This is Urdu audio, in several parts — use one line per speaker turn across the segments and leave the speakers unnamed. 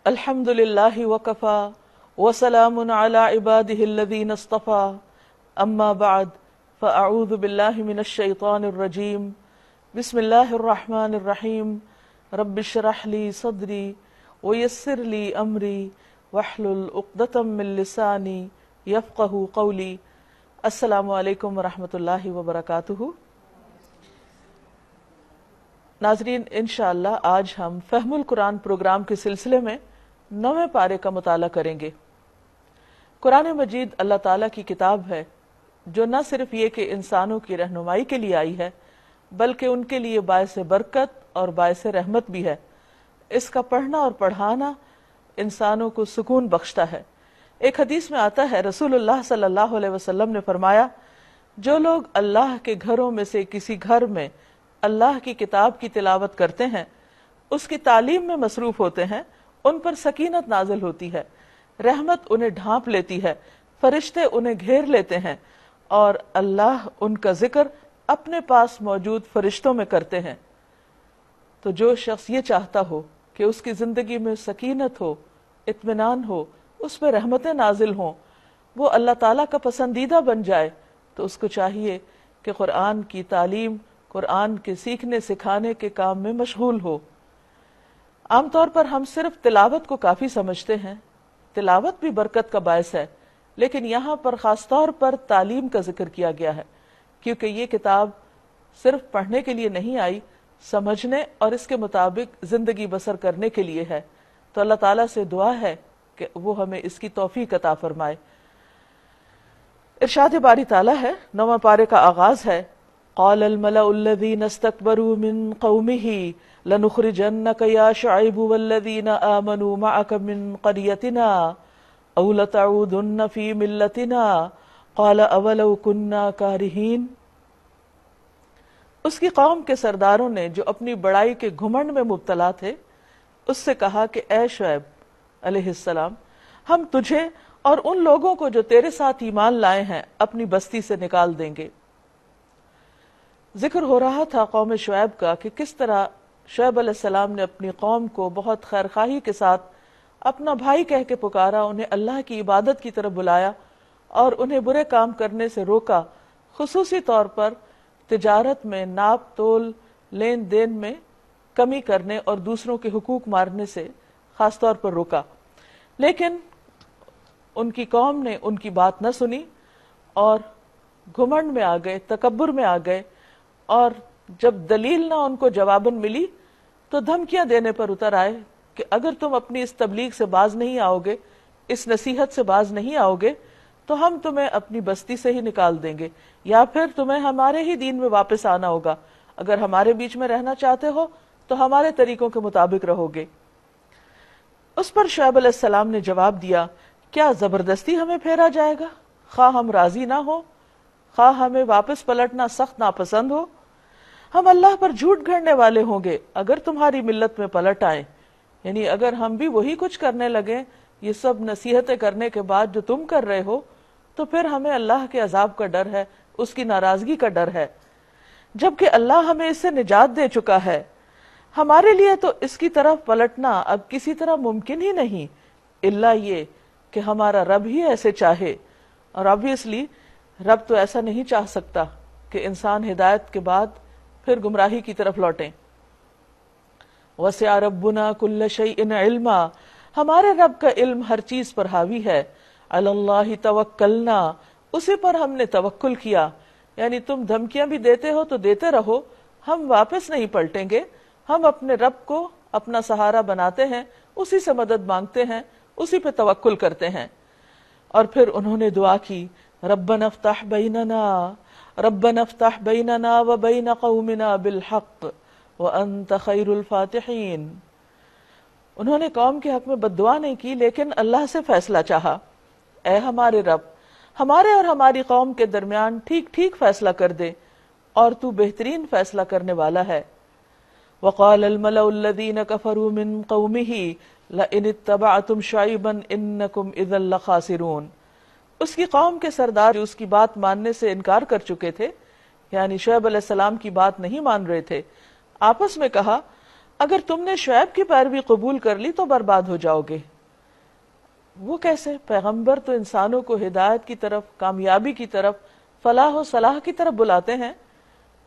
الحمد للہ وکفا وسلام علی عبادہ الذین اصطفا اما بعد فاعوذ باللہ من الشیطان الرجیم بسم اللہ الرحمن الرحیم رب اشرح لی صدری ویسر لی امری واحلل عقدۃ من لسانی یفقہوا قولی۔ السلام علیکم ورحمۃ اللہ وبرکاتہ۔ ناظرین، انشاءاللہ آج ہم فہم القرآن پروگرام کے سلسلے میں 9ویں پارے کا مطالعہ کریں گے۔ قرآن مجید اللہ تعالیٰ کی کتاب ہے جو نہ صرف یہ کہ انسانوں کی رہنمائی کے لیے آئی ہے بلکہ ان کے لیے باعث برکت اور باعث رحمت بھی ہے۔ اس کا پڑھنا اور پڑھانا انسانوں کو سکون بخشتا ہے۔ ایک حدیث میں آتا ہے، رسول اللہ صلی اللہ علیہ وسلم نے فرمایا، جو لوگ اللہ کے گھروں میں سے کسی گھر میں اللہ کی کتاب کی تلاوت کرتے ہیں، اس کی تعلیم میں مصروف ہوتے ہیں، ان پر سکینت نازل ہوتی ہے، رحمت انہیں ڈھانپ لیتی ہے، فرشتے انہیں گھیر لیتے ہیں اور اللہ ان کا ذکر اپنے پاس موجود فرشتوں میں کرتے ہیں۔ تو جو شخص یہ چاہتا ہو کہ اس کی زندگی میں سکینت ہو، اطمینان ہو، اس پہ رحمتیں نازل ہوں، وہ اللہ تعالیٰ کا پسندیدہ بن جائے، تو اس کو چاہیے کہ قرآن کی تعلیم، قرآن کے سیکھنے سکھانے کے کام میں مشغول ہو۔ عام طور پر ہم صرف تلاوت کو کافی سمجھتے ہیں، تلاوت بھی برکت کا باعث ہے، لیکن یہاں پر خاص طور پر تعلیم کا ذکر کیا گیا ہے، کیونکہ یہ کتاب صرف پڑھنے کے لیے نہیں آئی، سمجھنے اور اس کے مطابق زندگی بسر کرنے کے لیے ہے۔ تو اللہ تعالیٰ سے دعا ہے کہ وہ ہمیں اس کی توفیق عطا فرمائے۔ ارشاد باری تعالیٰ ہے، 9واں پارے کا آغاز ہے، قال الملأ الذين استكبروا من قومه لنخرجنك يا شعيب والذين آمنوا معك من قريتنا أو لتعودن في ملتنا قال أولو كنا كارهين۔ اس کی قوم کے سرداروں نے جو اپنی بڑائی کے گھمنڈ میں مبتلا تھے اس سے کہا کہ اے شعیب علیہ السلام، ہم تجھے اور ان لوگوں کو جو تیرے ساتھ ایمان لائے ہیں اپنی بستی سے نکال دیں گے۔ ذکر ہو رہا تھا قوم شعیب کا کہ کس طرح شعیب علیہ السلام نے اپنی قوم کو بہت خیرخواہی کے ساتھ اپنا بھائی کہہ کے پکارا، انہیں اللہ کی عبادت کی طرف بلایا اور انہیں برے کام کرنے سے روکا، خصوصی طور پر تجارت میں ناپ تول لین دین میں کمی کرنے اور دوسروں کے حقوق مارنے سے خاص طور پر روکا۔ لیکن ان کی قوم نے ان کی بات نہ سنی اور گھمنڈ میں آ گئے، تکبر میں آ گئے، اور جب دلیل نہ ان کو جواباً ملی تو دھمکیاں دینے پر اتر آئے کہ اگر تم اپنی اس تبلیغ سے باز نہیں آؤ گے، اس نصیحت سے باز نہیں آؤ گے تو ہم تمہیں اپنی بستی سے ہی نکال دیں گے، یا پھر تمہیں ہمارے ہی دین میں واپس آنا ہوگا، اگر ہمارے بیچ میں رہنا چاہتے ہو تو ہمارے طریقوں کے مطابق رہو گے۔ اس پر شعیب علیہ السلام نے جواب دیا، کیا زبردستی ہمیں پھیرا جائے گا؟ خواہ ہم راضی نہ ہو، خواہ ہمیں واپس پلٹنا سخت ناپسند ہو، ہم اللہ پر جھوٹ گھڑنے والے ہوں گے اگر تمہاری ملت میں پلٹ آئیں۔ یعنی اگر ہم بھی وہی کچھ کرنے لگیں، یہ سب نصیحتیں کرنے کے بعد جو تم کر رہے ہو، تو پھر ہمیں اللہ کے عذاب کا ڈر ہے، اس کی ناراضگی کا ڈر ہے، جبکہ اللہ ہمیں اس سے نجات دے چکا ہے۔ ہمارے لیے تو اس کی طرف پلٹنا اب کسی طرح ممکن ہی نہیں، الا یہ کہ ہمارا رب ہی ایسے چاہے، اور obviously رب تو ایسا نہیں چاہ سکتا کہ انسان ہدایت کے بعد پھر گمراہی کی طرف لوٹیں۔ وَسِعَ رَبُّنَا كُلَّ شَيْءٍ عِلْمًا، ہمارے رب کا علم ہر چیز پر حاوی ہے۔ عَلَى اللَّهِ تَوَكَّلْنَا، اسی پر ہم نے توکل کیا۔ یعنی تم دھمکیاں بھی دیتے ہو تو دیتے رہو، ہم واپس نہیں پلٹیں گے، ہم اپنے رب کو اپنا سہارا بناتے ہیں، اسی سے مدد مانگتے ہیں، اسی پہ توکل کرتے ہیں۔ اور پھر انہوں نے دعا کی، ربنا افتح بیننا، ربنا افتح بیننا وبین قومنا بالحق وانت خیر الفاتحین۔ انہوں نے قوم کے حق میں بد دعا نہیں کی، لیکن اللہ سے فیصلہ چاہا، اے ہمارے رب، ہمارے اور ہماری قوم کے درمیان ٹھیک ٹھیک فیصلہ کر دے، اور تو بہترین فیصلہ کرنے والا ہے۔ وقال الملأ الذین کفروا من قومہ لئن اتبعتم شعیبا انکم اذا لخاسرون۔ اس کی قوم کے سردار جو اس کی بات ماننے سے انکار کر چکے تھے، یعنی شعیب علیہ السلام کی بات نہیں مان رہے تھے، آپس میں کہا اگر تم نے شعیب کی پیروی قبول کر لی تو برباد ہو جاؤ گے۔ وہ کیسے؟ پیغمبر تو انسانوں کو ہدایت کی طرف، کامیابی کی طرف، فلاح و صلاح کی طرف بلاتے ہیں،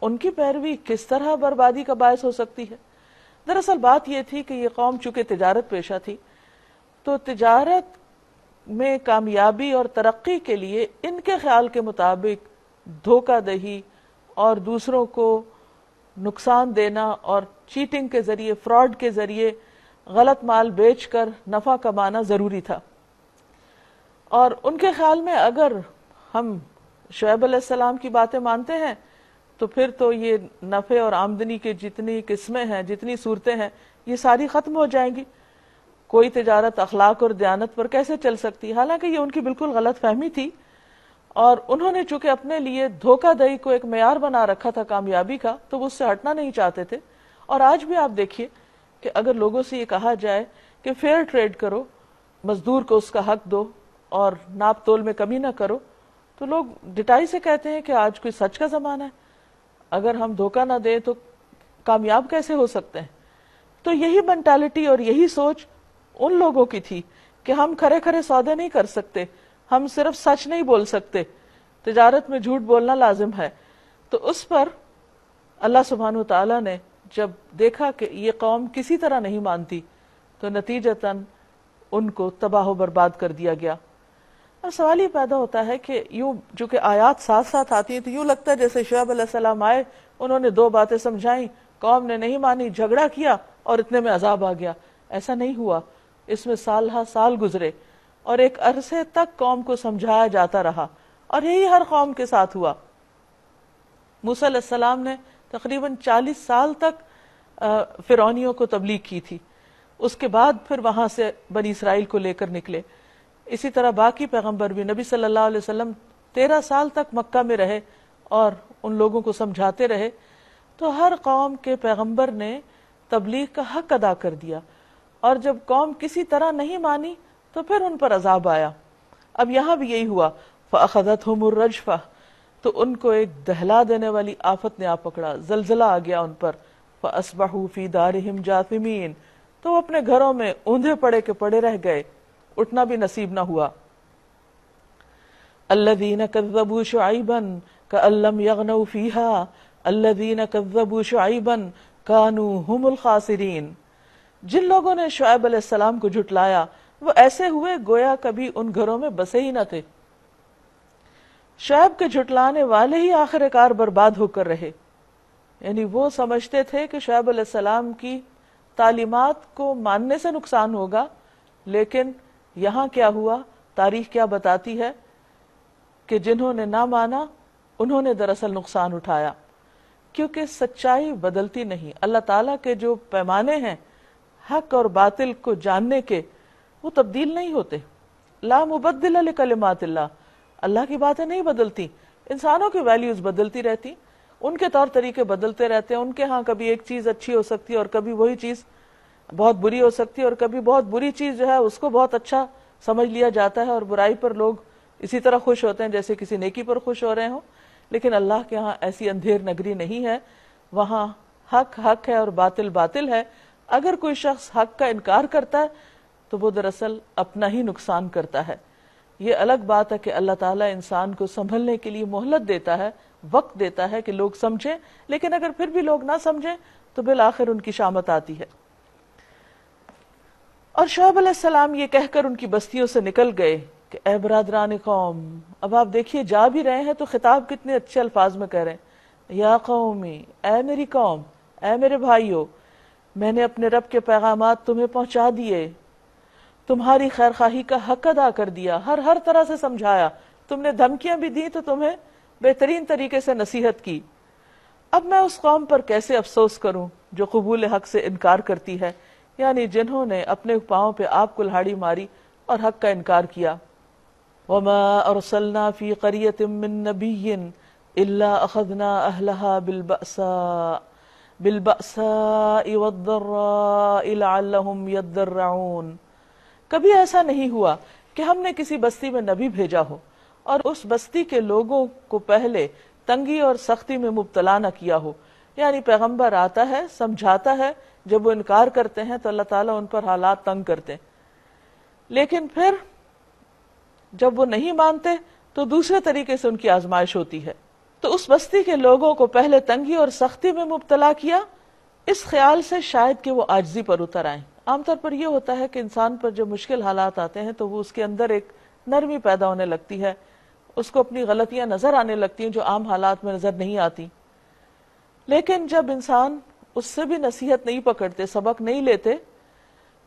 ان کی پیروی کس طرح بربادی کا باعث ہو سکتی ہے؟ دراصل بات یہ تھی کہ یہ قوم چونکہ تجارت پیشہ تھی، تو تجارت میں کامیابی اور ترقی کے لیے ان کے خیال کے مطابق دھوکہ دہی اور دوسروں کو نقصان دینا اور چیٹنگ کے ذریعے، فراڈ کے ذریعے غلط مال بیچ کر نفع کمانا ضروری تھا۔ اور ان کے خیال میں اگر ہم شعیب علیہ السلام کی باتیں مانتے ہیں تو پھر تو یہ نفع اور آمدنی کے جتنی قسمیں ہیں، جتنی صورتیں ہیں، یہ ساری ختم ہو جائیں گی۔ کوئی تجارت اخلاق اور دیانت پر کیسے چل سکتی؟ حالانکہ یہ ان کی بالکل غلط فہمی تھی، اور انہوں نے چونکہ اپنے لیے دھوکہ دہی کو ایک معیار بنا رکھا تھا کامیابی کا، تو وہ اس سے ہٹنا نہیں چاہتے تھے۔ اور آج بھی آپ دیکھیے کہ اگر لوگوں سے یہ کہا جائے کہ فیئر ٹریڈ کرو، مزدور کو اس کا حق دو اور ناپ تول میں کمی نہ کرو، تو لوگ ڈٹائی سے کہتے ہیں کہ آج کوئی سچ کا زمانہ ہے، اگر ہم دھوکہ نہ دیں تو کامیاب کیسے ہو سکتے ہیں؟ تو یہی مینٹالٹی اور یہی سوچ ان لوگوں کی تھی کہ ہم کھرے کھرے سودے نہیں کر سکتے، ہم صرف سچ نہیں بول سکتے، تجارت میں جھوٹ بولنا لازم ہے۔ تو اس پر اللہ سبحانہ وتعالیٰ نے جب دیکھا کہ یہ قوم کسی طرح نہیں مانتی، تو نتیجتاً ان کو تباہ و برباد کر دیا گیا۔ اب سوال یہ پیدا ہوتا ہے کہ یوں جو کہ آیات ساتھ ساتھ آتی ہیں تو یوں لگتا ہے جیسے شعیب علیہ السلام آئے، انہوں نے 2 باتیں سمجھائیں، قوم نے نہیں مانی، جھگڑا کیا اور اتنے میں عذاب آ گیا۔ ایسا نہیں ہوا، اس میں سال ہا سال گزرے اور ایک عرصے تک قوم کو سمجھایا جاتا رہا، اور یہی ہر قوم کے ساتھ ہوا۔ موسیٰ علیہ السلام نے تقریباً 40 سال تک فرعونیوں کو تبلیغ کی تھی، اس کے بعد پھر وہاں سے بنی اسرائیل کو لے کر نکلے۔ اسی طرح باقی پیغمبر بھی، نبی صلی اللہ علیہ وسلم 13 سال تک مکہ میں رہے اور ان لوگوں کو سمجھاتے رہے۔ تو ہر قوم کے پیغمبر نے تبلیغ کا حق ادا کر دیا، اور جب قوم کسی طرح نہیں مانی تو پھر ان پر عذاب آیا۔ اب یہاں بھی یہی ہوا، فَأَخَذَتْهُمُ الرَّجْفَةُ، تو ان کو ایک دہلا دینے والی آفت نے آ پکڑا، زلزلہ آ گیا ان پر۔ فَأَصْبَحُوا فِي دَارِهِمْ جَاثِمِينَ، تو وہ اپنے گھروں میں اوندھے پڑے کے پڑے رہ گئے، اٹھنا بھی نصیب نہ ہوا۔ الَّذِينَ كَذَّبُوا شُعَيْبًا كَأَن لَّمْ يَغْنَوْا فِيهَا الَّذِينَ كَذَّبُوا شُعَيْبًا كَانُوا هُمُ الْخَاسِرِينَ، جن لوگوں نے شعیب علیہ السلام کو جھٹلایا وہ ایسے ہوئے گویا کبھی ان گھروں میں بسے ہی نہ تھے۔ شعیب کے جھٹلانے والے ہی آخر کار برباد ہو کر رہے، یعنی وہ سمجھتے تھے کہ شعیب علیہ السلام کی تعلیمات کو ماننے سے نقصان ہوگا، لیکن یہاں کیا ہوا، تاریخ کیا بتاتی ہے کہ جنہوں نے نہ مانا انہوں نے دراصل نقصان اٹھایا، کیونکہ سچائی بدلتی نہیں۔ اللہ تعالیٰ کے جو پیمانے ہیں حق اور باطل کو جاننے کے، وہ تبدیل نہیں ہوتے۔ لا مبدل لکلمات اللہ، اللہ کی باتیں نہیں بدلتی، انسانوں کی ویلیوز بدلتی رہتی، ان کے طور طریقے بدلتے رہتے ہیں۔ ان کے ہاں کبھی ایک چیز اچھی ہو سکتی ہے اور کبھی وہی چیز بہت بری ہو سکتی ہے، اور کبھی بہت بری چیز جو ہے اس کو بہت اچھا سمجھ لیا جاتا ہے، اور برائی پر لوگ اسی طرح خوش ہوتے ہیں جیسے کسی نیکی پر خوش ہو رہے ہوں۔ لیکن اللہ کے ہاں ایسی اندھیر نگری نہیں ہے، وہاں حق حق ہے اور باطل باطل ہے۔ اگر کوئی شخص حق کا انکار کرتا ہے تو وہ دراصل اپنا ہی نقصان کرتا ہے۔ یہ الگ بات ہے کہ اللہ تعالیٰ انسان کو سنبھلنے کے لیے مہلت دیتا ہے، وقت دیتا ہے کہ لوگ سمجھیں، لیکن اگر پھر بھی لوگ نہ سمجھیں تو بالآخر ان کی شامت آتی ہے۔ اور شعیب علیہ السلام یہ کہہ کر ان کی بستیوں سے نکل گئے کہ اے برادران قوم، اب آپ دیکھیے جا بھی رہے ہیں تو خطاب کتنے اچھے الفاظ میں کہہ رہے ہیں، یا قومی، اے میری قوم، اے میرے بھائیو، میں نے اپنے رب کے پیغامات تمہیں پہنچا دیے، تمہاری خیر خواہی کا حق ادا کر دیا، ہر طرح سے سمجھایا، تم نے دھمکیاں بھی دی تو تمہیں بہترین طریقے سے نصیحت کی۔ اب میں اس قوم پر کیسے افسوس کروں جو قبول حق سے انکار کرتی ہے، یعنی جنہوں نے اپنے پاؤں پہ آپ کلہاڑی ماری اور حق کا انکار کیا۔ وَمَا أَرْسَلْنَا فِي قَرْيَةٍ مِّن نَّبِيٍّ إِلَّا أَخَذْنَا أَهْلَهَا بِالْبَأْسَاءِ وَالضَّرَّاءِ لَعَلَّهُمْ يَضَّرَّعُونَ، کبھی ایسا نہیں ہوا کہ ہم نے کسی بستی میں نبی بھیجا ہو اور اس بستی کے لوگوں کو پہلے تنگی اور سختی میں مبتلا نہ کیا ہو، یعنی پیغمبر آتا ہے، سمجھاتا ہے، جب وہ انکار کرتے ہیں تو اللہ تعالیٰ ان پر حالات تنگ کرتے ہیں، لیکن پھر جب وہ نہیں مانتے تو دوسرے طریقے سے ان کی آزمائش ہوتی ہے۔ تو اس بستی کے لوگوں کو پہلے تنگی اور سختی میں مبتلا کیا، اس خیال سے شاید کہ وہ عاجزی پر اتر آئیں۔ عام طور پر یہ ہوتا ہے کہ انسان پر جب مشکل حالات آتے ہیں تو وہ اس کے اندر ایک نرمی پیدا ہونے لگتی ہے، اس کو اپنی غلطیاں نظر آنے لگتی ہیں جو عام حالات میں نظر نہیں آتی۔ لیکن جب انسان اس سے بھی نصیحت نہیں پکڑتے، سبق نہیں لیتے،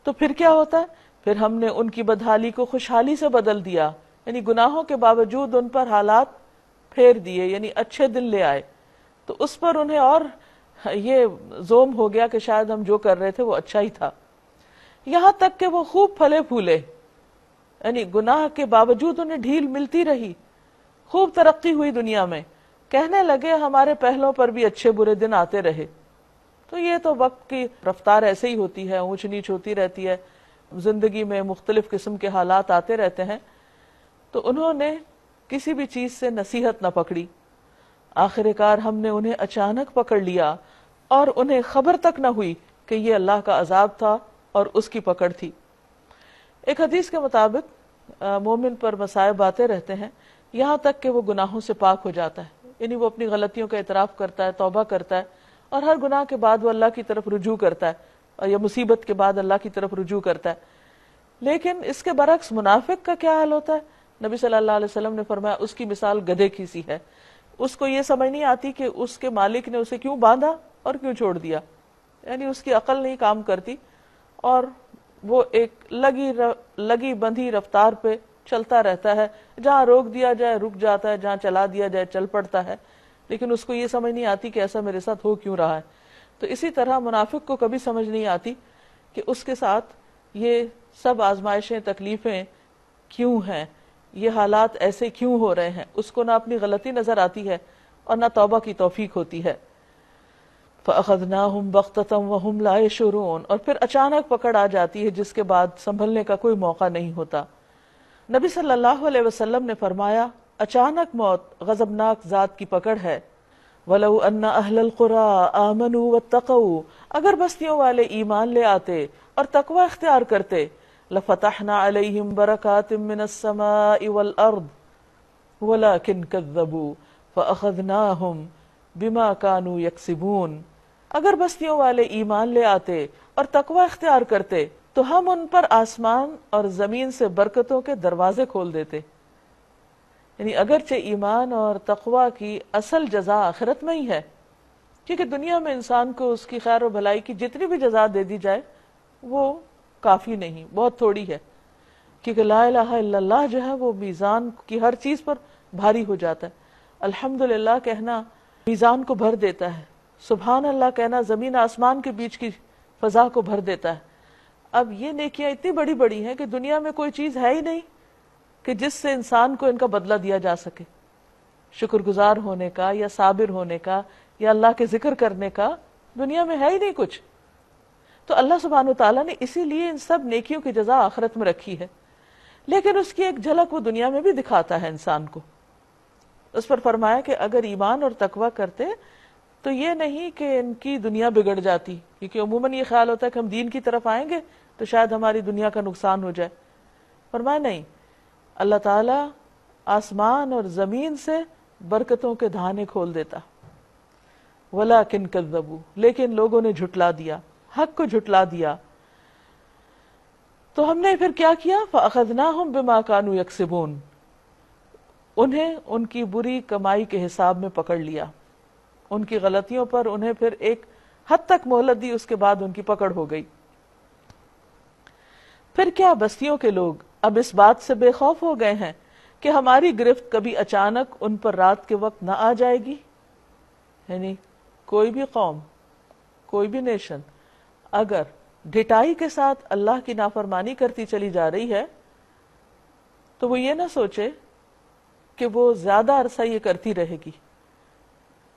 تو پھر کیا ہوتا ہے؟ پھر ہم نے ان کی بدحالی کو خوشحالی سے بدل دیا، یعنی گناہوں کے باوجود ان پر حالات پھیر دیے، یعنی اچھے دن لے آئے، تو اس پر انہیں اور یہ زوم ہو گیا کہ شاید ہم جو کر رہے تھے وہ اچھا ہی تھا، یہاں تک کہ وہ خوب پھلے پھولے، یعنی گناہ کے باوجود انہیں ڈھیل ملتی رہی، خوب ترقی ہوئی دنیا میں، کہنے لگے ہمارے پہلوں پر بھی اچھے برے دن آتے رہے۔ تو یہ تو وقت کی رفتار ایسے ہی ہوتی ہے، اونچ نیچ ہوتی رہتی ہے، زندگی میں مختلف قسم کے حالات آتے رہتے ہیں۔ تو انہوں نے کسی بھی چیز سے نصیحت نہ پکڑی، آخر کار ہم نے انہیں اچانک پکڑ لیا اور انہیں خبر تک نہ ہوئی کہ یہ اللہ کا عذاب تھا اور اس کی پکڑ تھی۔ ایک حدیث کے مطابق مومن پر مصائب آتے رہتے ہیں یہاں تک کہ وہ گناہوں سے پاک ہو جاتا ہے، یعنی وہ اپنی غلطیوں کا اعتراف کرتا ہے، توبہ کرتا ہے، اور ہر گناہ کے بعد وہ اللہ کی طرف رجوع کرتا ہے، اور یا مصیبت کے بعد اللہ کی طرف رجوع کرتا ہے۔ لیکن اس کے برعکس منافق کا کیا حال ہوتا ہے؟ نبی صلی اللہ علیہ وسلم نے فرمایا اس کی مثال گدھے کی سی ہے، اس کو یہ سمجھ نہیں آتی کہ اس کے مالک نے اسے کیوں باندھا اور کیوں چھوڑ دیا، یعنی اس کی عقل نہیں کام کرتی، اور وہ ایک لگی بندھی رفتار پہ چلتا رہتا ہے، جہاں روک دیا جائے رک جاتا ہے، جہاں چلا دیا جائے چل پڑتا ہے، لیکن اس کو یہ سمجھ نہیں آتی کہ ایسا میرے ساتھ ہو کیوں رہا ہے۔ تو اسی طرح منافق کو کبھی سمجھ نہیں آتی کہ اس کے ساتھ یہ سب آزمائشیں تکلیفیں کیوں ہیں، یہ حالات ایسے کیوں ہو رہے ہیں، اس کو نہ اپنی غلطی نظر آتی ہے اور نہ توبہ کی توفیق ہوتی ہے۔ فَأَخَذْنَاهُمْ بَغْتَةً وَهُمْ لَا يَشْعُرُونَ، اور پھر اچانک پکڑ آ جاتی ہے جس کے بعد سنبھلنے کا کوئی موقع نہیں ہوتا۔ نبی صلی اللہ علیہ وسلم نے فرمایا اچانک موت غضبناک ذات کی پکڑ ہے۔ وَلَوْ أَنَّ أَهْلَ الْقُرَىٰ آمَنُوا وَاتَّقَوْا، اگر بستیوں والے ایمان لے آتے اور تقوی اختیار کرتے، لَفَتَحْنَا عَلَيْهِمْ بَرَكَاتٍ مِّنَ السَّمَاءِ وَالْأَرْضِ وَلَكِنْ كَذَّبُوا فَأَخَذْنَاهُمْ بِمَا كَانُوا يَكْسِبُونَ، اگر بستیوں والے ایمان لے آتے اور تقوی اختیار کرتے تو ہم ان پر آسمان اور زمین سے برکتوں کے دروازے کھول دیتے۔ یعنی اگرچہ ایمان اور تقوی کی اصل جزا آخرت میں ہی ہے، کیونکہ دنیا میں انسان کو اس کی خیر و بھلائی کی جتنی بھی جزا دے دی جائے وہ کافی نہیں، بہت تھوڑی ہے، کیونکہ لا الہ الا اللہ جو ہے وہ میزان کی ہر چیز پر بھاری ہو جاتا ہے۔ الحمدللہ کہنا میزان کو بھر دیتا ہے، سبحان اللہ کہنا زمین آسمان کے بیچ کی فضا کو بھر دیتا ہے۔ اب یہ نیکیاں اتنی بڑی بڑی ہیں کہ دنیا میں کوئی چیز ہے ہی نہیں کہ جس سے انسان کو ان کا بدلہ دیا جا سکے، شکر گزار ہونے کا یا صابر ہونے کا یا اللہ کے ذکر کرنے کا دنیا میں ہے ہی نہیں کچھ۔ تو اللہ سبحانہ وتعالیٰ نے اسی لیے ان سب نیکیوں کی جزا آخرت میں رکھی ہے، لیکن اس کی ایک جھلک وہ دنیا میں بھی دکھاتا ہے انسان کو۔ اس پر فرمایا کہ اگر ایمان اور تقوی کرتے تو یہ نہیں کہ ان کی دنیا بگڑ جاتی، کیونکہ عموماً یہ خیال ہوتا ہے کہ ہم دین کی طرف آئیں گے تو شاید ہماری دنیا کا نقصان ہو جائے۔ فرمایا نہیں، اللہ تعالیٰ آسمان اور زمین سے برکتوں کے دہانے کھول دیتا۔ وَلَكِنْ كَذَّبُوا، لیکن لوگوں نے جھٹلا دیا، حق کو جھٹلا دیا۔ تو ہم نے پھر کیا کیا؟ فَأَخَذْنَاهُمْ بِمَا كَانُوا يَكْسِبُونَ، انہیں ان کی بری کمائی کے حساب میں پکڑ لیا، ان کی غلطیوں پر انہیں پھر ایک حد تک مہلت دی، اس کے بعد ان کی پکڑ ہو گئی۔ پھر کیا بستیوں کے لوگ اب اس بات سے بے خوف ہو گئے ہیں کہ ہماری گرفت کبھی اچانک ان پر رات کے وقت نہ آ جائے گی؟ یعنی کوئی بھی قوم، کوئی بھی نیشن اگر ڈٹائی کے ساتھ اللہ کی نافرمانی کرتی چلی جا رہی ہے تو وہ یہ نہ سوچے کہ وہ زیادہ عرصہ یہ کرتی رہے گی،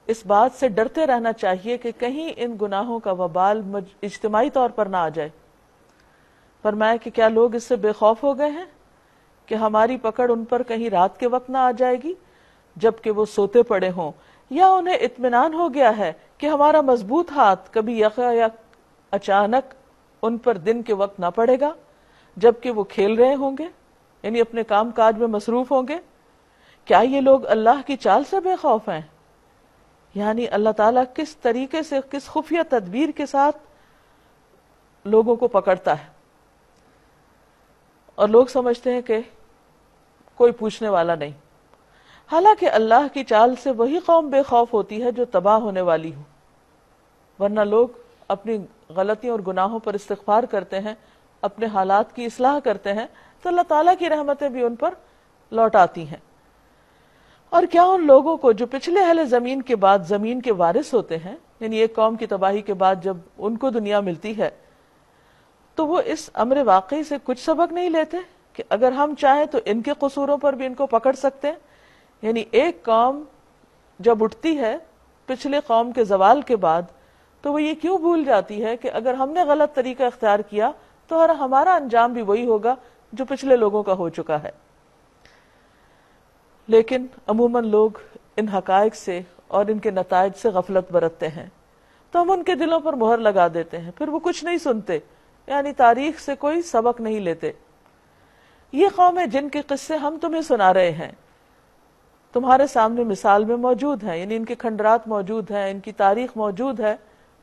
اس بات سے ڈرتے رہنا چاہیے کہ کہیں ان گناہوں کا وبال اجتماعی طور پر نہ آ جائے۔ فرمایا کہ کیا لوگ اس سے بے خوف ہو گئے ہیں کہ ہماری پکڑ ان پر کہیں رات کے وقت نہ آ جائے گی جبکہ وہ سوتے پڑے ہوں، یا انہیں اطمینان ہو گیا ہے کہ ہمارا مضبوط ہاتھ کبھی یقہ یا اچانک ان پر دن کے وقت نہ پڑے گا جبکہ وہ کھیل رہے ہوں گے، یعنی اپنے کام کاج میں مصروف ہوں گے؟ کیا یہ لوگ اللہ کی چال سے بے خوف ہیں؟ یعنی اللہ تعالیٰ کس طریقے سے، کس خفیہ تدبیر کے ساتھ لوگوں کو پکڑتا ہے، اور لوگ سمجھتے ہیں کہ کوئی پوچھنے والا نہیں، حالانکہ اللہ کی چال سے وہی قوم بے خوف ہوتی ہے جو تباہ ہونے والی ہو، ورنہ لوگ اپنی غلطیوں اور گناہوں پر استغفار کرتے ہیں، اپنے حالات کی اصلاح کرتے ہیں، تو اللہ تعالیٰ کی رحمتیں بھی ان پر لوٹ آتی ہیں۔ اور کیا ان لوگوں کو جو پچھلے اہل زمین کے بعد زمین کے وارث ہوتے ہیں، یعنی ایک قوم کی تباہی کے بعد جب ان کو دنیا ملتی ہے تو وہ اس امر واقعی سے کچھ سبق نہیں لیتے کہ اگر ہم چاہیں تو ان کے قصوروں پر بھی ان کو پکڑ سکتے ہیں؟ یعنی ایک قوم جب اٹھتی ہے پچھلے قوم کے زوال کے بعد تو وہ یہ کیوں بھول جاتی ہے کہ اگر ہم نے غلط طریقہ اختیار کیا تو ہمارا انجام بھی وہی ہوگا جو پچھلے لوگوں کا ہو چکا ہے۔ لیکن عموماً لوگ ان حقائق سے اور ان کے نتائج سے غفلت برتتے ہیں، تو ہم ان کے دلوں پر مہر لگا دیتے ہیں، پھر وہ کچھ نہیں سنتے، یعنی تاریخ سے کوئی سبق نہیں لیتے۔ یہ قوم ہے جن کے قصے ہم تمہیں سنا رہے ہیں، تمہارے سامنے مثال میں موجود ہیں، یعنی ان کے کھنڈرات موجود ہیں، ان کی تاریخ موجود ہے،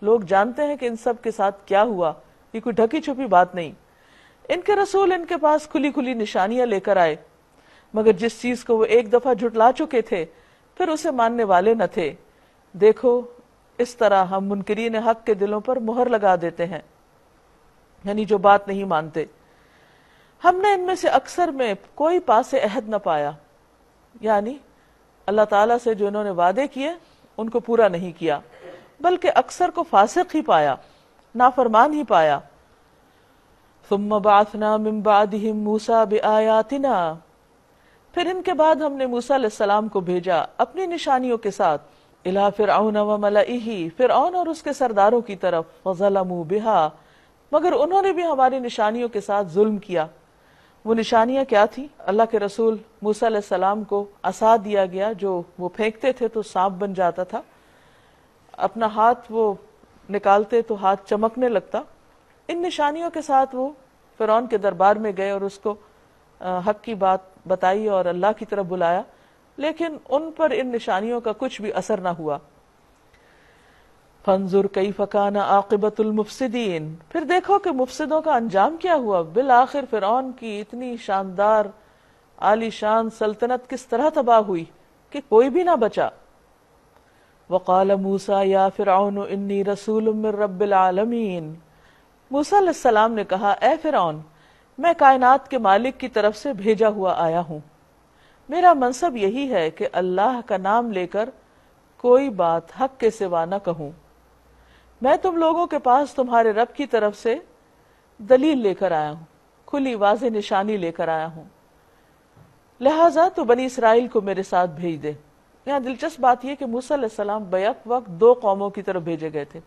لوگ جانتے ہیں کہ ان سب کے ساتھ کیا ہوا، یہ کوئی ڈھکی چھپی بات نہیں۔ ان کے رسول ان کے پاس کھلی کھلی نشانیاں لے کر آئے، مگر جس چیز کو وہ ایک دفعہ جھٹلا چکے تھے پھر اسے ماننے والے نہ تھے۔ دیکھو اس طرح ہم منکرین حق کے دلوں پر مہر لگا دیتے ہیں، یعنی جو بات نہیں مانتے۔ ہم نے ان میں سے اکثر میں کوئی پاس عہد نہ پایا، یعنی اللہ تعالیٰ سے جو انہوں نے وعدے کیے ان کو پورا نہیں کیا، بلکہ اکثر کو فاسق ہی پایا، نافرمان ہی پایا۔ ثم بعثنا من بعدهم موسیٰ بآیاتنا، پھر ان کے بعد ہم نے موسیٰ علیہ السلام کو بھیجا اپنی نشانیوں کے ساتھ، الی فرعون وملئہ، فرعون اور اس کے سرداروں کی طرف، فظلموا بہا، مگر انہوں نے بھی ہماری نشانیوں کے ساتھ ظلم کیا۔ وہ نشانیاں کیا تھیں؟ اللہ کے رسول موسیٰ علیہ السلام کو عصا دیا گیا، جو وہ پھینکتے تھے تو سانپ بن جاتا تھا، اپنا ہاتھ وہ نکالتے تو ہاتھ چمکنے لگتا۔ ان نشانیوں کے ساتھ وہ فرعون کے دربار میں گئے اور اس کو حق کی بات بتائی اور اللہ کی طرف بلایا، لیکن ان پر ان نشانیوں کا کچھ بھی اثر نہ ہوا۔ فانظر کیف کان عاقبۃ المفسدین، پھر دیکھو کہ مفسدوں کا انجام کیا ہوا۔ بالآخر فرعون کی اتنی شاندار عالی شان سلطنت کس طرح تباہ ہوئی کہ کوئی بھی نہ بچا۔ وقال موسیٰ یا فرعون انی رسول من رب العالمین، موسیٰ علیہ السلام نے کہا، اے فرعون، میں کائنات کے مالک کی طرف سے بھیجا ہوا آیا ہوں، میرا منصب یہی ہے کہ اللہ کا نام لے کر کوئی بات حق کے سوا نہ کہوں۔ میں تم لوگوں کے پاس تمہارے رب کی طرف سے دلیل لے کر آیا ہوں، کھلی واضح نشانی لے کر آیا ہوں، لہٰذا تو بنی اسرائیل کو میرے ساتھ بھیج دے۔ یہاں دلچسپ بات یہ کہ موسیٰ علیہ السلام بیک وقت دو قوموں کی طرف بھیجے گئے تھے،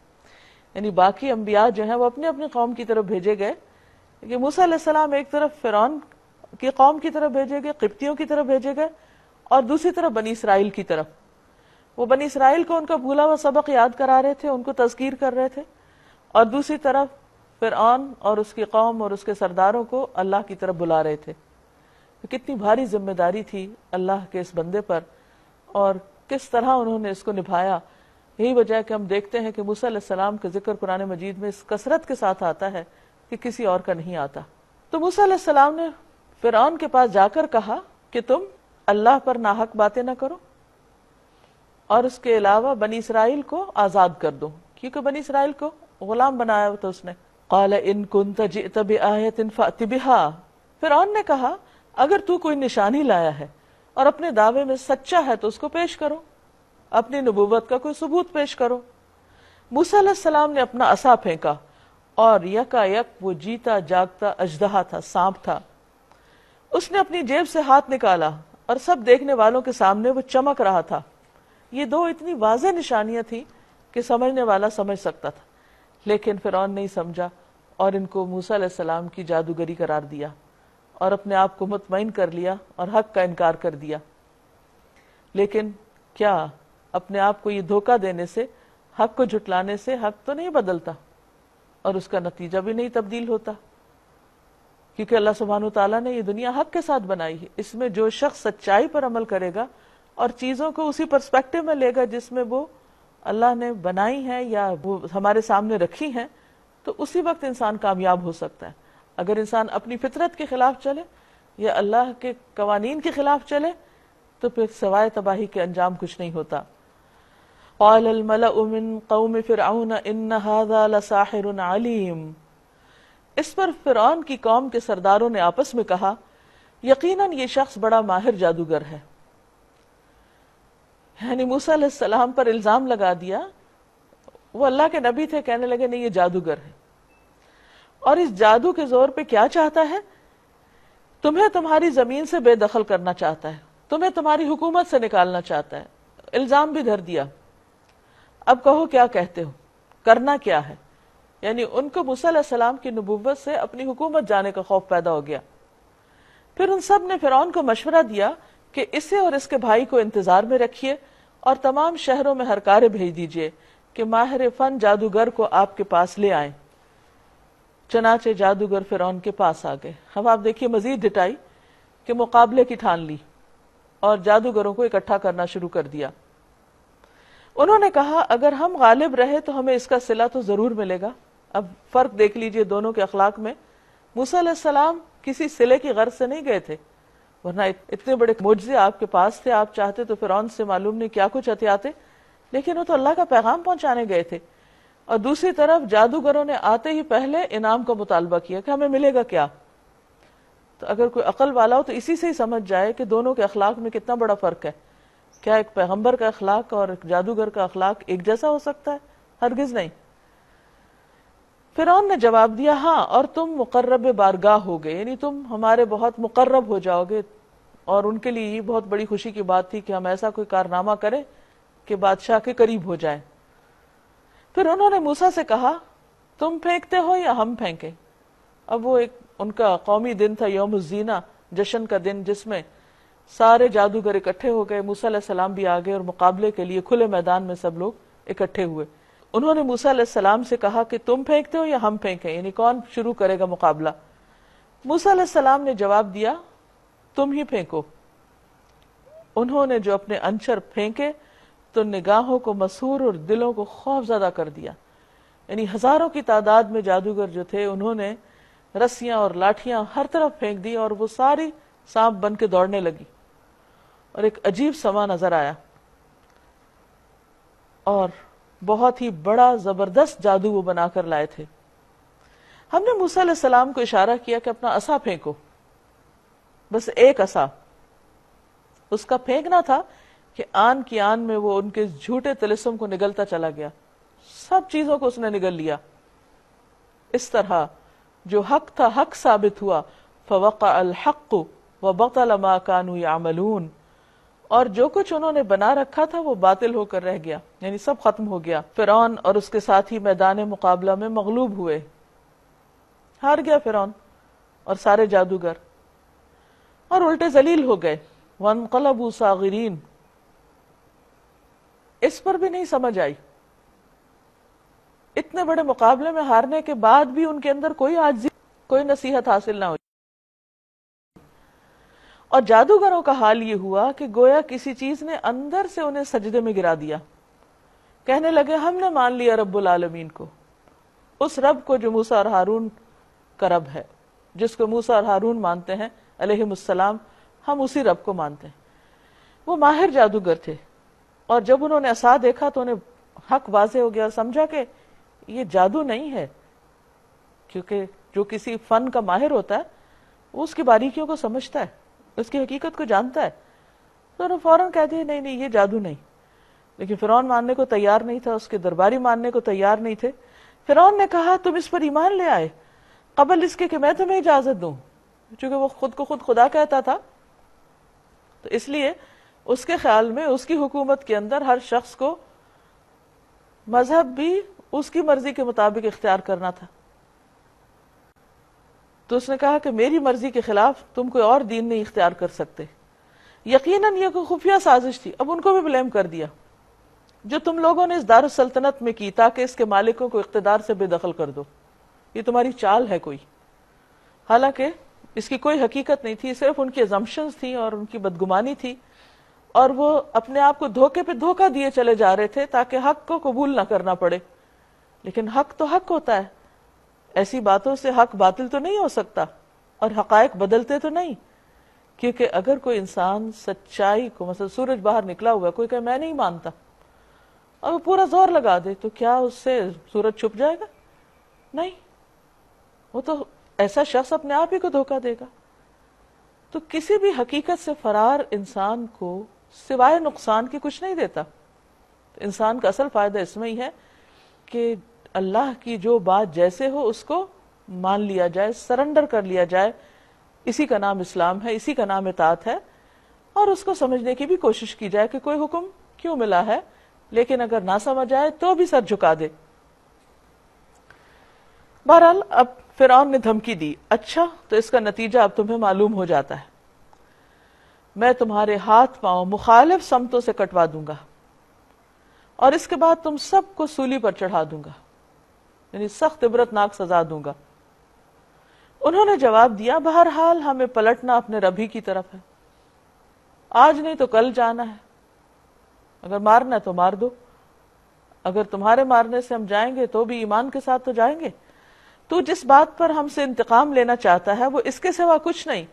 یعنی باقی انبیاء جو ہیں وہ اپنی اپنی قوم کی طرف بھیجے گئے، کہ موسیٰ علیہ السلام ایک طرف فرعون کی قوم کی طرف بھیجے گئے، قبطیوں کی طرف بھیجے گئے، اور دوسری طرف بنی اسرائیل کی طرف۔ وہ بنی اسرائیل کو ان کا بھولا ہوا سبق یاد کرا رہے تھے، ان کو تذکیر کر رہے تھے، اور دوسری طرف فرعون اور اس کی قوم اور اس کے سرداروں کو اللہ کی طرف بلا رہے تھے۔ کتنی بھاری ذمہ داری تھی اللہ کے اس بندے پر، اور کس طرح انہوں نے اس کو نبھایا۔ یہی وجہ ہے کہ ہم دیکھتے ہیں کہ موسیٰ علیہ السلام کا ذکر قرآن مجید میں اس کثرت کے ساتھ آتا ہے کہ کسی اور کا نہیں آتا۔ تو موسیٰ علیہ السلام نے فرعون کے پاس جا کر کہا کہ تم اللہ پر ناحق باتیں نہ کرو، اور اس کے علاوہ بنی اسرائیل کو آزاد کر دو، کیونکہ بنی اسرائیل کو غلام بنایا تھا اس نے۔ قال ان كنت جئت بآیۃ فأت بہا، فرعون نے کہا اگر تو کوئی نشانی لایا ہے اور اپنے دعوے میں سچا ہے تو اس کو پیش کرو، اپنی نبوت کا کوئی ثبوت پیش کرو۔ موسیٰ علیہ السلام نے اپنا عصا پھینکا اور یکا یک وہ جیتا جاگتا اژدہا تھا، سانپ تھا۔ اس نے اپنی جیب سے ہاتھ نکالا اور سب دیکھنے والوں کے سامنے وہ چمک رہا تھا۔ یہ دو اتنی واضح نشانیاں تھیں کہ سمجھنے والا سمجھ سکتا تھا، لیکن فرعون نہیں سمجھا اور ان کو موسیٰ علیہ السلام کی جادوگری قرار دیا اور اپنے آپ کو مطمئن کر لیا اور حق کا انکار کر دیا۔ لیکن کیا اپنے آپ کو یہ دھوکہ دینے سے، حق کو جھٹلانے سے حق تو نہیں بدلتا؟ اور اس کا نتیجہ بھی نہیں تبدیل ہوتا، کیونکہ اللہ سبحانہ وتعالیٰ نے یہ دنیا حق کے ساتھ بنائی ہے. اس میں جو شخص سچائی پر عمل کرے گا اور چیزوں کو اسی پرسپیکٹو میں لے گا جس میں وہ اللہ نے بنائی ہیں یا وہ ہمارے سامنے رکھی ہیں، تو اسی وقت انسان کامیاب ہو سکتا ہے. اگر انسان اپنی فطرت کے خلاف چلے یا اللہ کے قوانین کے خلاف چلے تو پھر سوائے تباہی کے انجام کچھ نہیں ہوتا. قال الملأ من قوم فرعون ان هذا لساحر علیم. اس پر فرعون کی قوم کے سرداروں نے آپس میں کہا یقیناً یہ شخص بڑا ماہر جادوگر ہے. یعنی موسیٰ علیہ السلام پر الزام لگا دیا. وہ اللہ کے نبی تھے، کہنے لگے نہیں یہ جادوگر ہے، اور اس جادو کے زور پہ کیا چاہتا ہے؟ تمہیں تمہاری زمین سے بے دخل کرنا چاہتا ہے، تمہیں تمہاری حکومت سے نکالنا چاہتا ہے. الزام بھی دھر دیا. اب کہو کیا کہتے ہو، کرنا کیا ہے؟ یعنی ان کو موسیٰ علیہ السلام کی نبوت سے اپنی حکومت جانے کا خوف پیدا ہو گیا. پھر ان سب نے فرعون کو مشورہ دیا کہ اسے اور اس کے بھائی کو انتظار میں رکھیے اور تمام شہروں میں ہرکارے بھیج دیجئے کہ ماہر فن جادوگر کو آپ کے پاس لے آئیں. چنانچہ جادوگر فرعون کے پاس آ گئے. اب آپ دیکھیے مزید ڈٹائی کہ مقابلے کی ٹھان لی اور جادوگروں کو اکٹھا کرنا شروع کر دیا. انہوں نے کہا اگر ہم غالب رہے تو ہمیں اس کا صلہ تو ضرور ملے گا. اب فرق دیکھ لیجئے دونوں کے اخلاق میں. موسیٰ علیہ السلام کسی صلے کی غرض سے نہیں گئے تھے، ورنہ اتنے بڑے معجزے آپ کے پاس تھے، آپ چاہتے تو فرعون سے معلوم نہیں کیا کچھ ہتھیاتے، لیکن وہ تو اللہ کا پیغام پہنچانے گئے تھے. اور دوسری طرف جادوگروں نے آتے ہی پہلے انعام کا مطالبہ کیا کہ ہمیں ملے گا کیا. تو اگر کوئی عقل والا ہو تو اسی سے ہی سمجھ جائے کہ دونوں کے اخلاق میں کتنا بڑا فرق ہے. کیا ایک پیغمبر کا اخلاق اور ایک جادوگر کا اخلاق ایک جیسا ہو سکتا ہے؟ ہرگز نہیں. فرعون نے جواب دیا ہاں، اور تم مقرب بارگاہ ہو گئے، یعنی تم ہمارے بہت مقرب ہو جاؤ گے. اور ان کے لیے یہ بہت بڑی خوشی کی بات تھی کہ ہم ایسا کوئی کارنامہ کریں کہ بادشاہ کے قریب ہو جائیں. پھر انہوں نے موسیٰ سے کہا تم پھینکتے ہو یا ہم پھینکیں؟ اب وہ ایک ان کا قومی دن تھا، یوم الزینہ، جشن کا دن، جس میں سارے جادوگر اکٹھے ہو گئے. موسیٰ علیہ السلام بھی آ گئے اور مقابلے کے لیے کھلے میدان میں سب لوگ اکٹھے ہوئے. انہوں نے موسیٰ علیہ السلام سے کہا کہ تم پھینکتے ہو یا ہم پھینکیں، یعنی کون شروع کرے گا مقابلہ. موسیٰ علیہ السلام نے جواب دیا تم ہی پھینکو. انہوں نے جو اپنے انچر پھینکے تو نگاہوں کو مسحور اور دلوں کو خوف زدہ کر دیا. یعنی ہزاروں کی تعداد میں جادوگر جو تھے انہوں نے رسیاں اور لاٹھیاں ہر طرف پھینک دی اور وہ ساری سانپ بن کے دوڑنے لگی. اور ایک عجیب سما نظر آیا اور بہت ہی بڑا زبردست جادو وہ بنا کر لائے تھے. ہم نے موسیٰ علیہ السلام کو اشارہ کیا کہ اپنا عصا پھینکو، بس ایک عصا. اس کا پھینکنا تھا کہ آن کی آن میں وہ ان کے جھوٹے طلسم کو نگلتا چلا گیا. سب چیزوں کو اس نے نگل لیا. اس طرح جو حق تھا حق ثابت ہوا. فوقع الحق وبطل ما كانوا يعملون. اور جو کچھ انہوں نے بنا رکھا تھا وہ باطل ہو کر رہ گیا، یعنی سب ختم ہو گیا. فرعون اور اس کے ساتھی میدان مقابلہ میں مغلوب ہوئے. ہار گیا فرعون اور سارے جادوگر، اور الٹے ذلیل ہو گئے. وانقلبوا صاغرین. اس پر بھی نہیں سمجھ آئی. اتنے بڑے مقابلے میں ہارنے کے بعد بھی ان کے اندر کوئی عاجزی، کوئی نصیحت حاصل نہ ہوئی. اور جادوگروں کا حال یہ ہوا کہ گویا کسی چیز نے اندر سے انہیں سجدے میں گرا دیا. کہنے لگے ہم نے مان لیا رب العالمین کو، اس رب کو جو موسیٰ اور ہارون کا رب ہے، جس کو موسیٰ اور ہارون مانتے ہیں علیہم السلام، ہم اسی رب کو مانتے ہیں. وہ ماہر جادوگر تھے، اور جب انہوں نے عصا دیکھا تو انہیں حق واضح ہو گیا اور سمجھا کہ یہ جادو نہیں ہے، کیونکہ جو کسی فن کا ماہر ہوتا ہے وہ اس کی باریکیوں کو سمجھتا ہے، اس کی حقیقت کو جانتا ہے. تو انہوں نے فوراً کہہ دیا نہیں نہیں یہ جادو نہیں. لیکن فرعون ماننے کو تیار نہیں تھا، اس کے درباری ماننے کو تیار نہیں تھے. فرعون نے کہا تم اس پر ایمان لے آئے قبل اس کے کہ میں تمہیں اجازت دوں، چونکہ وہ خود کو خود خدا کہتا تھا. تو اس لیے اس کے خیال میں اس کی حکومت کے اندر ہر شخص کو مذہب بھی اس کی مرضی کے مطابق اختیار کرنا تھا. تو اس نے کہا کہ میری مرضی کے خلاف تم کوئی اور دین نہیں اختیار کر سکتے. یقیناً یہ کوئی خفیہ سازش تھی. اب ان کو بھی بلیم کر دیا جو تم لوگوں نے اس دار السلطنت میں کی تاکہ اس کے مالکوں کو اقتدار سے بے دخل کر دو. یہ تمہاری چال ہے کوئی. حالانکہ اس کی کوئی حقیقت نہیں تھی، صرف ان کی assumptions تھیں اور ان کی بدگمانی تھی، اور وہ اپنے آپ کو دھوکے پہ دھوکہ دیے چلے جا رہے تھے تاکہ حق کو قبول نہ کرنا پڑے. لیکن حق تو حق ہوتا ہے، ایسی باتوں سے حق باطل تو نہیں ہو سکتا، اور حقائق بدلتے تو نہیں. کیونکہ اگر کوئی انسان سچائی کو، مثلا سورج باہر نکلا ہوا ہے، کوئی کہ میں نہیں مانتا، اور وہ پورا زور لگا دے، تو کیا اس سے سورج چھپ جائے گا؟ نہیں، وہ تو ایسا شخص اپنے آپ ہی کو دھوکہ دے گا. تو کسی بھی حقیقت سے فرار انسان کو سوائے نقصان کی کچھ نہیں دیتا. انسان کا اصل فائدہ اس میں ہی ہے کہ اللہ کی جو بات جیسے ہو اس کو مان لیا جائے، سرنڈر کر لیا جائے. اسی کا نام اسلام ہے، اسی کا نام اطاعت ہے. اور اس کو سمجھنے کی بھی کوشش کی جائے کہ کوئی حکم کیوں ملا ہے، لیکن اگر نہ سمجھ آئے تو بھی سر جھکا دے. بہرحال اب فرعون نے دھمکی دی، اچھا تو اس کا نتیجہ اب تمہیں معلوم ہو جاتا ہے. میں تمہارے ہاتھ پاؤں مخالف سمتوں سے کٹوا دوں گا، اور اس کے بعد تم سب کو سولی پر چڑھا دوں گا، یعنی سخت عبرتناک سزا دوں گا. انہوں نے جواب دیا، بہرحال ہمیں پلٹنا اپنے رب ہی کی طرف ہے، آج نہیں تو کل جانا ہے. اگر مارنا ہے تو مار دو، اگر تمہارے مارنے سے ہم جائیں گے تو بھی ایمان کے ساتھ تو جائیں گے. تو جس بات پر ہم سے انتقام لینا چاہتا ہے وہ اس کے سوا کچھ نہیں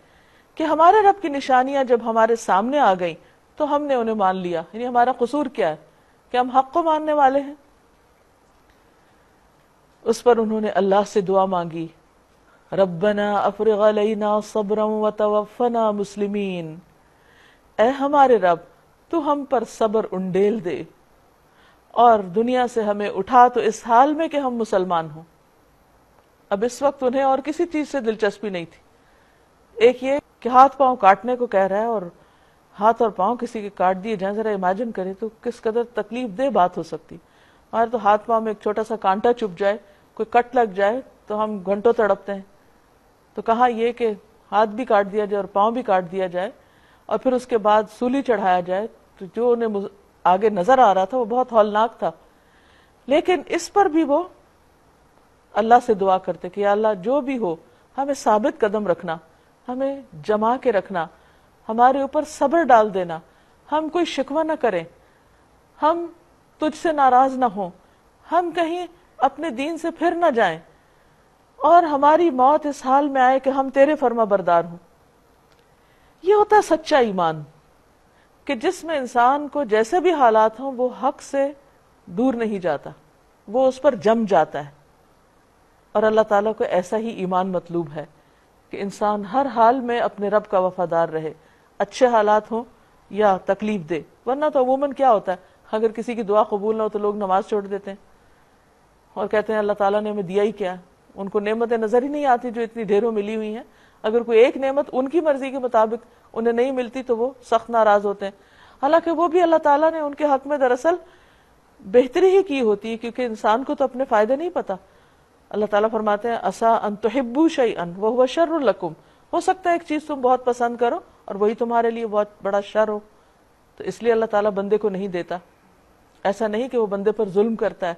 کہ ہمارے رب کی نشانیاں جب ہمارے سامنے آ گئیں تو ہم نے انہیں مان لیا. یعنی ہمارا قصور کیا ہے کہ ہم حق کو ماننے والے ہیں. اس پر انہوں نے اللہ سے دعا مانگی، ربنا افرغ علینا صبرا وتوفنا مسلمین، اے ہمارے رب تو ہم پر صبر انڈیل دے اور دنیا سے ہمیں اٹھا تو اس حال میں کہ ہم مسلمان ہوں. اب اس وقت انہیں اور کسی چیز سے دلچسپی نہیں تھی. ایک یہ کہ ہاتھ پاؤں کاٹنے کو کہہ رہا ہے، اور ہاتھ اور پاؤں کسی کے کاٹ دیے جائیں، ذرا امیجن کریں تو کس قدر تکلیف دہ بات ہو سکتی. ہمارے تو ہاتھ پاؤں میں ایک چھوٹا سا کانٹا چپ جائے، کوئی کٹ لگ جائے تو ہم گھنٹوں تڑپتے ہیں. تو کہاں یہ کہ ہاتھ بھی کاٹ دیا جائے اور پاؤں بھی کاٹ دیا جائے اور پھر اس کے بعد سولی چڑھایا جائے. تو جو انہیں آگے نظر آ رہا تھا وہ بہت ہولناک تھا. لیکن اس پر بھی وہ اللہ سے دعا کرتے کہ یا اللہ جو بھی ہو ہمیں ثابت قدم رکھنا، ہمیں جما کے رکھنا، ہمارے اوپر صبر ڈال دینا، ہم کوئی شکوہ نہ کریں، ہم تجھ سے ناراض نہ ہوں، ہم کہیں اپنے دین سے پھر نہ جائیں، اور ہماری موت اس حال میں آئے کہ ہم تیرے فرما بردار ہوں. یہ ہوتا ہے سچا ایمان، کہ جس میں انسان کو جیسے بھی حالات ہوں وہ حق سے دور نہیں جاتا، وہ اس پر جم جاتا ہے. اور اللہ تعالیٰ کو ایسا ہی ایمان مطلوب ہے کہ انسان ہر حال میں اپنے رب کا وفادار رہے، اچھے حالات ہوں یا تکلیف دے. ورنہ تو عموماً کیا ہوتا ہے، اگر کسی کی دعا قبول نہ ہو تو لوگ نماز چھوڑ دیتے ہیں اور کہتے ہیں اللہ تعالیٰ نے ہمیں دیا ہی کیا. ان کو نعمتیں نظر ہی نہیں آتی جو اتنی ڈھیروں ملی ہوئی ہیں. اگر کوئی ایک نعمت ان کی مرضی کے مطابق انہیں نہیں ملتی تو وہ سخت ناراض ہوتے ہیں، حالانکہ وہ بھی اللہ تعالیٰ نے ان کے حق میں دراصل بہتری ہی کی ہوتی ہے، کیونکہ انسان کو تو اپنے فائدے نہیں پتا. اللہ تعالیٰ فرماتے ہیں عسیٰ ان تحبوا شیئا وہو شر لکم، ہو سکتا ہے ایک چیز تم بہت پسند کرو اور وہی تمہارے لیے بہت بڑا شر ہو. تو اس لیے اللہ تعالیٰ بندے کو نہیں دیتا. ایسا نہیں کہ وہ بندے پر ظلم کرتا ہے.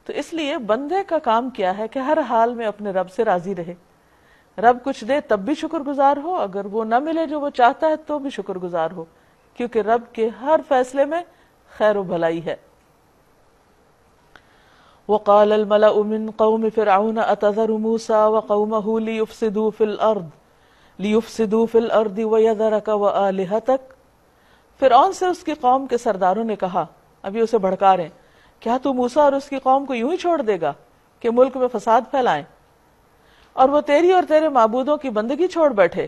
تو اس لیے بندے کا کام کیا ہے کہ ہر حال میں اپنے رب سے راضی رہے. رب کچھ دے تب بھی شکر گزار ہو، اگر وہ نہ ملے جو وہ چاہتا ہے تو بھی شکر گزار ہو، کیونکہ رب کے ہر فیصلے میں خیر و بھلائی ہے. وقال الملأ من قوم فرعون اتذر موسى وقومه ليفسدوا في الارض ويذرك وآلهتك. فرعون سے اس کی قوم کے سرداروں نے کہا، ابھی اسے بھڑکا رہے ہیں، کیا تو موسیٰ اور اس کی قوم کو یوں ہی چھوڑ دے گا کہ ملک میں فساد پھیلائیں اور وہ تیری اور تیرے معبودوں کی بندگی چھوڑ بیٹھے؟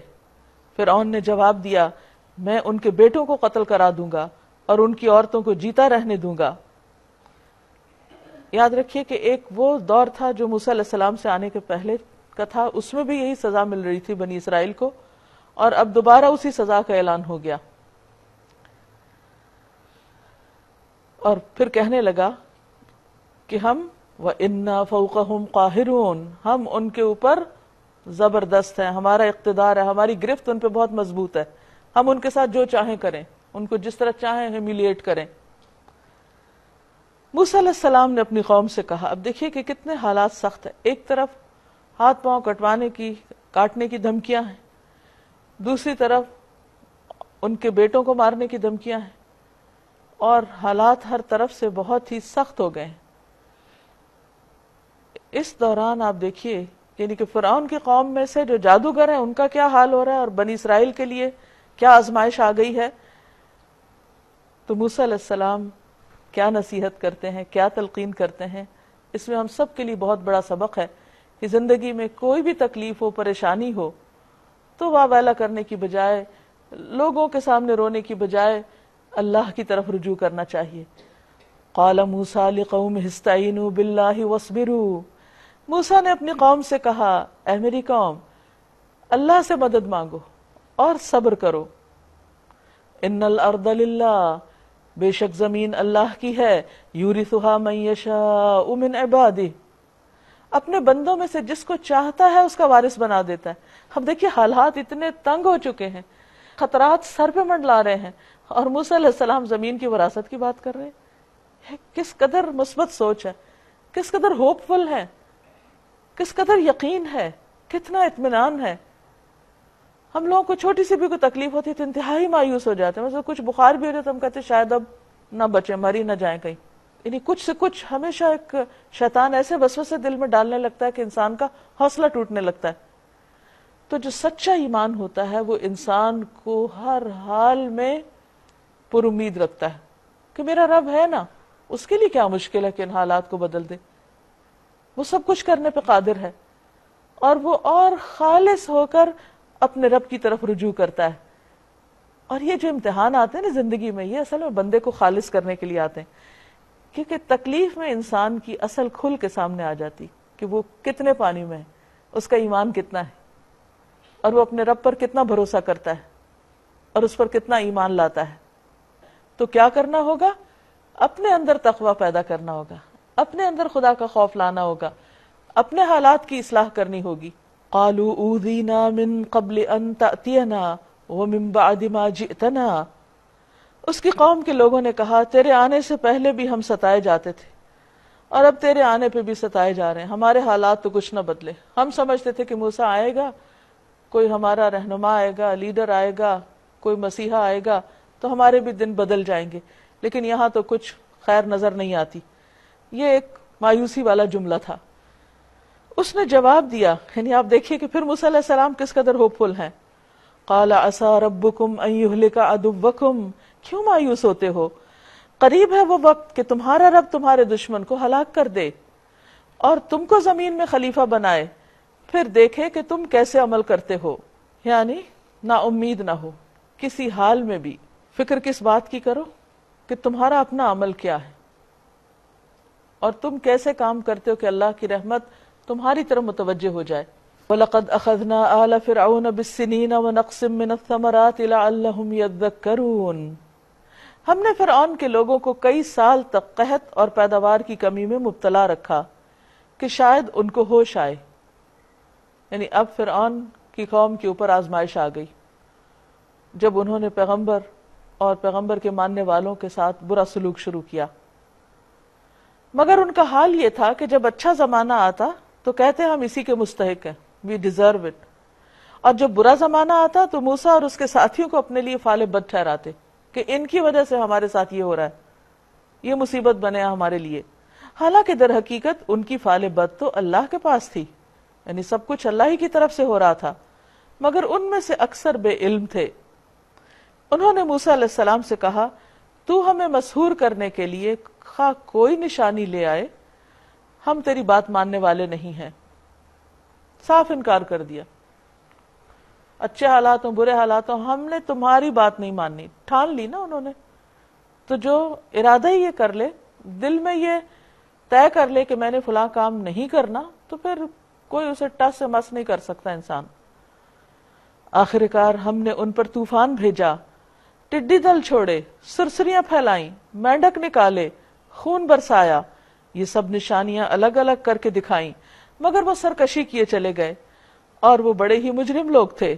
فرعون نے جواب دیا، میں ان کے بیٹوں کو قتل کرا دوں گا اور ان کی عورتوں کو جیتا رہنے دوں گا. یاد رکھیے کہ ایک وہ دور تھا جو موسیٰ علیہ السلام سے آنے کے پہلے کا تھا، اس میں بھی یہی سزا مل رہی تھی بنی اسرائیل کو، اور اب دوبارہ اسی سزا کا اعلان ہو گیا. اور پھر کہنے لگا کہ ہم وَإِنَّا فَوْقَهُمْ قَاهِرُونَ، ہم ان کے اوپر زبردست ہیں، ہمارا اقتدار ہے، ہماری گرفت ان پہ بہت مضبوط ہے، ہم ان کے ساتھ جو چاہیں کریں، ان کو جس طرح چاہیں ہیمیلیٹ کریں. موسیٰ علیہ السلام نے اپنی قوم سے کہا، اب دیکھیے کہ کتنے حالات سخت ہیں. ایک طرف ہاتھ پاؤں کاٹنے کی دھمکیاں ہیں، دوسری طرف ان کے بیٹوں کو مارنے کی دھمکیاں ہیں، اور حالات ہر طرف سے بہت ہی سخت ہو گئے ہیں۔ اس دوران آپ دیکھیے یعنی کہ فرعون کی قوم میں سے جو جادوگر ہیں ان کا کیا حال ہو رہا ہے، اور بنی اسرائیل کے لیے کیا آزمائش آ گئی ہے۔ تو موسیٰ علیہ السلام کیا نصیحت کرتے ہیں، کیا تلقین کرتے ہیں، اس میں ہم سب کے لیے بہت بڑا سبق ہے کہ زندگی میں کوئی بھی تکلیف ہو، پریشانی ہو، تو واہ والا کرنے کی بجائے، لوگوں کے سامنے رونے کی بجائے اللہ کی طرف رجوع کرنا چاہیے۔ قال موسیٰ لقومہ استعینوا باللہ واصبروا، موسیٰ نے اپنی قوم سے کہا، اے میری قوم، اللہ سے مدد مانگو اور صبر کرو۔ ان الارض للہ، بے شک زمین اللہ کی ہے، یورثھا من یشاء من عبادہ، اپنے بندوں میں سے جس کو چاہتا ہے اس کا وارث بنا دیتا ہے۔ اب دیکھیے حالات اتنے تنگ ہو چکے ہیں، خطرات سر پہ منڈلا رہے ہیں، اور موسیٰ علیہ السلام زمین کی وراثت کی بات کر رہے ہیں۔ کس قدر مثبت سوچ ہے، کس قدر ہوپ فل ہے، کس قدر یقین ہے، کتنا اطمینان ہے۔ ہم لوگوں کو چھوٹی سی بھی کوئی تکلیف ہوتی ہے تو انتہائی مایوس ہو جاتے ہیں، مثلا کچھ بخار بھی ہو جاتا ہے تو ہم کہتے ہیں شاید اب نہ بچیں، مر ہی نہ جائیں کہیں۔ یعنی کچھ سے کچھ ہمیشہ ایک شیطان ایسے وسوسے دل میں ڈالنے لگتا ہے کہ انسان کا حوصلہ ٹوٹنے لگتا ہے۔ تو جو سچا ایمان ہوتا ہے وہ انسان کو ہر حال میں پر امید رکھتا ہے کہ میرا رب ہے نا، اس کے لیے کیا مشکل ہے کہ ان حالات کو بدل دے، وہ سب کچھ کرنے پہ قادر ہے، اور وہ اور خالص ہو کر اپنے رب کی طرف رجوع کرتا ہے۔ اور یہ جو امتحان آتے ہیں نا زندگی میں، یہ اصل میں بندے کو خالص کرنے کے لیے آتے ہیں، کیونکہ تکلیف میں انسان کی اصل کھل کے سامنے آ جاتی کہ وہ کتنے پانی میں ہے، اس کا ایمان کتنا ہے، اور وہ اپنے رب پر کتنا بھروسہ کرتا ہے اور اس پر کتنا ایمان لاتا ہے۔ تو کیا کرنا ہوگا؟ اپنے اندر تقوی پیدا کرنا ہوگا، اپنے اندر خدا کا خوف لانا ہوگا، اپنے حالات کی اصلاح کرنی ہوگی۔ قالوا اوذینا من قبل ان تأتینا ومن بعد ما جئتنا، اس کی قوم کے لوگوں نے کہا تیرے آنے سے پہلے بھی ہم ستائے جاتے تھے، اور اب تیرے آنے پہ بھی ستائے جا رہے ہیں، ہمارے حالات تو کچھ نہ بدلے۔ ہم سمجھتے تھے کہ موسیٰ آئے گا، کوئی ہمارا رہنما آئے گا، لیڈر آئے گا، کوئی مسیحا آئے گا تو ہمارے بھی دن بدل جائیں گے، لیکن یہاں تو کچھ خیر نظر نہیں آتی۔ یہ ایک مایوسی والا جملہ تھا۔ اس نے جواب دیا، یعنی آپ دیکھیے کہ پھر موسیٰ علیہ السلام کس قدر ہوپ فل ہیں۔ قال عسى ربكم ان يهلك عدوكم، کیوں مایوس ہوتے ہو؟ قریب ہے وہ وقت کہ تمہارا رب تمہارے دشمن کو ہلاک کر دے اور تم کو زمین میں خلیفہ بنائے، پھر دیکھے کہ تم کیسے عمل کرتے ہو۔ یعنی نا امید نہ ہو کسی حال میں بھی، فکر کس بات کی کرو کہ تمہارا اپنا عمل کیا ہے اور تم کیسے کام کرتے ہو کہ اللہ کی رحمت تمہاری طرف متوجہ ہو جائے۔ وَلَقَدْ أَخَذْنَا آلَ فِرْعَوْنَ بِالسِّنِينَ وَنَقْصٍ مِّنَ الثَّمَرَاتِ لَعَلَّهُمْ يَذَّكَّرُونَ، ہم نے فرعون کے لوگوں کو کئی سال تک قحط اور پیداوار کی کمی میں مبتلا رکھا کہ شاید ان کو ہوش آئے۔ یعنی اب فرعون کی قوم کے اوپر آزمائش آ گئی جب انہوں نے پیغمبر اور پیغمبر کے ماننے والوں کے ساتھ برا سلوک شروع کیا۔ مگر ان کا حال یہ تھا کہ جب اچھا زمانہ آتا تو کہتے ہم اسی کے مستحق ہیں، we deserve it، اور جب برا زمانہ آتا تو موسیٰ اور اس کے ساتھیوں کو اپنے لیے فعال بد ٹھہراتے کہ ان کی وجہ سے ہمارے ساتھ یہ ہو رہا ہے، یہ مصیبت بنے ہمارے لیے۔ حالانکہ در حقیقت ان کی فعال بد تو اللہ کے پاس تھی، یعنی سب کچھ اللہ ہی کی طرف سے ہو رہا تھا، مگر ان میں سے اکثر بے علم تھے۔ انہوں نے موسیٰ علیہ السلام سے کہا تو ہمیں مسحور کرنے کے لیے خواہ کوئی نشانی لے آئے، ہم تیری بات ماننے والے نہیں ہیں۔ صاف انکار کر دیا، اچھے حالات ہوں برے حالات ہوں ہم نے تمہاری بات نہیں ماننی، ٹھان لی نا انہوں نے۔ تو جو ارادہ ہی یہ کر لے، دل میں یہ طے کر لے کہ میں نے فلاں کام نہیں کرنا، تو پھر کوئی اسے ٹس سے مس نہیں کر سکتا انسان۔ آخر کار ہم نے ان پر طوفان بھیجا، ٹڈی دل چھوڑے، سرسریاں پھیلائیں، مینڈک نکالے، خون برسایا، یہ سب نشانیاں الگ الگ کر کے دکھائیں، مگر وہ سرکشی کیے چلے گئے، اور وہ بڑے ہی مجرم لوگ تھے۔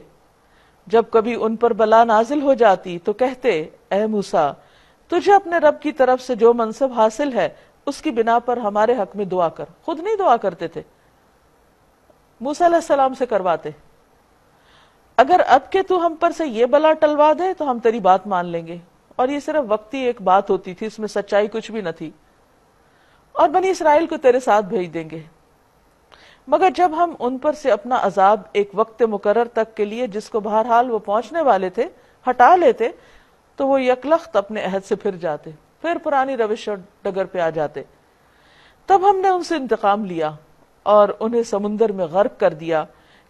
جب کبھی ان پر بلا نازل ہو جاتی تو کہتے اے موسیٰ، تجھے اپنے رب کی طرف سے جو منصب حاصل ہے اس کی بنا پر ہمارے حق میں دعا کر۔ خود نہیں دعا کرتے تھے، موسیٰ علیہ السلام سے کرواتے، اگر اب کے تو ہم پر سے یہ بلا ٹلوا دے تو ہم تیری بات مان لیں گے، اور یہ صرف وقتی ایک بات ہوتی تھی، اس میں سچائی کچھ بھی نہ تھی، اور بنی اسرائیل کو تیرے ساتھ بھیج دیں گے۔ مگر جب ہم ان پر سے اپنا عذاب ایک وقت مقرر تک کے لیے جس کو بہرحال وہ پہنچنے والے تھے ہٹا لیتے تو وہ یکلخت اپنے عہد سے پھر جاتے، پھر پرانی روش اور ڈگر پہ آ جاتے۔ تب ہم نے ان سے انتقام لیا اور انہیں سمندر میں غرق کر دیا،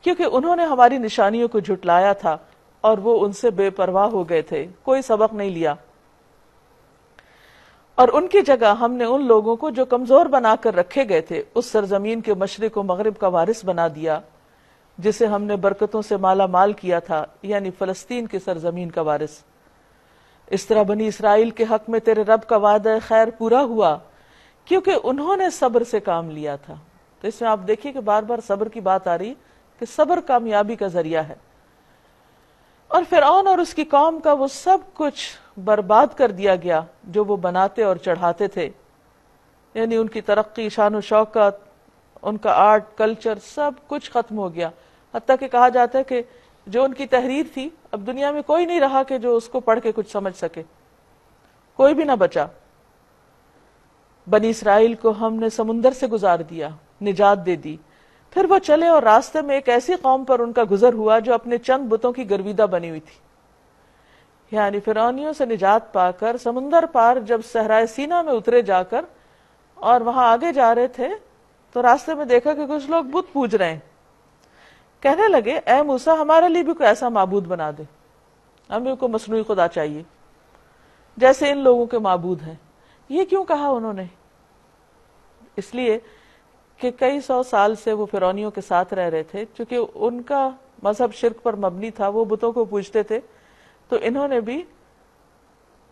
کیونکہ انہوں نے ہماری نشانیوں کو جھٹلایا تھا اور وہ ان سے بے پرواہ ہو گئے تھے، کوئی سبق نہیں لیا۔ اور ان کی جگہ ہم نے ان لوگوں کو جو کمزور بنا کر رکھے گئے تھے اس سرزمین کے مشرق و مغرب کا وارث بنا دیا جسے ہم نے برکتوں سے مالا مال کیا تھا، یعنی فلسطین کی سرزمین کا وارث۔ اس طرح بنی اسرائیل کے حق میں تیرے رب کا وعدہ خیر پورا ہوا، کیونکہ انہوں نے صبر سے کام لیا تھا۔ تو اس میں آپ دیکھیے کہ بار بار صبر کی بات آ رہی کہ صبر کامیابی کا ذریعہ ہے۔ اور فرعون اور اس کی قوم کا وہ سب کچھ برباد کر دیا گیا جو وہ بناتے اور چڑھاتے تھے، یعنی ان کی ترقی، شان و شوکت، ان کا آرٹ کلچر سب کچھ ختم ہو گیا، حتیٰ کہ کہا جاتا ہے کہ جو ان کی تحریر تھی اب دنیا میں کوئی نہیں رہا کہ جو اس کو پڑھ کے کچھ سمجھ سکے، کوئی بھی نہ بچا۔ بنی اسرائیل کو ہم نے سمندر سے گزار دیا، نجات دے دی، پھر وہ چلے اور راستے میں ایک ایسی قوم پر ان کا گزر ہوا جو اپنے چند بتوں کی گرویدہ بنی ہوئی تھی۔ یعنی فرعونیوں سے نجات پا کر سمندر پار جب صحرائے سینا میں اترے جا کر اور وہاں آگے جا رہے تھے تو راستے میں دیکھا کہ کچھ لوگ بت پوج رہے ہیں۔ کہنے لگے اے موسیٰ ہمارے لیے بھی کوئی ایسا معبود بنا دے، ہمیں کو مصنوعی خدا چاہیے جیسے ان لوگوں کے معبود ہیں۔ یہ کیوں کہا انہوں نے؟ اس لیے کہ کئی سو سال سے وہ فرعونیوں کے ساتھ رہ رہے تھے، چونکہ ان کا مذہب شرک پر مبنی تھا، وہ بتوں کو پوجتے تھے، تو انہوں نے بھی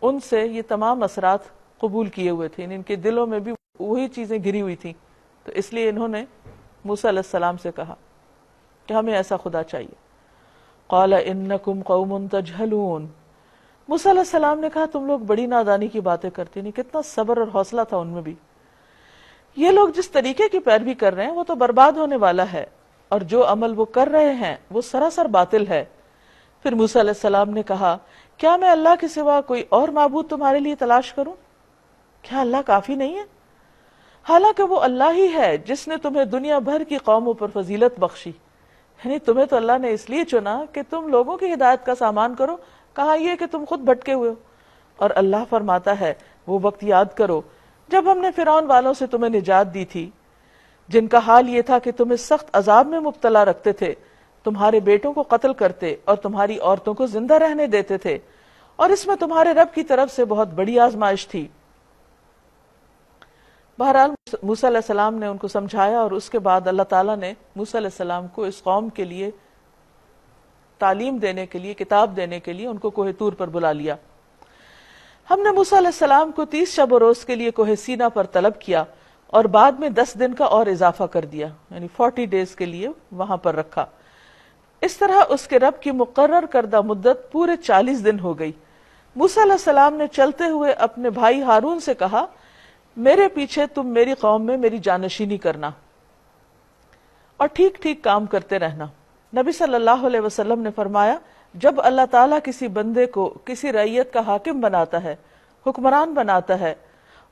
ان سے یہ تمام اثرات قبول کیے ہوئے تھے، ان کے دلوں میں بھی وہی چیزیں گری ہوئی تھیں، تو اس لیے انہوں نے موسیٰ علیہ السلام سے کہا کہ ہمیں ایسا خدا چاہیے۔ قال انکم قوم تجہلون، موسیٰ علیہ السلام نے کہا تم لوگ بڑی نادانی کی باتیں کرتے، نہیں کتنا صبر اور حوصلہ تھا ان میں بھی۔ یہ لوگ جس طریقے کی پیروی کر رہے ہیں وہ تو برباد ہونے والا ہے، اور جو عمل وہ کر رہے ہیں وہ سراسر باطل ہے۔ پھر موسیٰ علیہ السلام نے کہا کیا میں اللہ کے سوا کوئی اور معبود تمہارے لیے تلاش کروں؟ کیا اللہ کافی نہیں ہے؟ حالانکہ وہ اللہ ہی ہے جس نے تمہیں دنیا بھر کی قوموں پر فضیلت بخشی، یعنی تمہیں تو اللہ نے اس لیے چنا کہ تم لوگوں کی ہدایت کا سامان کرو، کہا یہ کہ تم خود بھٹکے ہوئے ہو۔ اور اللہ فرماتا ہے وہ وقت یاد کرو جب ہم نے فرعون والوں سے تمہیں نجات دی تھی، جن کا حال یہ تھا کہ تمہیں سخت عذاب میں مبتلا رکھتے تھے، تمہارے بیٹوں کو قتل کرتے اور تمہاری عورتوں کو زندہ رہنے دیتے تھے، اور اس میں تمہارے رب کی طرف سے بہت بڑی آزمائش تھی۔ بہرحال موسیٰ علیہ السلام نے ان کو سمجھایا، اور اس کے بعد اللہ تعالیٰ نے موسیٰ علیہ السلام کو اس قوم کے لیے تعلیم دینے کے لیے، کتاب دینے کے لیے ان کو کوہ طور پر بلا لیا۔ ہم نے موسیٰ علیہ السلام کو 30 شب و روز کے لیے کوہ سینا پر طلب کیا اور بعد میں 10 دن کا اور اضافہ کر دیا، یعنی 40 ڈیز کے لیے وہاں پر رکھا۔ اس طرح اس کے رب کی مقرر کردہ مدت پورے 40 دن ہو گئی۔ موسیٰ علیہ السلام نے چلتے ہوئے اپنے بھائی ہارون سے کہا میرے پیچھے تم میری قوم میں میری جانشینی کرنا اور ٹھیک ٹھیک کام کرتے رہنا۔ نبی صلی اللہ علیہ وسلم نے فرمایا جب اللہ تعالیٰ کسی بندے کو کسی رعیت کا حاکم بناتا ہے، حکمران بناتا ہے،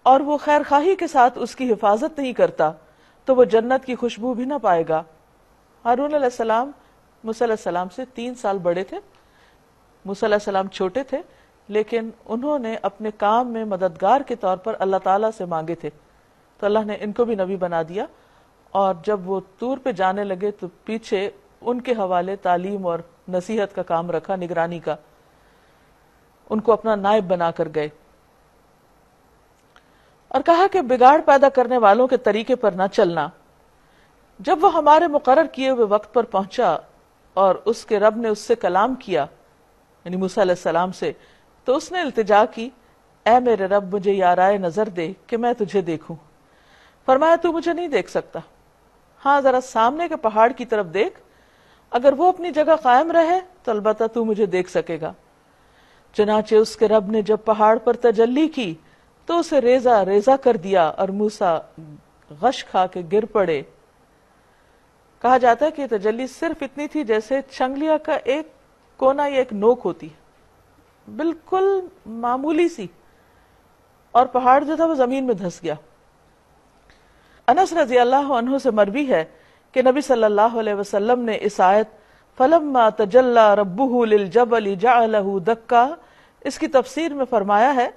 اور وہ خیر خواہی کے ساتھ اس کی حفاظت نہیں کرتا تو وہ جنت کی خوشبو بھی نہ پائے گا۔ ہارون علیہ السلام موسیٰ علیہ السلام سے 3 سال بڑے تھے، موسیٰ علیہ السلام چھوٹے تھے، لیکن انہوں نے اپنے کام میں مددگار کے طور پر اللہ تعالیٰ سے مانگے تھے، تو اللہ نے ان کو بھی نبی بنا دیا۔ اور جب وہ طور پہ جانے لگے تو پیچھے ان کے حوالے تعلیم اور نصیحت کا کام رکھا، نگرانی کا، ان کو اپنا نائب بنا کر گئے، اور کہا کہ بگاڑ پیدا کرنے والوں کے طریقے پر نہ چلنا۔ جب وہ ہمارے مقرر کیے ہوئے وقت پر پہنچا اور اس کے رب نے اس سے کلام کیا، یعنی موسیٰ علیہ السلام سے، تو اس نے التجا کی اے میرے رب مجھے یارائے نظر دے کہ میں تجھے دیکھوں۔ فرمایا تو مجھے نہیں دیکھ سکتا، ہاں ذرا سامنے کے پہاڑ کی طرف دیکھ، اگر وہ اپنی جگہ قائم رہے تو البتہ تو مجھے دیکھ سکے گا۔ چنانچہ اس کے رب نے جب پہاڑ پر تجلی کی تو اسے ریزہ ریزہ کر دیا اور موسیٰ غش کھا کے گر پڑے۔ کہا جاتا ہے کہ یہ تجلی صرف اتنی تھی جیسے چنگلیا کا ایک کونا یا ایک نوک ہوتی ہے، بالکل معمولی سی، اور پہاڑ جو تھا وہ زمین میں دھس گیا۔ انس رضی اللہ عنہ سے مروی ہے کہ نبی صلی اللہ علیہ وسلم نے اس آیت فَلَمَّا تَجَلَّى رَبُّهُ لِلْجَبَلِ جَعَلَهُ دَكَّا اس کی تفسیر میں فرمایا ہے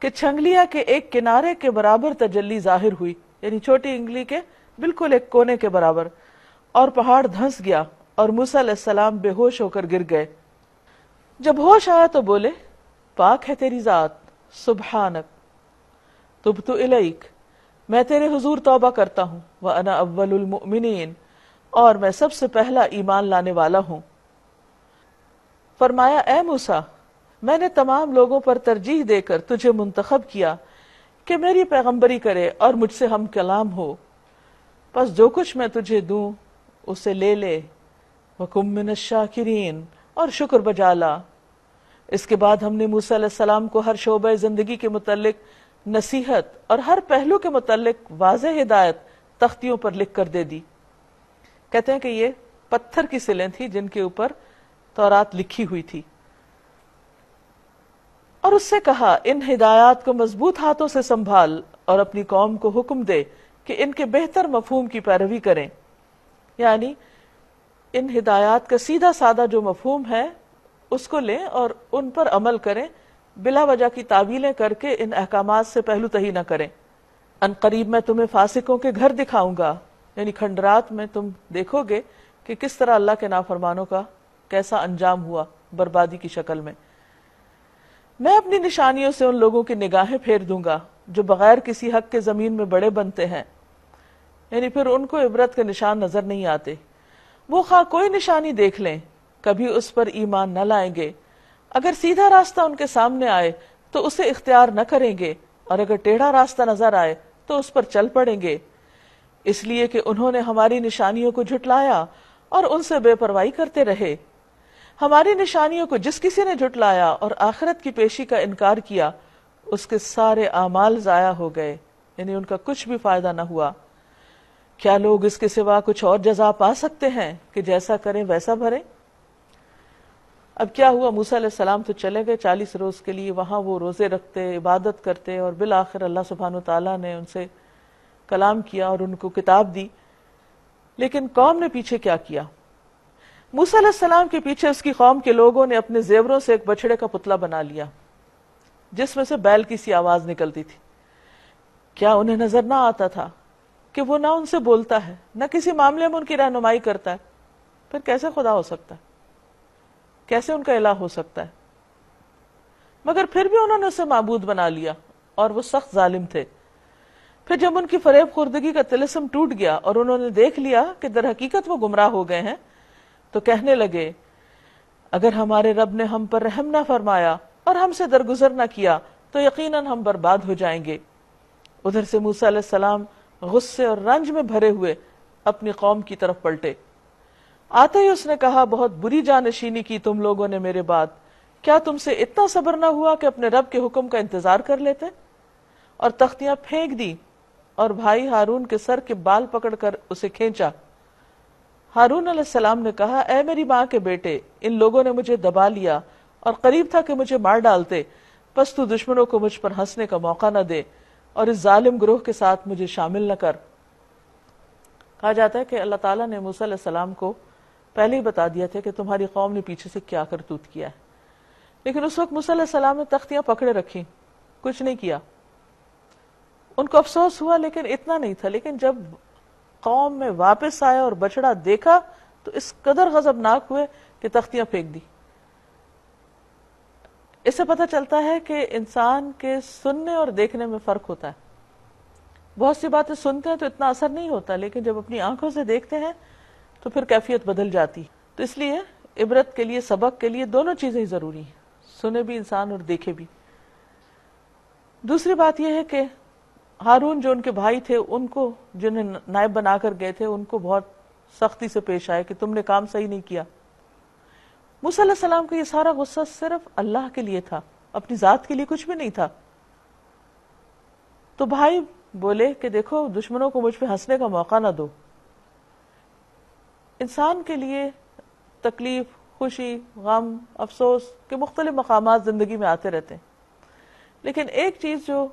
کہ چھنگلیا کے ایک کنارے کے برابر تجلی ظاہر ہوئی، یعنی چھوٹی انگلی کے بالکل ایک کونے کے برابر، اور پہاڑ دھنس گیا اور موسیٰ علیہ السلام بے ہوش ہو کر گر گئے۔ جب ہوش آیا تو بولے پاک ہے تیری ذات، سبحانک تبت الیک، میں تیرے حضور توبہ کرتا ہوں، وَأَنَا أَوَّلُ الْمُؤْمِنِينَ، اور میں سب سے پہلا ایمان لانے والا ہوں۔ فرمایا اے موسیٰ، میں نے تمام لوگوں پر ترجیح دے کر تجھے منتخب کیا کہ میری پیغمبری کرے اور مجھ سے ہم کلام ہو، پس جو کچھ میں تجھے دوں اسے لے لے، وَكُن مِّنَ الشَّاكِرِينَ، اور شکر بجا لا۔ اس کے بعد ہم نے موسیٰ علیہ السلام کو ہر شعبہ زندگی کے متعلق نصیحت اور ہر پہلو کے متعلق واضح ہدایت تختیوں پر لکھ کر دے دی۔ کہتے ہیں کہ یہ پتھر کی سلیں تھی جن کے اوپر تورات لکھی ہوئی تھی، اور اس سے کہا ان ہدایات کو مضبوط ہاتھوں سے سنبھال اور اپنی قوم کو حکم دے کہ ان کے بہتر مفہوم کی پیروی کریں، یعنی ان ہدایات کا سیدھا سادہ جو مفہوم ہے اس کو لیں اور ان پر عمل کریں، بلا وجہ کی تعویلیں کر کے ان احکامات سے پہلو تہی نہ کریں۔ ان قریب میں تمہیں فاسقوں کے گھر دکھاؤں گا، یعنی کھنڈرات میں تم دیکھو گے کہ کس طرح اللہ کے نافرمانوں کا کیسا انجام ہوا بربادی کی شکل میں۔ میں اپنی نشانیوں سے ان لوگوں کی نگاہیں پھیر دوں گا جو بغیر کسی حق کے زمین میں بڑے بنتے ہیں، یعنی پھر ان کو عبرت کے نشان نظر نہیں آتے۔ وہ خواہ کوئی نشانی دیکھ لیں کبھی اس پر ایمان نہ لائیں گے، اگر سیدھا راستہ ان کے سامنے آئے تو اسے اختیار نہ کریں گے، اور اگر ٹیڑھا راستہ نظر آئے تو اس پر چل پڑیں گے، اس لیے کہ انہوں نے ہماری نشانیوں کو جھٹلایا اور ان سے بے پرواہی کرتے رہے۔ ہماری نشانیوں کو جس کسی نے جھٹلایا اور آخرت کی پیشی کا انکار کیا، اس کے سارے اعمال ضائع ہو گئے، یعنی ان کا کچھ بھی فائدہ نہ ہوا۔ کیا لوگ اس کے سوا کچھ اور جزا پا سکتے ہیں کہ جیسا کریں ویسا بھریں؟ اب کیا ہوا، موسیٰ علیہ السلام تو چلے گئے 40 روز کے لیے، وہاں وہ روزے رکھتے، عبادت کرتے، اور بالآخر اللہ سبحانہ وتعالیٰ نے ان سے کلام کیا اور ان کو کتاب دی۔ لیکن قوم نے پیچھے کیا کیا؟ موسیٰ علیہ السلام کے پیچھے اس کی قوم کے لوگوں نے اپنے زیوروں سے ایک بچڑے کا پتلا بنا لیا جس میں سے بیل کی سی آواز نکلتی تھی۔ کیا انہیں نظر نہ آتا تھا کہ وہ نہ ان سے بولتا ہے، نہ کسی معاملے میں ان کی رہنمائی کرتا ہے؟ پھر کیسے خدا ہو سکتا ہے؟ کیسے ان کا الہ ہو سکتا ہے؟ مگر پھر بھی انہوں نے اسے معبود بنا لیا، اور وہ سخت ظالم تھے۔ پھر جب ان کی فریب خوردگی کا طلسم ٹوٹ گیا اور انہوں نے دیکھ لیا کہ در حقیقت وہ گمراہ ہو گئے ہیں، تو کہنے لگے اگر ہمارے رب نے ہم پر رحم نہ فرمایا اور ہم سے درگزر نہ کیا تو یقیناً ہم برباد ہو جائیں گے۔ ادھر سے موسیٰ علیہ السلام غصے اور رنج میں بھرے ہوئے اپنی قوم کی طرف پلٹے۔ آتے ہی اس نے کہا بہت بری جانشینی کی تم لوگوں نے میرے بعد، کیا تم سے اتنا صبر نہ ہوا کہ اپنے رب کے حکم کا انتظار کر لیتے؟ اور تختیاں پھینک دی اور بھائی ہارون کے سر کے بال پکڑ کر اسے کھینچا۔ ہارون علیہ السلام نے کہا اے میری ماں کے بیٹے، ان لوگوں نے مجھے دبا لیا اور قریب تھا کہ مجھے مار ڈالتے، پس تو دشمنوں کو مجھ پر ہنسنے کا موقع نہ دے اور اس ظالم گروہ کے ساتھ مجھے شامل نہ کر۔ کہا جاتا ہے کہ اللہ تعالیٰ نے موسیٰ علیہ السلام کو پہلے ہی بتا دیا تھا کہ تمہاری قوم نے پیچھے سے کیا کرتوت کیا ہے، لیکن اس وقت موسیٰ علیہ السلام نے تختیاں پکڑے رکھی، کچھ نہیں کیا۔ ان کو افسوس ہوا لیکن اتنا نہیں تھا، لیکن جب قوم میں واپس آیا اور بچڑا دیکھا تو اس قدر غضبناک ہوئے کہ تختیاں پھینک دی۔ اس سے پتہ چلتا ہے کہ انسان کے سننے اور دیکھنے میں فرق ہوتا ہے۔ بہت سی باتیں سنتے ہیں تو اتنا اثر نہیں ہوتا، لیکن جب اپنی آنکھوں سے دیکھتے ہیں تو پھر کیفیت بدل جاتی۔ تو اس لیے عبرت کے لیے، سبق کے لیے دونوں چیزیں ضروری ہیں، سنے بھی انسان اور دیکھے بھی۔ دوسری بات یہ ہے کہ ہارون جو ان کے بھائی تھے، ان کو جنہیں نائب بنا کر گئے تھے، ان کو بہت سختی سے پیش آئے کہ تم نے کام صحیح نہیں کیا۔ موسیٰ علیہ السلام کا یہ سارا غصہ صرف اللہ کے لیے تھا، اپنی ذات کے لیے کچھ بھی نہیں تھا۔ تو بھائی بولے کہ دیکھو دشمنوں کو مجھ پہ ہنسنے کا موقع نہ دو، انسان کے لیے تکلیف، خوشی، غم، افسوس کے مختلف مقامات زندگی میں آتے رہتے ہیں، لیکن ایک چیز جو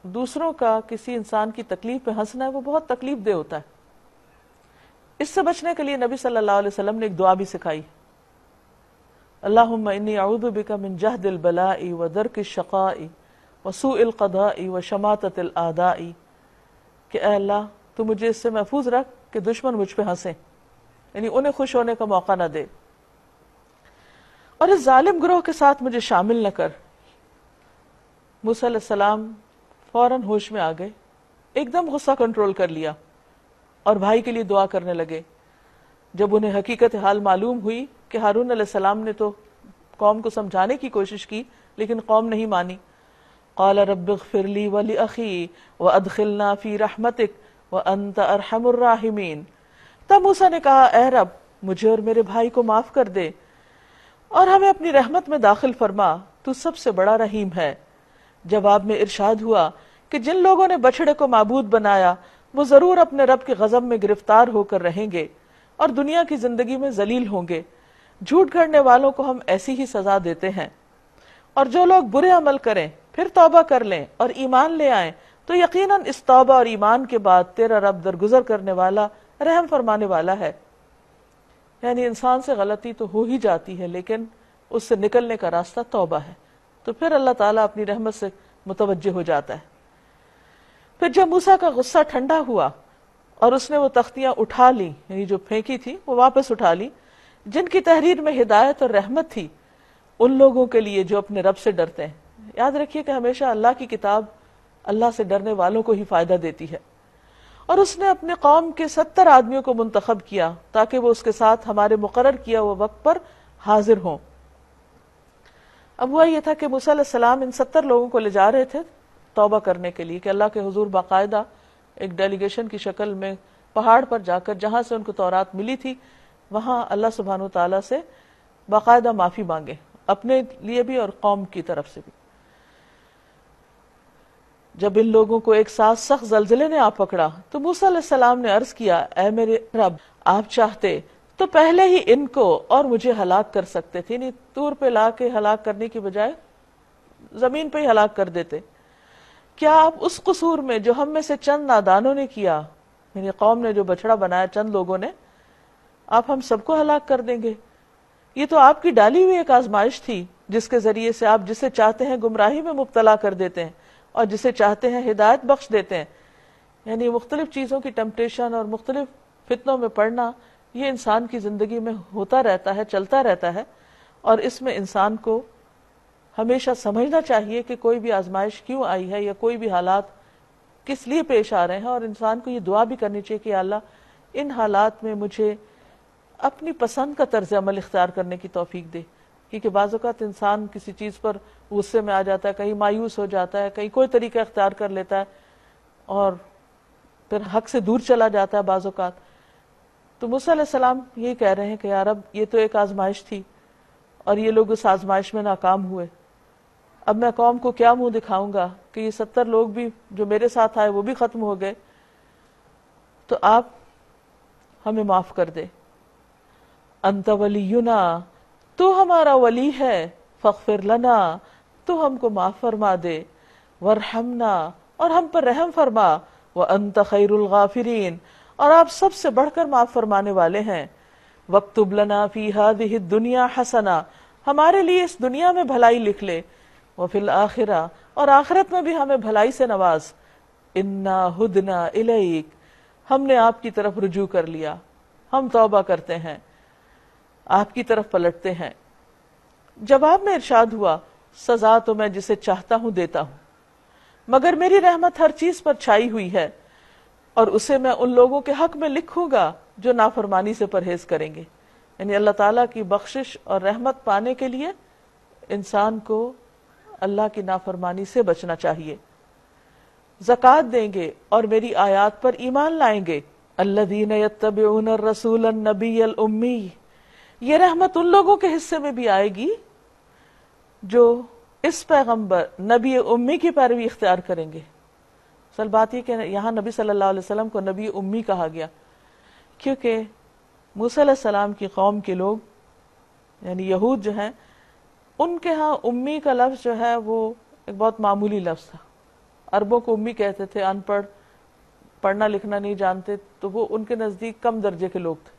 دوسروں کا کسی انسان کی تکلیف پہ ہنسنا ہے وہ بہت تکلیف دہ ہوتا ہے. اس سے بچنے کے لیے نبی صلی اللہ علیہ وسلم نے ایک دعا بھی سکھائی، اللہم انی اعوذ بک من جہد البلاء ودرک الشقاء وسوء القضاء وشماتۃ الاعداء، کہ اے اللہ تو مجھے اس سے محفوظ رکھ کہ دشمن مجھ پہ ہنسیں، یعنی انہیں خوش ہونے کا موقع نہ دے، اور اس ظالم گروہ کے ساتھ مجھے شامل نہ کر. موسیٰ علیہ السلام فوراً ہوش میں آ گئے، ایک دم غصہ کنٹرول کر لیا اور بھائی کے لیے دعا کرنے لگے. جب انہیں حقیقت حال معلوم ہوئی کہ ہارون علیہ السلام نے تو قوم کو سمجھانے کی کوشش کی لیکن قوم نہیں مانی، قال رب اغفر لی ولأخی وادخلنا فی رحمتک وانت ارحم الراحمین. تب موسیٰ نے کہا اے رب مجھے اور میرے بھائی کو معاف کر دے اور ہمیں اپنی رحمت میں داخل فرما، تو سب سے بڑا رحیم ہے. جواب میں ارشاد ہوا کہ جن لوگوں نے بچڑے کو معبود بنایا وہ ضرور اپنے رب کے غضب میں گرفتار ہو کر رہیں گے اور دنیا کی زندگی میں ذلیل ہوں گے. جھوٹ گھڑنے والوں کو ہم ایسی ہی سزا دیتے ہیں، اور جو لوگ برے عمل کریں پھر توبہ کر لیں اور ایمان لے آئیں تو یقیناً اس توبہ اور ایمان کے بعد تیرا رب درگزر کرنے والا، رحم فرمانے والا ہے. یعنی انسان سے غلطی تو ہو ہی جاتی ہے لیکن اس سے نکلنے کا راستہ توبہ ہے، تو پھر اللہ تعالیٰ اپنی رحمت سے متوجہ ہو جاتا ہے. پھر جب موسیٰ کا غصہ ٹھنڈا ہوا اور اس نے وہ تختیاں اٹھا لی، یعنی جو پھینکی تھی وہ واپس اٹھا لی، جن کی تحریر میں ہدایت اور رحمت تھی ان لوگوں کے لیے جو اپنے رب سے ڈرتے ہیں. یاد رکھیے کہ ہمیشہ اللہ کی کتاب اللہ سے ڈرنے والوں کو ہی فائدہ دیتی ہے. اور اس نے اپنے قوم کے 70 آدمیوں کو منتخب کیا تاکہ وہ اس کے ساتھ ہمارے مقرر کیا ہوا وقت پر حاضر ہوں. اب ہوا یہ تھا کہ موسیٰ علیہ السلام ان 70 لوگوں کو لے جا رہے تھے توبہ کرنے کے لیے، کہ اللہ کے حضور باقاعدہ ایک ڈیلیگیشن کی شکل میں پہاڑ پر جا کر جہاں سے ان کو تورات ملی تھی وہاں اللہ سبحانہ وتعالیٰ سے باقاعدہ معافی مانگے، اپنے لیے بھی اور قوم کی طرف سے بھی. جب ان لوگوں کو ایک ساتھ سخت زلزلے نے آ پکڑا تو موسیٰ علیہ السلام نے عرض کیا اے میرے رب آپ چاہتے تو پہلے ہی ان کو اور مجھے ہلاک کر سکتے تھے، یعنی طور پہ لا کے ہلاک کرنے کی بجائے زمین پہ ہی ہلاک کر دیتے. کیا آپ اس قصور میں جو ہم میں سے چند نادانوں نے کیا، یعنی قوم نے جو بچڑا بنایا چند لوگوں نے، آپ ہم سب کو ہلاک کر دیں گے؟ یہ تو آپ کی ڈالی ہوئی ایک آزمائش تھی جس کے ذریعے سے آپ جسے چاہتے ہیں گمراہی میں مبتلا کر دیتے ہیں اور جسے چاہتے ہیں ہدایت بخش دیتے ہیں. یعنی مختلف چیزوں کی ٹیمپٹیشن اور مختلف فتنوں میں پڑنا یہ انسان کی زندگی میں ہوتا رہتا ہے، چلتا رہتا ہے، اور اس میں انسان کو ہمیشہ سمجھنا چاہیے کہ کوئی بھی آزمائش کیوں آئی ہے یا کوئی بھی حالات کس لیے پیش آ رہے ہیں، اور انسان کو یہ دعا بھی کرنی چاہیے کہ اللہ ان حالات میں مجھے اپنی پسند کا طرز عمل اختیار کرنے کی توفیق دے. کیونکہ بعض اوقات انسان کسی چیز پر غصے میں آ جاتا ہے، کہیں مایوس ہو جاتا ہے، کہیں کوئی طریقہ اختیار کر لیتا ہے اور پھر حق سے دور چلا جاتا ہے بعض اوقات. تو موسیٰ علیہ السلام یہی کہہ رہے ہیں کہ یا رب یہ تو ایک آزمائش تھی اور یہ لوگ اس آزمائش میں ناکام ہوئے، اب میں قوم کو کیا منہ دکھاؤں گا کہ یہ 70 لوگ بھی جو میرے ساتھ آئے وہ بھی ختم ہو گئے، تو آپ ہمیں معاف کر دے. انت ولینا، تو ہمارا ولی ہے، فاغفر لنا، تو ہم کو معاف فرما دے، ورحمنا، اور ہم پر رحم فرما، وانت خیر الغافرین، اور آپ سب سے بڑھ کر معاف فرمانے والے ہیں. واکتب لنا فی ہذہ الدنیا حسنہ، ہمارے لیے اس دنیا میں بھلائی لکھ لے، وفی الآخرہ، اور آخرت میں بھی ہمیں بھلائی سے نواز. انا ہدنا الیک، ہم نے آپ کی طرف رجوع کر لیا، ہم توبہ کرتے ہیں، آپ کی طرف پلٹتے ہیں. جواب میں ارشاد ہوا سزا تو میں جسے چاہتا ہوں دیتا ہوں، مگر میری رحمت ہر چیز پر چھائی ہوئی ہے، اور اسے میں ان لوگوں کے حق میں لکھوں گا جو نافرمانی سے پرہیز کریں گے. یعنی اللہ تعالیٰ کی بخشش اور رحمت پانے کے لیے انسان کو اللہ کی نافرمانی سے بچنا چاہیے. زکوٰۃ دیں گے اور میری آیات پر ایمان لائیں گے. الذین یتبعون الرسول النبی الامی، یہ رحمت ان لوگوں کے حصے میں بھی آئے گی جو اس پیغمبر نبی امی کی پیروی اختیار کریں گے. اصل بات یہ کہ یہاں نبی صلی اللہ علیہ وسلم کو نبی امی کہا گیا کیونکہ موسیٰ علیہ السلام کی قوم کے لوگ یعنی یہود جو ہیں، ان کے ہاں امی کا لفظ جو ہے وہ ایک بہت معمولی لفظ تھا. عربوں کو امی کہتے تھے، ان پڑھ، پڑھنا لکھنا نہیں جانتے، تو وہ ان کے نزدیک کم درجے کے لوگ تھے.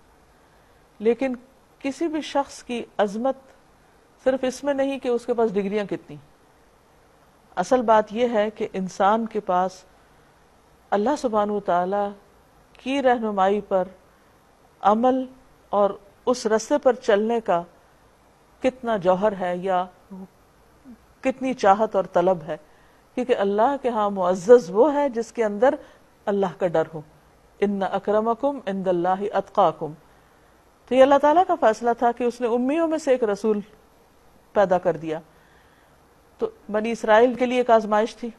لیکن کسی بھی شخص کی عظمت صرف اس میں نہیں کہ اس کے پاس ڈگریاں کتنی. اصل بات یہ ہے کہ انسان کے پاس اللہ سبحانہ وتعالی کی رہنمائی پر عمل اور اس رستے پر چلنے کا کتنا جوہر ہے یا کتنی چاہت اور طلب ہے. کیونکہ اللہ کے ہاں معزز وہ ہے جس کے اندر اللہ کا ڈر ہو. ان اکرمکم عند اللہ اتقاکم. تو یہ اللہ تعالیٰ کا فیصلہ تھا کہ اس نے امیوں میں سے ایک رسول پیدا کر دیا. تو بنی اسرائیل کے لیے ایک آزمائش تھی.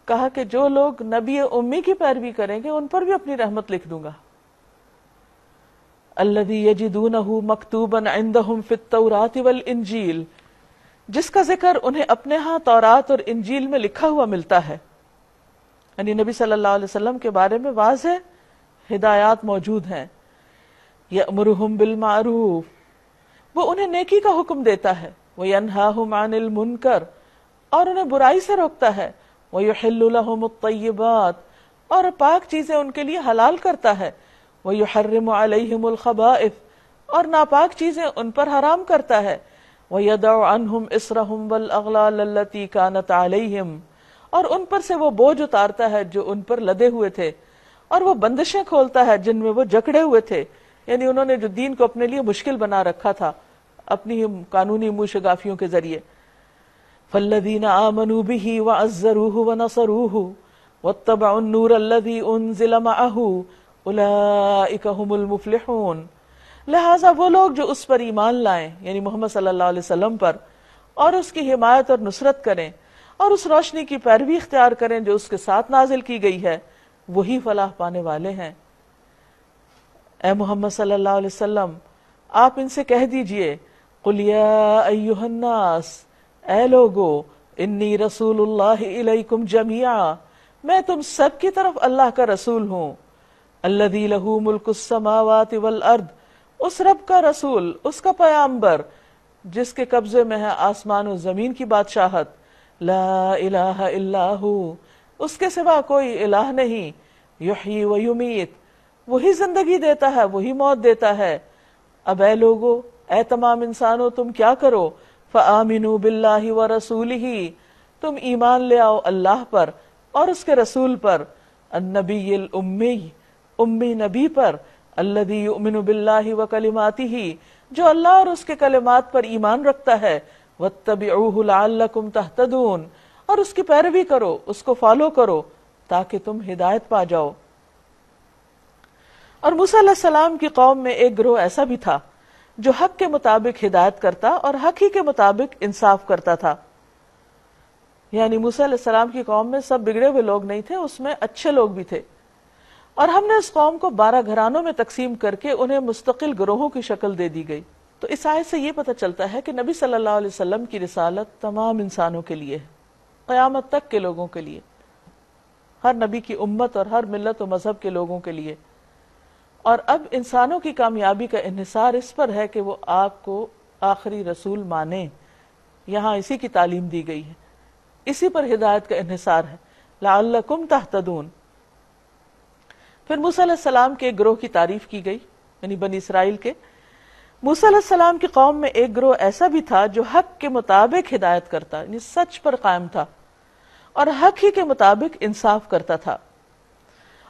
کہا کہ جو لوگ نبی امی کی پیروی کریں گے ان پر بھی اپنی رحمت لکھ دوں گا. الذی یجدونہ مکتوبا عندہم فی التوراۃ والانجیل، جس کا ذکر انہیں اپنے ہاں تورات اور انجیل میں لکھا ہوا ملتا ہے. یعنی نبی صلی اللہ علیہ وسلم کے بارے میں واضح ہدایات موجود ہیں. یأمرہم بالمعروف، وہ انہیں نیکی کا حکم دیتا ہے. وینہاہم عن المنکر، اور انہیں برائی سے روکتا ہے. ویحل لہم الطیبات، اور پاک چیزیں ان کے لیے حلال کرتا ہے. ویحرم علیہم الخبائث، اور ناپاک چیزیں ان پر حرام کرتا ہے. وَيَدَعُ عَنْهُمْ إِصْرَهُمْ وَالْأَغْلَالَ الَّتِي كَانَتْ عَلَيْهِمْ، اور ان پر سے وہ بوجھ اتارتا ہے جو ان پر لدے ہوئے تھے، اور وہ بندشیں کھولتا ہے جن میں وہ جکڑے ہوئے تھے. یعنی انہوں نے جو دین کو اپنے لیے مشکل بنا رکھا تھا اپنی قانونی منہ شگافیوں کے ذریعے. فَالَّذِينَ آمَنُوا بِهِ وَعَزَّرُوهُ وَنَصَرُوهُ وَاتَّبَعُوا النُّورَ الَّذِي أُنزِلَ مَعَهُ أُولَئِكَ هُمُ الْمُفْلِحُونَ. لہٰذا وہ لوگ جو اس پر ایمان لائیں یعنی محمد صلی اللہ علیہ وسلم پر، اور اس کی حمایت اور نصرت کریں اور اس روشنی کی پیروی اختیار کریں جو اس کے ساتھ نازل کی گئی ہے، وہی فلاح پانے والے ہیں. اے محمد صلی اللہ علیہ وسلم، آپ ان سے کہہ دیجئے، قُلْ يَا أَيُّهَا النَّاسِ، اے لوگو، انی رسول اللہ الیکم جمیعا، میں تم سب کی طرف اللہ کا رسول ہوں. الذی لہ ملک السماوات والارض، اس رب کا رسول، اس کا پیامبر جس کے قبضے میں ہے آسمان و زمین کی بادشاہت. لا الہ الا ہو، اس کے سوا کوئی الہ نہیں. یحیی و یمیت، وہی زندگی دیتا ہے وہی موت دیتا ہے. اب اے لوگو، اے تمام انسانوں، تم کیا کرو؟ فآمنوا باللہ ورسولہ، تم ایمان لے آؤ اللہ پر اور اس کے رسول پر. النبی الامی، امی نبی پر. الذی یؤمن باللہ وکلماتہ، جو اللہ اور اس کے کلمات پر ایمان رکھتا ہے. واتبعوہ لعلکم تہتدون، اور اس کی پیروی کرو، اس کو فالو کرو تاکہ تم ہدایت پا جاؤ. اور موسیٰ علیہ السلام کی قوم میں ایک گروہ ایسا بھی تھا جو حق کے مطابق ہدایت کرتا اور حق ہی کے مطابق انصاف کرتا تھا. یعنی موسیٰ علیہ السلام کی قوم میں سب بگڑے ہوئے لوگ نہیں تھے، اس میں اچھے لوگ بھی تھے. اور ہم نے اس قوم کو 12 گھرانوں میں تقسیم کر کے انہیں مستقل گروہوں کی شکل دے دی گئی. تو اس آیت سے یہ پتہ چلتا ہے کہ نبی صلی اللہ علیہ وسلم کی رسالت تمام انسانوں کے لیے ہے، قیامت تک کے لوگوں کے لیے، ہر نبی کی امت اور ہر ملت و مذہب کے لوگوں کے لیے. اور اب انسانوں کی کامیابی کا انحصار اس پر ہے کہ وہ آپ کو آخری رسول مانیں. یہاں اسی کی تعلیم دی گئی ہے، اسی پر ہدایت کا انحصار ہے. لعلکم تہتدون. پھر موسیٰ علیہ السلام کے ایک گروہ کی تعریف کی گئی، یعنی بنی اسرائیل کے. موسیٰ علیہ السلام کی قوم میں ایک گروہ ایسا بھی تھا جو حق کے مطابق ہدایت کرتا، یعنی سچ پر قائم تھا اور حق ہی کے مطابق انصاف کرتا تھا.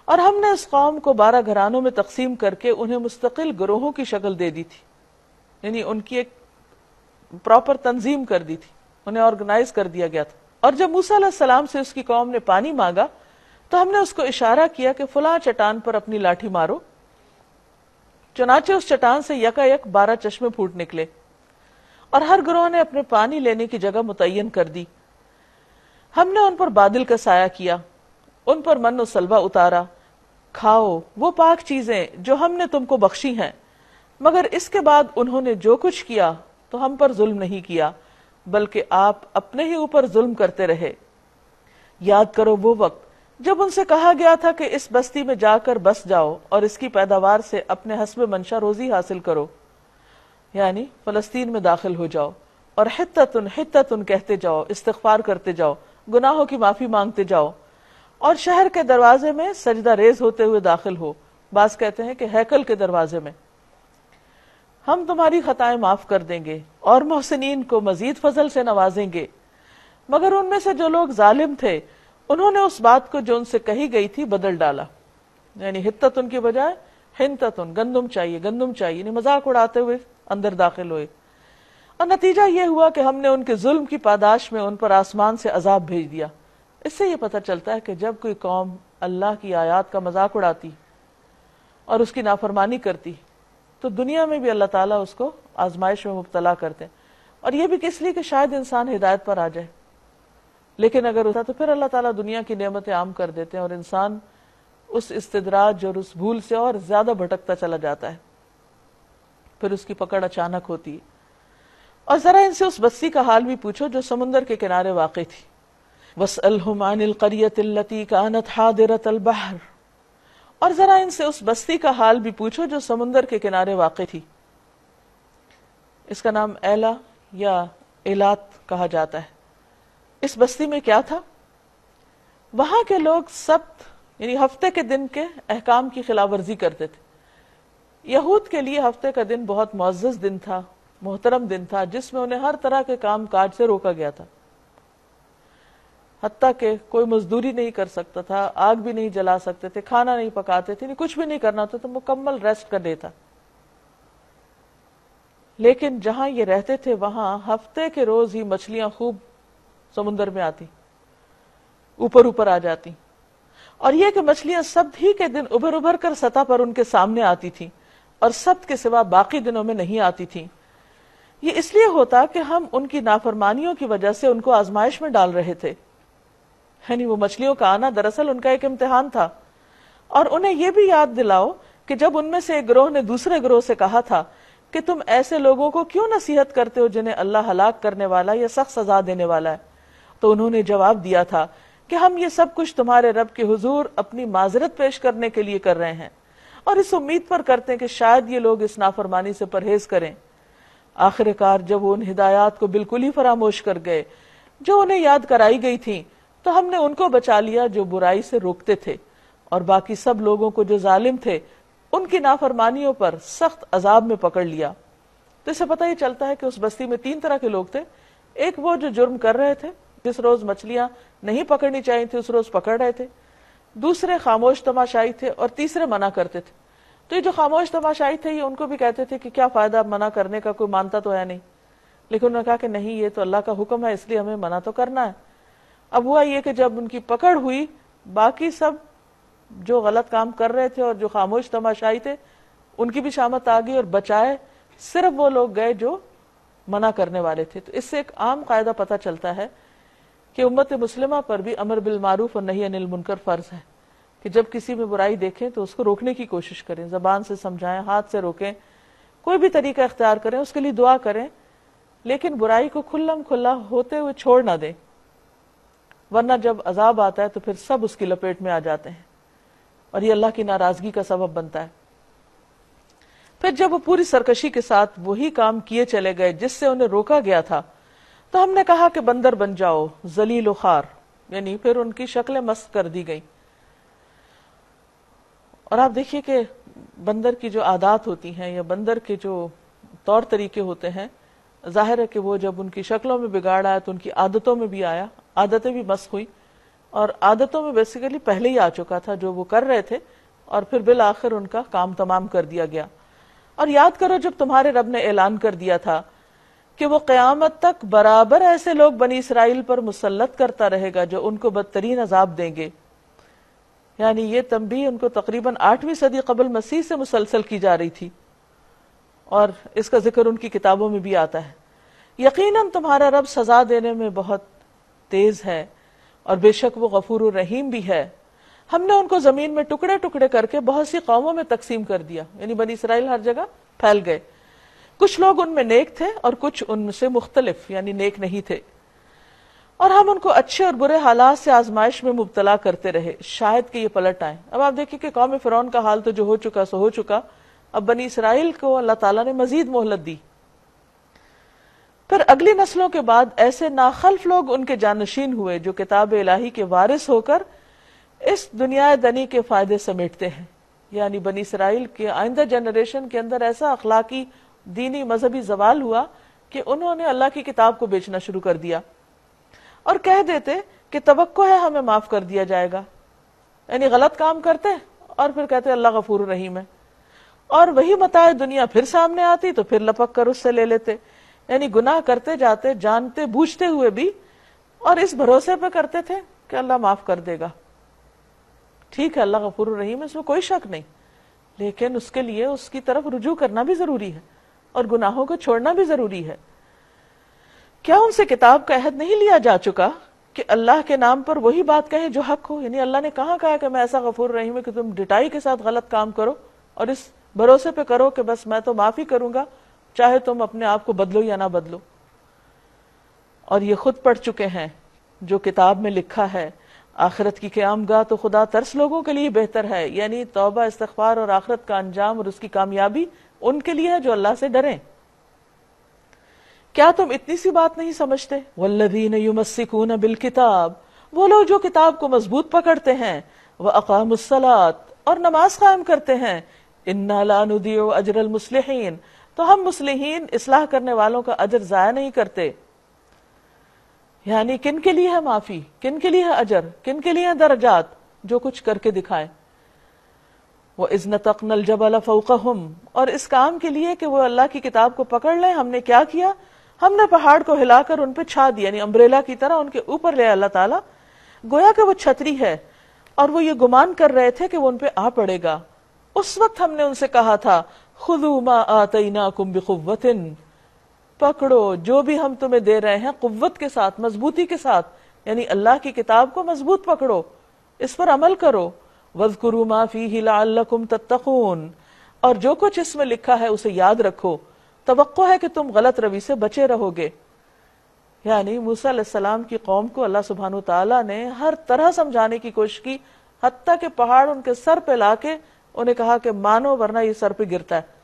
اور ہم نے اس قوم کو 12 گھرانوں میں تقسیم کر کے انہیں مستقل گروہوں کی شکل دے دی تھی، یعنی ان کی ایک پراپر تنظیم کر دی تھی، انہیں آرگنائز کر دیا گیا تھا. اور جب موسیٰ علیہ السلام سے اس کی قوم نے پانی مانگا تو ہم نے اس کو اشارہ کیا کہ فلاں چٹان پر اپنی لاٹھی مارو. چنانچہ اس چٹان سے یکا یک 12 چشمے پھوٹ نکلے اور ہر گروہ نے اپنے پانی لینے کی جگہ متعین کر دی. ہم نے ان پر بادل کا سایہ کیا، ان پر من و سلوہ اتارا. کھاؤ وہ پاک چیزیں جو ہم نے تم کو بخشی ہیں، مگر اس کے بعد انہوں نے جو کچھ کیا تو ہم پر ظلم نہیں کیا بلکہ آپ اپنے ہی اوپر ظلم کرتے رہے. یاد کرو وہ وقت جب ان سے کہا گیا تھا کہ اس بستی میں جا کر بس جاؤ اور اس کی پیداوار سے اپنے حسب منشا روزی حاصل کرو، یعنی فلسطین میں داخل ہو جاؤ اور حتتن حتتن کہتے جاؤ، استغفار کرتے جاؤ، گناہوں کی معافی مانگتے جاؤ، اور شہر کے دروازے میں سجدہ ریز ہوتے ہوئے داخل ہو۔ بعض کہتے ہیں کہ ہیکل کے دروازے میں، ہم تمہاری خطائیں معاف کر دیں گے اور محسنین کو مزید فضل سے نوازیں گے۔ مگر ان میں سے جو لوگ ظالم تھے انہوں نے اس بات کو جو ان سے کہی گئی تھی بدل ڈالا، یعنی حتتن کی بجائے حنتتن، گندم چاہیے گندم چاہیے، یعنی مذاق اڑاتے ہوئے اندر داخل ہوئے، اور نتیجہ یہ ہوا کہ ہم نے ان کے ظلم کی پاداش میں ان پر آسمان سے عذاب بھیج دیا۔ اس سے یہ پتہ چلتا ہے کہ جب کوئی قوم اللہ کی آیات کا مذاق اڑاتی اور اس کی نافرمانی کرتی تو دنیا میں بھی اللہ تعالیٰ اس کو آزمائش میں مبتلا کرتے ہیں، اور یہ بھی کس لیے کہ شاید انسان ہدایت پر آ جائے۔ لیکن اگر ہوتا تو پھر اللہ تعالیٰ دنیا کی نعمتیں عام کر دیتے ہیں اور انسان اس استدراج اور اس بھول سے اور زیادہ بھٹکتا چلا جاتا ہے، پھر اس کی پکڑ اچانک ہوتی ہے۔ اور ذرا ان سے اس بستی کا حال بھی پوچھو جو سمندر کے کنارے واقع تھی۔ وَاسْأَلْهُمْ عَنِ الْقَرْيَةِ الَّتِي كَانَتْ حَاضِرَةَ الْبَحْرِ، اور ذرا ان سے اس بستی کا حال بھی پوچھو جو سمندر کے کنارے واقع تھی۔ اس کا نام ایلا یا ایلات کہا جاتا ہے۔ اس بستی میں کیا تھا؟ وہاں کے لوگ سبت یعنی ہفتے کے دن کے احکام کی خلاف ورزی کرتے تھے۔ یہود کے لیے ہفتے کا دن بہت معزز دن تھا، محترم دن تھا، جس میں انہیں ہر طرح کے کام کاج سے روکا گیا تھا، حتیٰ کہ کوئی مزدوری نہیں کر سکتا تھا، آگ بھی نہیں جلا سکتے تھے، کھانا نہیں پکاتے تھے، کچھ بھی نہیں کرنا ہوتا، تو مکمل ریسٹ کا ڈے تھا۔ لیکن جہاں یہ رہتے تھے وہاں ہفتے کے روز ہی مچھلیاں خوب سمندر میں آتی، اوپر آ جاتی، اور یہ کہ مچھلیاں سبت ہی کے دن ابھر ابھر کر سطح پر ان کے سامنے آتی تھیں اور سبت کے سوا باقی دنوں میں نہیں آتی تھیں۔ یہ اس لیے ہوتا کہ ہم ان کی نافرمانیوں کی وجہ سے ان کو آزمائش میں ڈال رہے تھے، یعنی وہ مچھلیوں کا آنا دراصل ان کا ایک امتحان تھا۔ اور انہیں یہ بھی یاد دلاؤ کہ جب ان میں سے ایک گروہ نے دوسرے گروہ سے کہا تھا کہ تم ایسے لوگوں کو کیوں نصیحت کرتے ہو جنہیں اللہ ہلاک کرنے والا یا سخت سزا دینے والا ہے، تو انہوں نے جواب دیا تھا کہ ہم یہ سب کچھ تمہارے رب کے حضور اپنی معذرت پیش کرنے کے لیے کر رہے ہیں، اور اس امید پر کرتے ہیں کہ شاید یہ لوگ اس نافرمانی سے پرہیز کریں۔ آخر کار جب وہ ان ہدایات کو بالکل ہی فراموش کر گئے جو انہیں یاد کرائی گئی تھی، تو ہم نے ان کو بچا لیا جو برائی سے روکتے تھے، اور باقی سب لوگوں کو جو ظالم تھے ان کی نافرمانیوں پر سخت عذاب میں پکڑ لیا۔ تو اس سے پتہ یہ چلتا ہے کہ اس بستی میں 3 طرح کے لوگ تھے۔ ایک وہ جو جرم کر رہے تھے، جس روز مچھلیاں نہیں پکڑنی چاہیے تھی اس روز پکڑ رہے تھے، دوسرے خاموش تماشائی تھے، اور تیسرے منع کرتے تھے۔ تو یہ جو خاموش تماشائی تھے یہ ان کو بھی کہتے تھے کہ کیا فائدہ منع کرنے کا، کوئی مانتا تو ہے نہیں، لیکن انہوں نے کہا کہ نہیں، یہ تو اللہ کا حکم ہے، اس لیے ہمیں منع تو کرنا ہے۔ اب ہوا یہ کہ جب ان کی پکڑ ہوئی، باقی سب جو غلط کام کر رہے تھے اور جو خاموش تماشائی تھے ان کی بھی شامت آ گئی، اور بچائے صرف وہ لوگ گئے جو منع کرنے والے تھے۔ تو اس سے ایک عام قاعدہ پتہ چلتا ہے کہ امت مسلمہ پر بھی امر بالمعروف اور نہی عن المنکر فرض ہے، کہ جب کسی میں برائی دیکھیں تو اس کو روکنے کی کوشش کریں، زبان سے سمجھائیں، ہاتھ سے روکیں، کوئی بھی طریقہ اختیار کریں، اس کے لیے دعا کریں، لیکن برائی کو کھلم کھلا ہوتے ہوئے چھوڑ نہ دیں، ورنہ جب عذاب آتا ہے تو پھر سب اس کی لپیٹ میں آ جاتے ہیں، اور یہ اللہ کی ناراضگی کا سبب بنتا ہے۔ پھر جب وہ پوری سرکشی کے ساتھ وہی کام کیے چلے گئے جس سے انہیں روکا گیا تھا، تو ہم نے کہا کہ بندر بن جاؤ، ذلیل و خوار، یعنی پھر ان کی شکلیں مست کر دی گئیں۔ اور آپ دیکھیے کہ بندر کی جو عادات ہوتی ہیں یا بندر کے جو طور طریقے ہوتے ہیں، ظاہر ہے کہ وہ جب ان کی شکلوں میں بگاڑ آیا تو ان کی عادتوں میں بھی آیا، عادتیں بھی مسخ ہوئی، اور عادتوں میں بیسیکلی پہلے ہی آ چکا تھا جو وہ کر رہے تھے، اور پھر بالآخر ان کا کام تمام کر دیا گیا۔ اور یاد کرو جب تمہارے رب نے اعلان کر دیا تھا کہ وہ قیامت تک برابر ایسے لوگ بنی اسرائیل پر مسلط کرتا رہے گا جو ان کو بدترین عذاب دیں گے، یعنی یہ تنبیہ ان کو تقریباً 8ویں صدی قبل مسیح سے مسلسل کی جا رہی تھی، اور اس کا ذکر ان کی کتابوں میں بھی آتا ہے۔ یقیناً تمہارا رب سزا دینے میں بہت تیز ہے، اور بے شک وہ غفور الرحیم بھی ہے۔ ہم نے ان کو زمین میں ٹکڑے ٹکڑے کر کے بہت سی قوموں میں تقسیم کر دیا، یعنی بنی اسرائیل ہر جگہ پھیل گئے، کچھ لوگ ان میں نیک تھے اور کچھ ان سے مختلف یعنی نیک نہیں تھے۔ اور ہم ان کو اچھے اور برے حالات سے آزمائش میں مبتلا کرتے رہے، شاید کہ یہ پلٹ آئیں۔ اب آپ دیکھیں کہ قوم فرعون کا حال تو جو ہو چکا سو ہو چکا، اب بنی اسرائیل کو اللہ تعالیٰ نے مزید مہلت دی۔ پھر اگلی نسلوں کے بعد ایسے ناخلف لوگ ان کے جانشین ہوئے جو کتاب الہی کے وارث ہو کر اس دنیا دنی کے فائدے سمیٹتے ہیں۔ یعنی بنی اسرائیل کے آئندہ جنریشن کے اندر ایسا اخلاقی، دینی، مذہبی زوال ہوا کہ انہوں نے اللہ کی کتاب کو بیچنا شروع کر دیا اور کہہ دیتے کہ توقع ہے ہمیں معاف کر دیا جائے گا۔ یعنی غلط کام کرتے اور پھر کہتے اللہ غفور رحیم ہے، اور وہی متاع دنیا پھر سامنے آتی تو پھر لپک کر اس سے لے لیتے۔ یعنی گناہ کرتے جاتے، جانتے بوجھتے ہوئے بھی، اور اس بھروسے پہ کرتے تھے کہ اللہ معاف کر دے گا۔ ٹھیک ہے، اللہ غفور الرحیم ہے، اس میں کوئی شک نہیں، لیکن اس کے لیے اس کی طرف رجوع کرنا بھی ضروری ہے اور گناہوں کو چھوڑنا بھی ضروری ہے۔ کیا ان سے کتاب کا عہد نہیں لیا جا چکا کہ اللہ کے نام پر وہی بات کہیں جو حق ہو؟ یعنی اللہ نے کہاں کہا کہ میں ایسا غفور الرحیم ہے کہ تم ڈٹائی کے ساتھ غلط کام کرو اور اس بھروسے پہ کرو کہ بس میں تو معافی کروں گا، چاہے تم اپنے آپ کو بدلو یا نہ بدلو۔ اور یہ خود پڑھ چکے ہیں جو کتاب میں لکھا ہے، آخرت کی قیام گاہ تو خدا ترس لوگوں کے لیے بہتر ہے۔ یعنی توبہ، استغفار اور آخرت کا انجام اور اس کی کامیابی ان کے لیے ہے جو اللہ سے ڈریں۔ کیا تم اتنی سی بات نہیں سمجھتے؟ والذین یمسکون بالکتاب، وہ لوگ جو کتاب کو مضبوط پکڑتے ہیں، واقاموا الصلاۃ، اور نماز قائم کرتے ہیں، انا لا نضیع اجر المصلحین، تو ہم مصلحین، اصلاح کرنے والوں کا اجر ضائع نہیں کرتے۔ یعنی کن کے لیے ہے معافی، کن کے لیے ہے اجر، کن کے لیے ہے درجات؟ جو کچھ کر کے دکھائیں۔ وَإِذْ نَتَقْنَا الْجَبَلَ فَوْقَهُمْ، اور اس کام کے لیے کہ وہ اللہ کی کتاب کو پکڑ لیں، ہم نے کیا کیا؟ ہم نے پہاڑ کو ہلا کر ان پہ چھا دیا، یعنی امبریلا کی طرح ان کے اوپر لے اللہ تعالیٰ، گویا کہ وہ چھتری ہے، اور وہ یہ گمان کر رہے تھے کہ وہ ان پہ آ پڑے گا۔ اس وقت ہم نے ان سے کہا تھا خُذُوا مَا آتَيْنَاكُمْ بِقُوَّةٍ، پکڑو جو بھی ہم تمہیں دے رہے ہیں قوت کے ساتھ، مضبوطی کے ساتھ، یعنی اللہ کی کتاب کو مضبوط پکڑو، اس پر عمل کرو۔ وَاذْكُرُوا مَا فِيهِ لَعَلَّكُمْ تَتَّقُونَ، اور جو کچھ اس میں لکھا ہے اسے یاد رکھو، توقع ہے کہ تم غلط روی سے بچے رہو گے۔ یعنی موسیٰ علیہ السلام کی قوم کو اللہ سبحانہ وتعالیٰ نے ہر طرح سمجھانے کی کوشش کی، حتیٰ کہ پہاڑ ان کے سر پہ لا کے انہیں کہا کہ مانو ورنہ یہ سر پہ گرتا ہے۔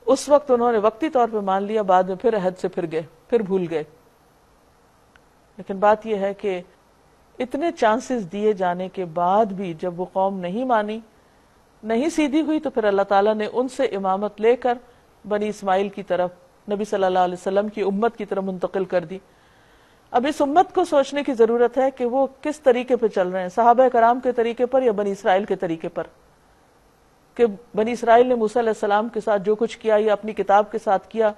اس وقت انہوں نے وقتی طور پہ مان لیا، بعد میں پھر عہد سے پھر گئے، پھر بھول گئے۔ لیکن بات یہ ہے کہ اتنے چانسز دیے جانے کے بعد بھی جب وہ قوم نہیں مانی، نہیں سیدھی ہوئی، تو پھر اللہ تعالیٰ نے ان سے امامت لے کر بنی اسماعیل کی طرف، نبی صلی اللہ علیہ وسلم کی امت کی طرف منتقل کر دی۔ اب اس امت کو سوچنے کی ضرورت ہے کہ وہ کس طریقے پہ چل رہے ہیں، صحابہ کرام کے طریقے پر یا بنی اسرائیل کے طریقے پر؟ کہ بنی اسرائیل نے موسیٰ علیہ السلام کے ساتھ جو کچھ کیا یا اپنی کتاب کے ساتھ کیا،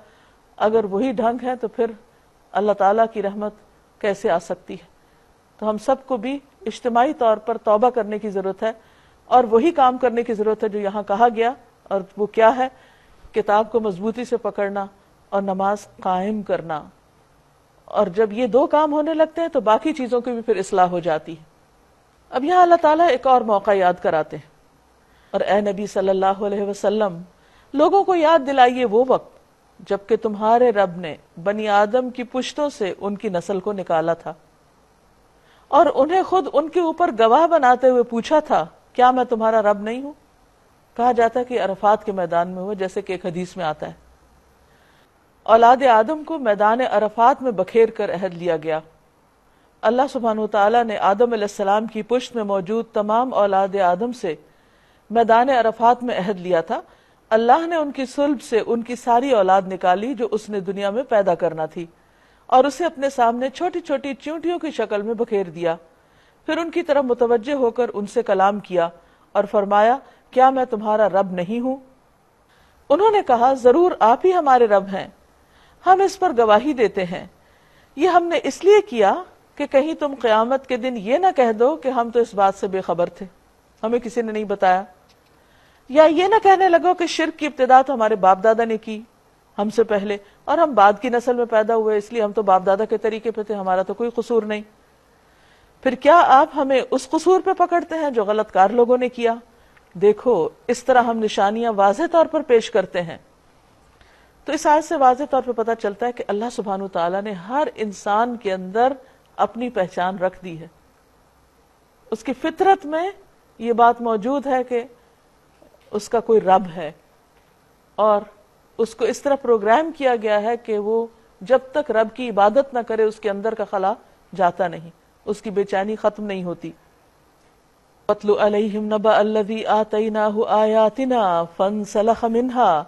اگر وہی ڈھنگ ہے تو پھر اللہ تعالیٰ کی رحمت کیسے آ سکتی ہے؟ تو ہم سب کو بھی اجتماعی طور پر توبہ کرنے کی ضرورت ہے، اور وہی کام کرنے کی ضرورت ہے جو یہاں کہا گیا، اور وہ کیا ہے؟ کتاب کو مضبوطی سے پکڑنا اور نماز قائم کرنا۔ اور جب یہ دو کام ہونے لگتے ہیں تو باقی چیزوں کی بھی پھر اصلاح ہو جاتی ہے۔ اب یہاں اللہ تعالیٰ ایک اور موقع یاد کراتے ہیں، اور اے نبی صلی اللہ علیہ وسلم، لوگوں کو یاد دلائیے وہ وقت جبکہ تمہارے رب نے بنی آدم کی پشتوں سے ان کی نسل کو نکالا تھا، اور انہیں خود ان کے اوپر گواہ بناتے ہوئے پوچھا تھا کیا میں تمہارا رب نہیں ہوں؟ کہا جاتا ہے کہ عرفات کے میدان میں ہوا، جیسے کہ ایک حدیث میں آتا ہے۔ اولاد آدم کو میدان عرفات میں بکھیر کر عہد لیا گیا۔ اللہ سبحانہ وتعالیٰ نے آدم علیہ السلام کی پشت میں موجود تمام اولاد آدم سے میدان عرفات میں عہد لیا تھا۔ اللہ نے ان کی صلب سے ان کی ساری اولاد نکالی جو اس نے دنیا میں پیدا کرنا تھی، اور اسے اپنے سامنے چھوٹی چھوٹی چیونٹیوں کی شکل میں بکھیر دیا۔ پھر ان کی طرف متوجہ ہو کر ان سے کلام کیا اور فرمایا کیا میں تمہارا رب نہیں ہوں؟ انہوں نے کہا ضرور آپ ہی ہمارے رب ہیں، ہم اس پر گواہی دیتے ہیں۔ یہ ہم نے اس لیے کیا کہ کہیں تم قیامت کے دن یہ نہ کہہ دو کہ ہم تو اس بات سے بے خبر تھے، ہمیں کسی نے نہیں بتایا، یا یہ نہ کہنے لگو کہ شرک کی ابتدا تو ہمارے باپ دادا نے کی ہم سے پہلے، اور ہم بعد کی نسل میں پیدا ہوئے اس لیے ہم تو باپ دادا کے طریقے پہ تھے، ہمارا تو کوئی قصور نہیں۔ پھر کیا آپ ہمیں اس قصور پہ پکڑتے ہیں جو غلط کار لوگوں نے کیا؟ دیکھو اس طرح ہم نشانیاں واضح طور پر پیش کرتے ہیں۔ تو اس آیت سے واضح طور پہ پتہ چلتا ہے کہ اللہ سبحانہ وتعالیٰ نے ہر انسان کے اندر اپنی پہچان رکھ دی ہے. اس کی فطرت میں یہ بات موجود ہے کہ اس کا کوئی رب ہے، اور اس کو اس طرح پروگرام کیا گیا ہے کہ وہ جب تک رب کی عبادت نہ کرے اس کے اندر کا خلا جاتا نہیں، اس کی بے چینی ختم نہیں ہوتی. وَاتْلُ عَلَيْهِمْ نَبَأَ الَّذِي آتَيْنَاهُ آيَاتِنَا فَانْسَلَخَ مِنْهَا.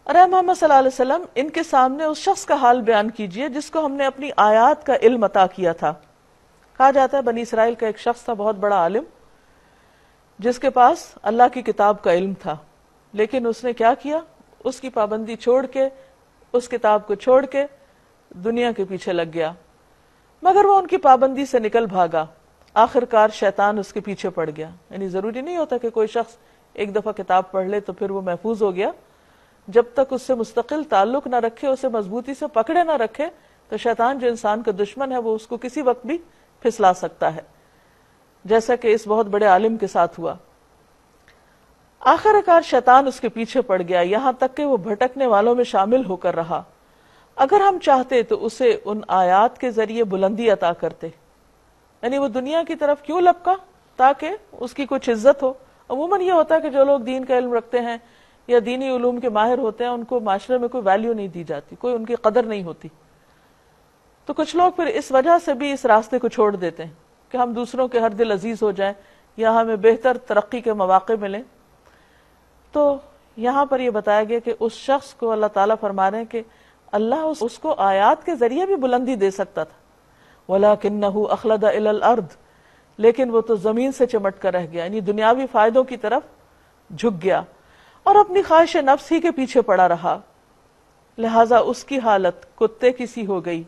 ارے محمد صلی اللہ علیہ وسلم ان کے سامنے اس شخص کا حال بیان کیجئے جس کو ہم نے اپنی آیات کا علم عطا کیا تھا. کہا جاتا ہے بنی اسرائیل کا ایک شخص تھا، بہت بڑا عالم، جس کے پاس اللہ کی کتاب کا علم تھا، لیکن اس نے کیا کیا؟ اس کی پابندی چھوڑ کے، اس کتاب کو چھوڑ کے دنیا کے پیچھے لگ گیا. مگر وہ ان کی پابندی سے نکل بھاگا، آخر کار شیطان اس کے پیچھے پڑ گیا. یعنی ضروری نہیں ہوتا کہ کوئی شخص ایک دفعہ کتاب پڑھ لے تو پھر وہ محفوظ ہو گیا. جب تک اس سے مستقل تعلق نہ رکھے، اسے مضبوطی سے پکڑے نہ رکھے، تو شیطان جو انسان کا دشمن ہے وہ اس کو کسی وقت بھی پھسلا سکتا ہے، جیسا کہ اس بہت بڑے عالم کے ساتھ ہوا. آخر کار شیطان اس کے پیچھے پڑ گیا، یہاں تک کہ وہ بھٹکنے والوں میں شامل ہو کر رہا. اگر ہم چاہتے تو اسے ان آیات کے ذریعے بلندی عطا کرتے. یعنی وہ دنیا کی طرف کیوں لپکا؟ تاکہ اس کی کچھ عزت ہو. عموماً یہ ہوتا ہے کہ جو لوگ دین کا علم رکھتے ہیں یا دینی علوم کے ماہر ہوتے ہیں، ان کو معاشرے میں کوئی ویلیو نہیں دی جاتی، کوئی ان کی قدر نہیں ہوتی. تو کچھ لوگ پھر اس وجہ سے بھی اس راستے کو چھوڑ دیتے ہیں کہ ہم دوسروں کے ہر دل عزیز ہو جائیں یا ہمیں بہتر ترقی کے مواقع ملیں. تو یہاں پر یہ بتایا گیا کہ اس شخص کو اللہ تعالیٰ فرما رہے ہیں کہ اللہ اس کو آیات کے ذریعے بھی بلندی دے سکتا تھا. وَلَكِنَّهُ أَخْلَدَ إِلَى الْأَرْضِ، لیکن وہ تو زمین سے چمٹ کر رہ گیا، یعنی دنیاوی فائدوں کی طرف جھک گیا اور اپنی خواہش نفس ہی کے پیچھے پڑا رہا. لہٰذا اس کی حالت کتے کی سی ہو گئی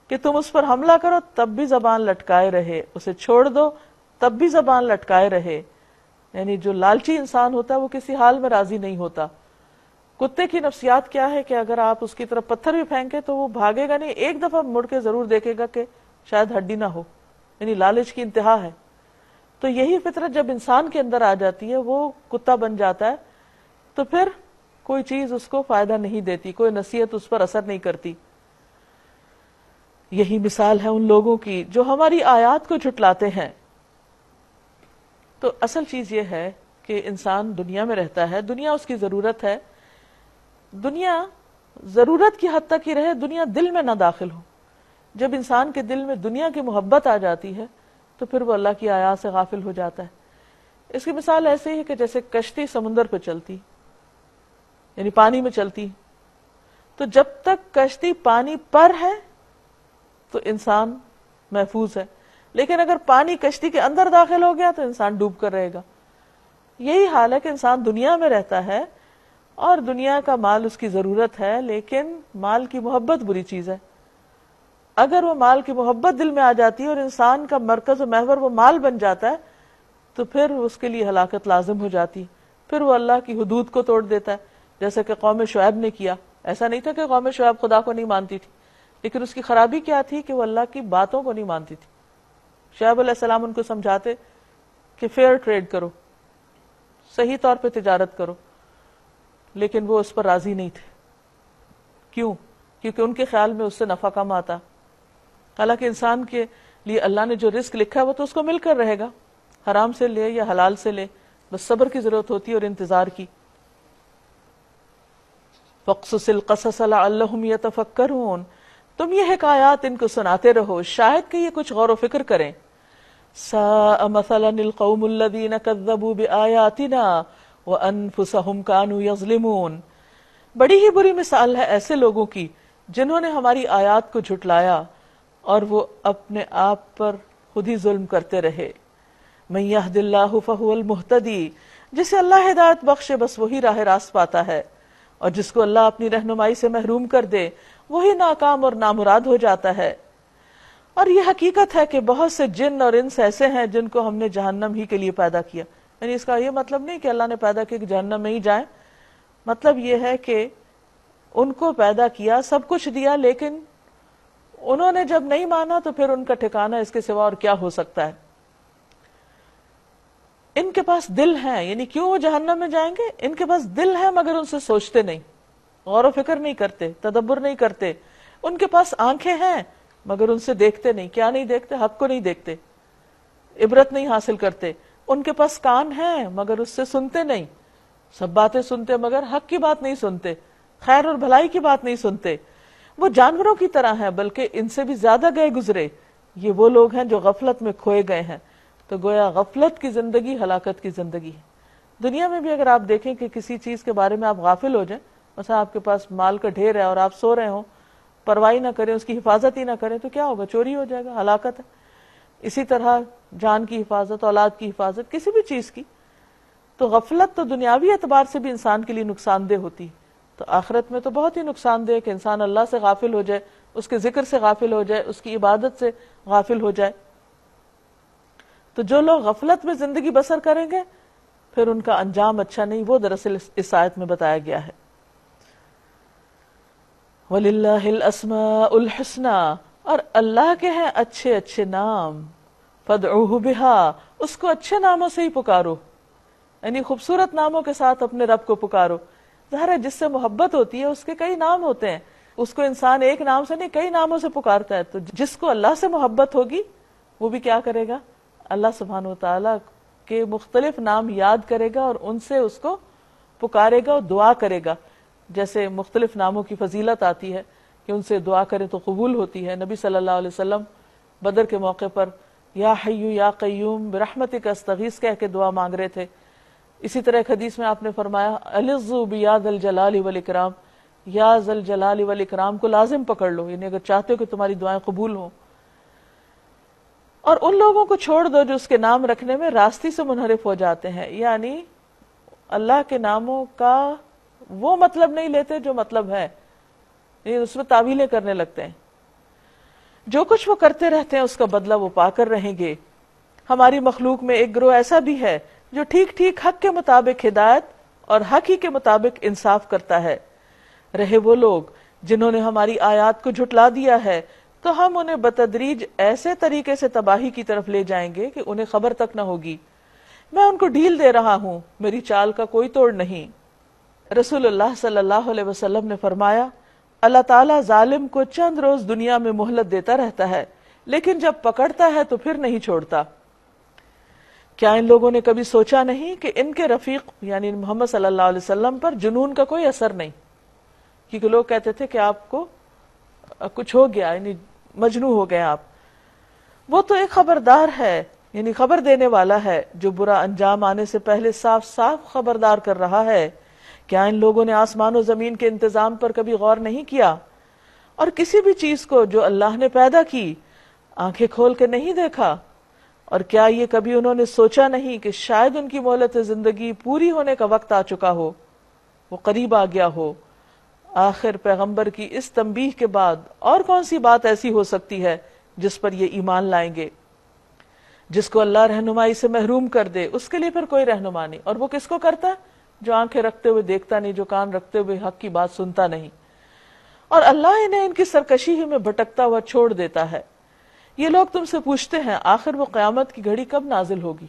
کہ تم اس پر حملہ کرو تب بھی زبان لٹکائے رہے، اسے چھوڑ دو تب بھی زبان لٹکائے رہے. یعنی جو لالچی انسان ہوتا ہے وہ کسی حال میں راضی نہیں ہوتا. کتے کی نفسیات کیا ہے کہ اگر آپ اس کی طرف پتھر بھی پھینکے تو وہ بھاگے گا نہیں، ایک دفعہ مڑ کے ضرور دیکھے گا کہ شاید ہڈی نہ ہو. یعنی لالچ کی انتہا ہے. تو یہی فطرت جب انسان کے اندر آ جاتی ہے، وہ کتا بن جاتا ہے، تو پھر کوئی چیز اس کو فائدہ نہیں دیتی، کوئی نصیحت اس پر اثر نہیں کرتی. یہی مثال ہے ان لوگوں کی جو ہماری آیات کو جھٹلاتے ہیں. تو اصل چیز یہ ہے کہ انسان دنیا میں رہتا ہے، دنیا اس کی ضرورت ہے، دنیا ضرورت کی حد تک ہی رہے، دنیا دل میں نہ داخل ہو. جب انسان کے دل میں دنیا کی محبت آ جاتی ہے تو پھر وہ اللہ کی آیات سے غافل ہو جاتا ہے. اس کی مثال ایسے ہی کہ جیسے کشتی سمندر پہ چلتی، یعنی پانی میں چلتی، تو جب تک کشتی پانی پر ہے تو انسان محفوظ ہے، لیکن اگر پانی کشتی کے اندر داخل ہو گیا تو انسان ڈوب کر رہے گا. یہی حال ہے کہ انسان دنیا میں رہتا ہے اور دنیا کا مال اس کی ضرورت ہے، لیکن مال کی محبت بری چیز ہے. اگر وہ مال کی محبت دل میں آ جاتی ہے اور انسان کا مرکز و محور وہ مال بن جاتا ہے تو پھر اس کے لیے ہلاکت لازم ہو جاتی. پھر وہ اللہ کی حدود کو توڑ دیتا ہے، جیسے کہ قوم شعیب نے کیا. ایسا نہیں تھا کہ قوم شعیب خدا کو نہیں مانتی تھی، لیکن اس کی خرابی کیا تھی کہ وہ اللہ کی باتوں کو نہیں مانتی تھی. شعیب علیہ السلام ان کو سمجھاتے کہ فیئر ٹریڈ کرو، صحیح طور پہ تجارت کرو، لیکن وہ اس پر راضی نہیں تھے. کیوں؟ کیونکہ ان کے خیال میں اس سے نفع کم آتا. حالانکہ انسان کے لیے اللہ نے جو رزق لکھا ہے وہ تو اس کو مل کر رہے گا، حرام سے لے یا حلال سے لے، بس صبر کی ضرورت ہوتی ہے اور انتظار کی. فَقْصُصِ الْقَصَصَ لَعَلَّهُمْ يَتَفَكَّرُونَ، تم یہ حکایات ان کو سناتے رہو شاید کہ یہ کچھ غور و فکر کریں. سَاءَ مَثَلًا الْقَوْمُ الَّذِينَ كَذَّبُوا بِآيَاتِنَا وَأَنفُسَهُمْ كَانُوا يَظْلِمُونَ. بڑی ہی بری مثال ہے ایسے لوگوں کی جنہوں نے ہماری آیات کو جھٹلایا اور وہ اپنے آپ پر خود ہی ظلم کرتے رہے. مَن يَهْدِ اللَّهُ فَهُوَ الْمُهْتَدِي، جسے اللہ ہدایت بخشے بس وہی راہ راست پاتا ہے، اور جس کو اللہ اپنی رہنمائی سے محروم کر دے وہی ناکام اور نامراد ہو جاتا ہے. اور یہ حقیقت ہے کہ بہت سے جن اور انس ایسے ہیں جن کو ہم نے جہنم ہی کے لیے پیدا کیا. یعنی اس کا یہ مطلب نہیں کہ اللہ نے پیدا کیا کہ جہنم میں ہی جائیں، مطلب یہ ہے کہ ان کو پیدا کیا، سب کچھ دیا، لیکن انہوں نے جب نہیں مانا تو پھر ان کا ٹھکانہ اس کے سوا اور کیا ہو سکتا ہے. ان کے پاس دل ہیں، یعنی کیوں وہ جہنم میں جائیں گے؟ ان کے پاس دل ہے مگر ان سے سوچتے نہیں، غور و فکر نہیں کرتے، تدبر نہیں کرتے. ان کے پاس آنکھیں ہیں مگر ان سے دیکھتے نہیں. کیا نہیں دیکھتے؟ حق کو نہیں دیکھتے, عبرت نہیں حاصل کرتے. ان کے پاس کان ہیں مگر اس سے سنتے نہیں, سب باتیں سنتے مگر حق کی بات نہیں سنتے, خیر اور بھلائی کی بات نہیں سنتے. وہ جانوروں کی طرح ہیں, بلکہ ان سے بھی زیادہ گئے گزرے. یہ وہ لوگ ہیں جو غفلت میں کھوئے گئے ہیں. تو گویا غفلت کی زندگی ہلاکت کی زندگی ہے. دنیا میں بھی اگر آپ دیکھیں کہ کسی چیز کے بارے میں آپ غافل ہو جائیں, مثلا آپ کے پاس مال کا ڈھیر ہے اور آپ سو رہے ہوں, پرواہی نہ کریں, اس کی حفاظت ہی نہ کریں, تو کیا ہوگا؟ چوری ہو جائے گا, ہلاکت ہے. اسی طرح جان کی حفاظت, اولاد کی حفاظت, کسی بھی چیز کی. تو غفلت تو دنیاوی اعتبار سے بھی انسان کے لیے نقصان دہ ہوتی ہے, تو آخرت میں تو بہت ہی نقصان دہ کہ انسان اللہ سے غافل ہو جائے, اس کے ذکر سے غافل ہو جائے, اس کی عبادت سے غافل ہو جائے. تو جو لوگ غفلت میں زندگی بسر کریں گے پھر ان کا انجام اچھا نہیں. وہ دراصل اس آیت میں بتایا گیا ہے. وَلِلَّهِ الْأَسْمَاءُ الْحُسْنَى, اور اللہ کے ہیں اچھے اچھے نام. فَادْعُوهُ بِهَا, اس کو اچھے ناموں سے ہی پکارو, یعنی خوبصورت ناموں کے ساتھ اپنے رب کو پکارو. ظاہر ہے جس سے محبت ہوتی ہے اس کے کئی نام ہوتے ہیں, اس کو انسان ایک نام سے نہیں کئی ناموں سے پکارتا ہے. تو جس کو اللہ سے محبت ہوگی وہ بھی کیا کرے گا؟ اللہ سبحانہ وتعالیٰ کے مختلف نام یاد کرے گا اور ان سے اس کو پکارے گا اور دعا کرے گا. جیسے مختلف ناموں کی فضیلت آتی ہے کہ ان سے دعا کرے تو قبول ہوتی ہے. نبی صلی اللہ علیہ وسلم بدر کے موقع پر یا حیو یا قیوم برحمتک استغیث کہہ کے دعا مانگ رہے تھے. اسی طرح ایک حدیث میں آپ نے فرمایا الظوا بیا ذا الجلال والاکرام, یا ذا الجلال والاکرام کو لازم پکڑ لو, یعنی اگر چاہتے ہو کہ تمہاری دعائیں قبول ہوں. اور ان لوگوں کو چھوڑ دو جو اس کے نام رکھنے میں راستی سے منحرف ہو جاتے ہیں, یعنی اللہ کے ناموں کا وہ مطلب نہیں لیتے جو مطلب ہے, یعنی اس میں تعویلیں کرنے لگتے ہیں. جو کچھ وہ کرتے رہتے ہیں اس کا بدلہ وہ پا کر رہیں گے. ہماری مخلوق میں ایک گروہ ایسا بھی ہے جو ٹھیک ٹھیک حق کے مطابق ہدایت اور حق ہی کے مطابق انصاف کرتا ہے. رہے وہ لوگ جنہوں نے ہماری آیات کو جھٹلا دیا ہے تو ہم انہیں بتدریج ایسے طریقے سے تباہی کی طرف لے جائیں گے کہ انہیں خبر تک نہ ہوگی. میں ان کو ڈھیل دے رہا ہوں, میری چال کا کوئی توڑ نہیں. رسول اللہ صلی اللہ علیہ وسلم نے فرمایا اللہ تعالیٰ ظالم کو چند روز دنیا میں مہلت دیتا رہتا ہے, لیکن جب پکڑتا ہے تو پھر نہیں چھوڑتا. کیا ان لوگوں نے کبھی سوچا نہیں کہ ان کے رفیق یعنی محمد صلی اللہ علیہ وسلم پر جنون کا کوئی اثر نہیں, کیونکہ لوگ کہتے تھے کہ آپ کو کچھ ہو گیا, یعنی مجنون ہو گئے آپ. وہ تو ایک خبردار ہے, یعنی خبر دینے والا ہے جو برا انجام آنے سے پہلے صاف صاف خبردار کر رہا ہے. کیا ان لوگوں نے آسمان و زمین کے انتظام پر کبھی غور نہیں کیا, اور کسی بھی چیز کو جو اللہ نے پیدا کی آنکھیں کھول کے نہیں دیکھا؟ اور کیا یہ کبھی انہوں نے سوچا نہیں کہ شاید ان کی مہلت زندگی پوری ہونے کا وقت آ چکا ہو, وہ قریب آ گیا ہو. آخر پیغمبر کی اس تنبیہ کے بعد اور کون سی بات ایسی ہو سکتی ہے جس پر یہ ایمان لائیں گے؟ جس کو اللہ رہنمائی سے محروم کر دے اس کے لیے پھر کوئی رہنما نہیں. اور وہ کس کو کرتا ہے؟ جو آنکھیں رکھتے ہوئے دیکھتا نہیں, جو کان رکھتے ہوئے حق کی بات سنتا نہیں. اور اللہ انہیں ان کی سرکشی ہی میں بھٹکتا ہوا چھوڑ دیتا ہے. یہ لوگ تم سے پوچھتے ہیں آخر وہ قیامت کی گھڑی کب نازل ہوگی,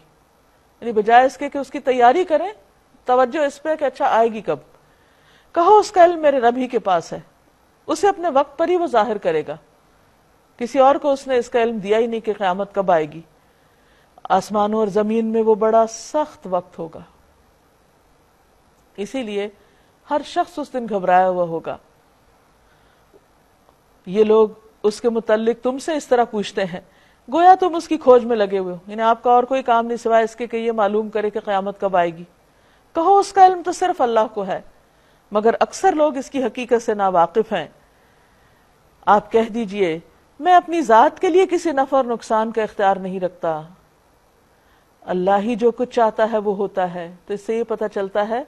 یعنی بجائے اس کے کہ اس کی تیاری کریں توجہ اس پہ کہ اچھا آئے گی کب. کہو اس کا علم میرے رب ہی کے پاس ہے, اسے اپنے وقت پر ہی وہ ظاہر کرے گا. کسی اور کو اس نے اس کا علم دیا ہی نہیں کہ قیامت کب آئے گی. آسمانوں اور زمین میں وہ بڑا سخت وقت ہوگا, اسی لیے ہر شخص اس دن گھبرایا ہوا ہوگا. یہ لوگ اس کے متعلق تم سے اس طرح پوچھتے ہیں گویا تم اس کی کھوج میں لگے ہوئے ہو, یعنی آپ کا اور کوئی کام نہیں سوائے اس کے کہ یہ معلوم کرے کہ قیامت کب آئے گی. کہو اس کا علم تو صرف اللہ کو ہے, مگر اکثر لوگ اس کی حقیقت سے ناواقف ہیں. آپ کہہ دیجئے میں اپنی ذات کے لیے کسی نفع اور نقصان کا اختیار نہیں رکھتا, اللہ ہی جو کچھ چاہتا ہے وہ ہوتا ہے. تو اس سے یہ پتہ چلتا ہے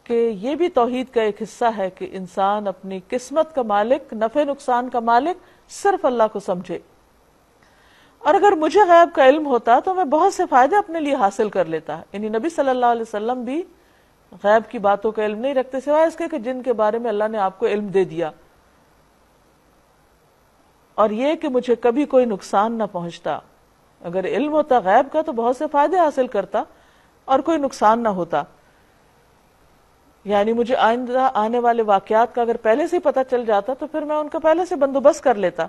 کہ یہ بھی توحید کا ایک حصہ ہے کہ انسان اپنی قسمت کا مالک, نفع نقصان کا مالک صرف اللہ کو سمجھے. اور اگر مجھے غیب کا علم ہوتا تو میں بہت سے فائدے اپنے لیے حاصل کر لیتا. یعنی نبی صلی اللہ علیہ وسلم بھی غیب کی باتوں کا علم نہیں رکھتے سوائے اس کے کہ جن کے بارے میں اللہ نے آپ کو علم دے دیا. اور یہ کہ مجھے کبھی کوئی نقصان نہ پہنچتا. اگر علم ہوتا غیب کا تو بہت سے فائدے حاصل کرتا اور کوئی نقصان نہ ہوتا. یعنی مجھے آئندہ آنے والے واقعات کا اگر پہلے سے پتہ چل جاتا تو پھر میں ان کا پہلے سے بندوبست کر لیتا.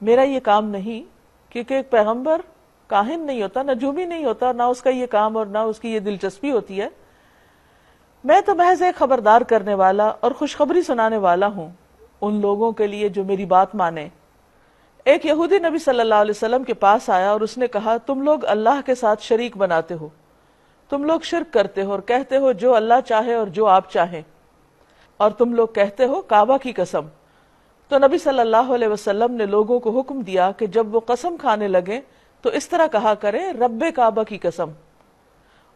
میرا یہ کام نہیں، کیونکہ ایک پیغمبر کاہن نہیں ہوتا، نجومی نہیں ہوتا، نہ اس کا یہ کام اور نہ اس کی یہ دلچسپی ہوتی ہے. میں تو محض ایک خبردار کرنے والا اور خوشخبری سنانے والا ہوں ان لوگوں کے لیے جو میری بات مانے. ایک یہودی نبی صلی اللہ علیہ وسلم کے پاس آیا اور اس نے کہا تم لوگ اللہ کے ساتھ شریک بناتے ہو، تم لوگ شرک کرتے ہو اور کہتے ہو جو اللہ چاہے اور جو آپ چاہیں، اور تم لوگ کہتے ہو کعبہ کی قسم. تو نبی صلی اللہ علیہ وسلم نے لوگوں کو حکم دیا کہ جب وہ قسم کھانے لگے تو اس طرح کہا کریں رب کعبہ کی قسم،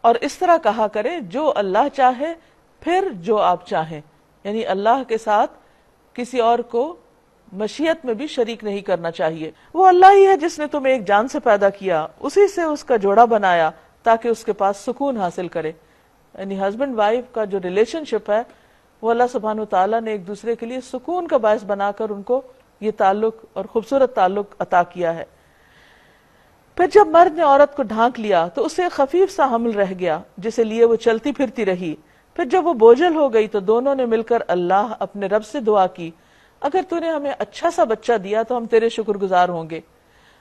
اور اس طرح کہا کریں جو اللہ چاہے پھر جو آپ چاہیں، یعنی اللہ کے ساتھ کسی اور کو مشیت میں بھی شریک نہیں کرنا چاہیے. وہ اللہ ہی ہے جس نے تمہیں ایک جان سے پیدا کیا، اسی سے اس کا جوڑا بنایا تاکہ اس کے پاس سکون حاصل کرے. یعنی ہسبینڈ وائف کا جو ریلیشن شپ ہے وہ اللہ سبحانہ وتعالیٰ نے ایک دوسرے کے لیے سکون کا باعث بنا کر ان کو یہ تعلق اور خوبصورت تعلق عطا کیا ہے. پھر جب مرد نے عورت کو ڈھانک لیا تو اسے ایک خفیف سا حمل رہ گیا جسے لیے وہ چلتی پھرتی رہی. پھر جب وہ بوجھل ہو گئی تو دونوں نے مل کر اللہ اپنے رب سے دعا کی اگر تو نے ہمیں اچھا سا بچہ دیا تو ہم تیرے شکر گزار ہوں گے.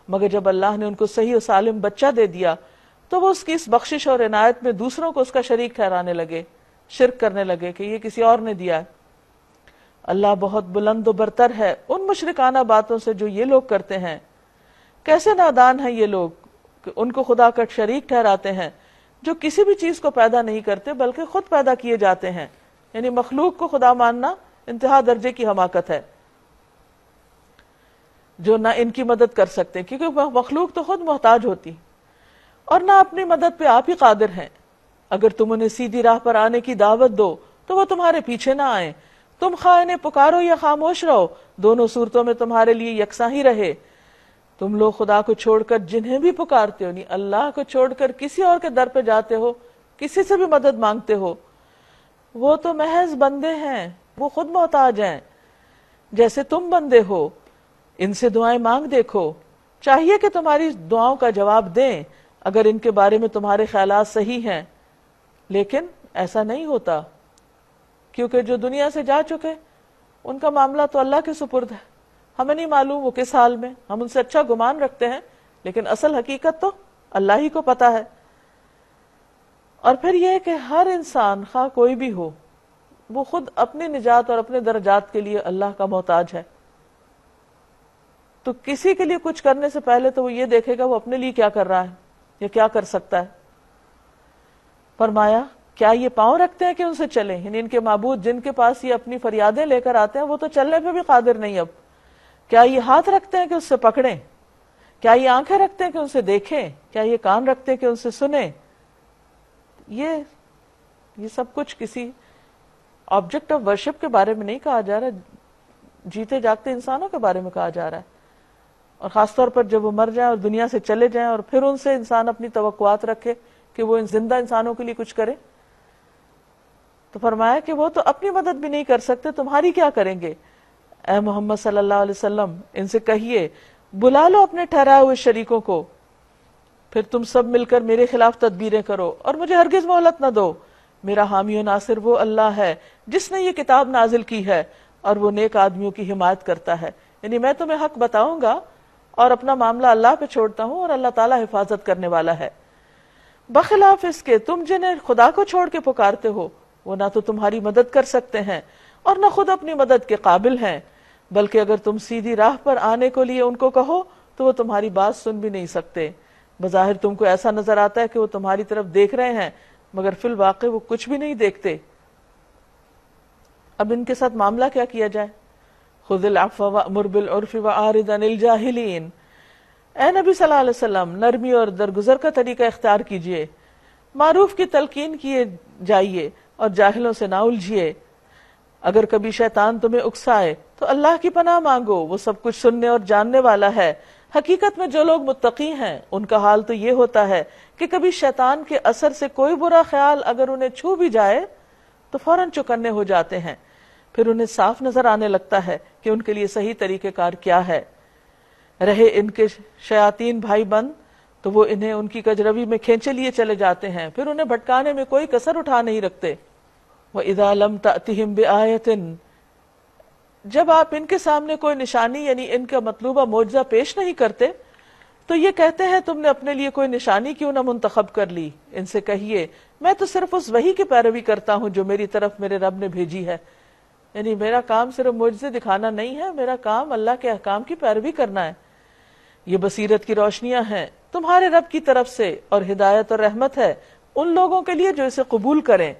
مگر جب اللہ نے ان کو صحیح و سالم بچہ دے دیا تو وہ اس کی اس بخشش اور عنایت میں دوسروں کو اس کا شریک ٹھہرانے لگے، شرک کرنے لگے کہ یہ کسی اور نے دیا ہے. اللہ بہت بلند و برتر ہے ان مشرکانہ باتوں سے جو یہ لوگ کرتے ہیں. کیسے نادان ہیں یہ لوگ کہ ان کو خدا کا شریک ٹھہراتے ہیں جو کسی بھی چیز کو پیدا نہیں کرتے بلکہ خود پیدا کیے جاتے ہیں. یعنی مخلوق کو خدا ماننا انتہا درجے کی حماقت ہے، جو نہ ان کی مدد کر سکتے کیونکہ مخلوق تو خود محتاج ہوتی، اور نہ اپنی مدد پہ آپ ہی قادر ہیں. اگر تم انہیں سیدھی راہ پر آنے کی دعوت دو تو وہ تمہارے پیچھے نہ آئیں. تم خواہ انہیں پکارو یا خاموش رہو، دونوں صورتوں میں تمہارے لیے یکساں ہی رہے. تم لوگ خدا کو چھوڑ کر جنہیں بھی پکارتے ہو، نہیں اللہ کو چھوڑ کر کسی اور کے در پہ جاتے ہو، کسی سے بھی مدد مانگتے ہو، وہ تو محض بندے ہیں، وہ خود محتاج ہیں جیسے تم بندے ہو. ان سے دعائیں مانگ دیکھو، چاہیے کہ تمہاری دعاؤں کا جواب دیں اگر ان کے بارے میں تمہارے خیالات صحیح ہیں. لیکن ایسا نہیں ہوتا کیونکہ جو دنیا سے جا چکے ان کا معاملہ تو اللہ کے سپرد ہے. ہمیں نہیں معلوم وہ کس حال میں، ہم ان سے اچھا گمان رکھتے ہیں لیکن اصل حقیقت تو اللہ ہی کو پتا ہے. اور پھر یہ کہ ہر انسان خواہ کوئی بھی ہو وہ خود اپنی نجات اور اپنے درجات کے لیے اللہ کا محتاج ہے. تو کسی کے لیے کچھ کرنے سے پہلے تو وہ یہ دیکھے گا وہ اپنے لیے کیا کر رہا ہے یا کیا کر سکتا ہے. فرمایا کیا یہ پاؤں رکھتے ہیں کہ ان سے چلیں؟ یعنی ان کے معبود جن کے پاس یہ اپنی فریادیں لے کر آتے ہیں وہ تو چلنے پہ بھی قادر نہیں. اب کیا یہ ہاتھ رکھتے ہیں کہ اس سے پکڑیں؟ کیا یہ آنکھیں رکھتے ہیں کہ ان سے دیکھیں؟ کیا یہ کان رکھتے ہیں کہ ان سے سنیں؟ یہ سب کچھ کسی آبجیکٹ آف ورشپ کے بارے میں نہیں کہا جا رہا، جیتے جاگتے انسانوں کے بارے میں کہا جا رہا ہے. اور خاص طور پر جب وہ مر جائیں اور دنیا سے چلے جائیں اور پھر ان سے انسان اپنی توقعات رکھے کہ وہ زندہ انسانوں کے لیے کچھ کرے. تو فرمایا کہ وہ تو اپنی مدد بھی نہیں کر سکتے، تمہاری کیا کریں گے؟ اے محمد صلی اللہ علیہ وسلم ان سے کہیے بلا لو اپنے ٹھہرائے ہوئے شریکوں کو، پھر تم سب مل کر میرے خلاف تدبیریں کرو اور مجھے ہرگز مہلت نہ دو. میرا حامی و ناصر وہ اللہ ہے جس نے یہ کتاب نازل کی ہے اور وہ نیک آدمیوں کی حمایت کرتا ہے. یعنی میں تمہیں حق بتاؤں گا اور اپنا معاملہ اللہ پہ چھوڑتا ہوں اور اللہ تعالیٰ حفاظت کرنے والا ہے. بخلاف اس کے تم جنہیں خدا کو چھوڑ کے پکارتے ہو وہ نہ تو تمہاری مدد کر سکتے ہیں اور نہ خود اپنی مدد کے قابل ہیں، بلکہ اگر تم سیدھی راہ پر آنے کو لیے ان کو کہو تو وہ تمہاری بات سن بھی نہیں سکتے. بظاہر تم کو ایسا نظر آتا ہے کہ وہ تمہاری طرف دیکھ رہے ہیں مگر فی الواقع وہ کچھ بھی نہیں دیکھتے. اب ان کے ساتھ معاملہ کیا کیا جائے؟ خذ العفو وامر بالعرف واعرض عن الجاہلین. اے نبی صلی اللہ علیہ وسلم نرمی اور درگزر کا طریقہ اختیار کیجئے، معروف کی تلقین کیے جائیے اور جاہلوں سے نہ الجھیے. اگر کبھی شیطان تمہیں اکسائے تو اللہ کی پناہ مانگو، وہ سب کچھ سننے اور جاننے والا ہے. حقیقت میں جو لوگ متقی ہیں ان کا حال تو یہ ہوتا ہے کہ کبھی شیطان کے اثر سے کوئی برا خیال اگر انہیں چھو بھی جائے تو فوراً چکنے ہو جاتے ہیں، پھر انہیں صاف نظر آنے لگتا ہے کہ ان کے لیے صحیح طریقہ کار کیا ہے. رہے ان کے شیاطین بھائی بند تو وہ انہیں ان کی کجروی میں کھینچے لیے چلے جاتے ہیں، پھر انہیں بھٹکانے میں کوئی کسر اٹھا نہیں رکھتے. وَإِذَا لَمْ تَأْتِهِمْ بِآيَةٍ، جب آپ ان کے سامنے کوئی نشانی یعنی ان کا مطلوبہ معجزہ پیش نہیں کرتے تو یہ کہتے ہیں تم نے اپنے لیے کوئی نشانی کیوں نہ منتخب کر لی؟ ان سے کہیے میں تو صرف اس وحی کی پیروی کرتا ہوں جو میری طرف میرے رب نے بھیجی ہے. یعنی میرا کام صرف معجزے دکھانا نہیں ہے، میرا کام اللہ کے احکام کی پیروی کرنا ہے. یہ بصیرت کی روشنیاں ہیں تمہارے رب کی طرف سے اور ہدایت اور رحمت ہے ان لوگوں کے لیے جو اسے قبول کریں.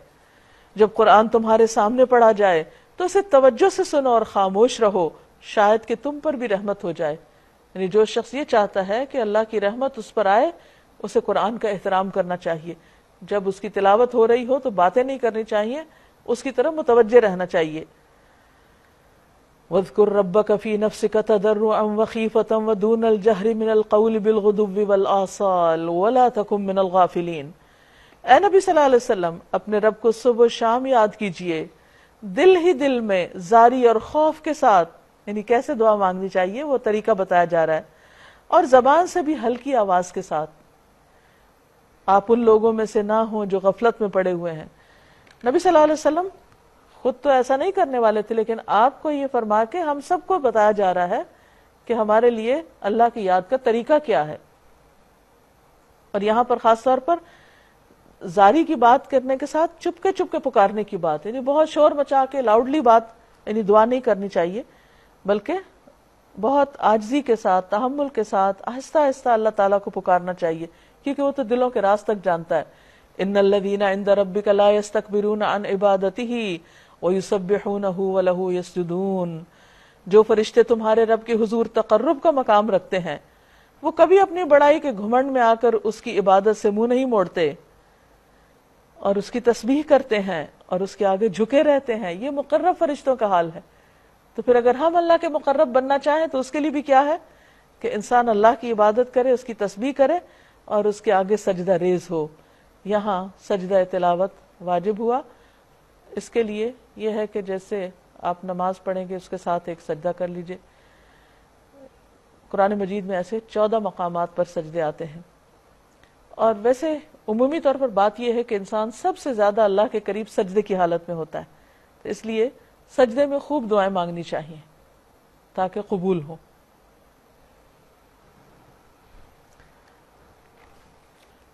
جب قرآن تمہارے سامنے پڑھا جائے تو اسے توجہ سے سنو اور خاموش رہو، شاید کہ تم پر بھی رحمت ہو جائے. یعنی جو شخص یہ چاہتا ہے کہ اللہ کی رحمت اس پر آئے، اسے قرآن کا احترام کرنا چاہیے. جب اس کی تلاوت ہو رہی ہو تو باتیں نہیں کرنی چاہیے، اس کی طرف متوجہ رہنا چاہیے. وَاذْكُرْ رَبَّكَ فِي نَفْسِكَ تَضَرُّعًا وَخِيفَةً وَدُونَ الْجَهْرِ مِنَ الْقَوْلِ بِالْغُدُوِّ وَالْآصَالِ وَلَا تَكُن مِّنَ الْغَافِلِينَ. اے نبی صلی اللہ علیہ وسلم اپنے رب کو صبح و شام یاد کیجئے، دل ہی دل میں زاری اور خوف کے ساتھ. یعنی کیسے دعا مانگنی چاہیے وہ طریقہ بتایا جا رہا ہے، اور زبان سے بھی ہلکی آواز کے ساتھ. آپ ان لوگوں میں سے نہ ہوں جو غفلت میں پڑے ہوئے ہیں. نبی صلی اللہ علیہ وسلم خود تو ایسا نہیں کرنے والے تھے، لیکن آپ کو یہ فرما کے ہم سب کو بتایا جا رہا ہے کہ ہمارے لیے اللہ کی یاد کا طریقہ کیا ہے. اور یہاں پر خاص طور پر زاری کی بات کرنے کے ساتھ چپ کے پکارنے کی بات، یعنی بہت شور مچا کے لاؤڈلی بات یعنی دعا نہیں کرنی چاہیے، بلکہ بہت عاجزی کے ساتھ، تحمل کے ساتھ آہستہ آہستہ اللہ تعالیٰ کو پکارنا چاہیے، کیونکہ وہ تو دلوں کے راز تک جانتا ہے. ان الذین عند ربک لا یستکبرون عن عبادتہ ویسبحونہ ولہ یسجدون. جو فرشتے تمہارے رب کے حضور تقرب کا مقام رکھتے ہیں وہ کبھی اپنی بڑائی کے گھمنڈ میں آ کر اس کی عبادت سے منہ نہیں موڑتے اور اس کی تسبیح کرتے ہیں اور اس کے آگے جھکے رہتے ہیں. یہ مقرب فرشتوں کا حال ہے. تو پھر اگر ہم اللہ کے مقرب بننا چاہیں تو اس کے لیے بھی کیا ہے کہ انسان اللہ کی عبادت کرے، اس کی تسبیح کرے اور اس کے آگے سجدہ ریز ہو. یہاں سجدہ تلاوت واجب ہوا. اس کے لیے یہ ہے کہ جیسے آپ نماز پڑھیں گے اس کے ساتھ ایک سجدہ کر لیجئے. قرآن مجید میں ایسے 14 مقامات پر سجدے آتے ہیں. اور ویسے عمومی طور پر بات یہ ہے کہ انسان سب سے زیادہ اللہ کے قریب سجدے کی حالت میں ہوتا ہے، تو اس لیے سجدے میں خوب دعائیں مانگنی چاہیے تاکہ قبول ہو.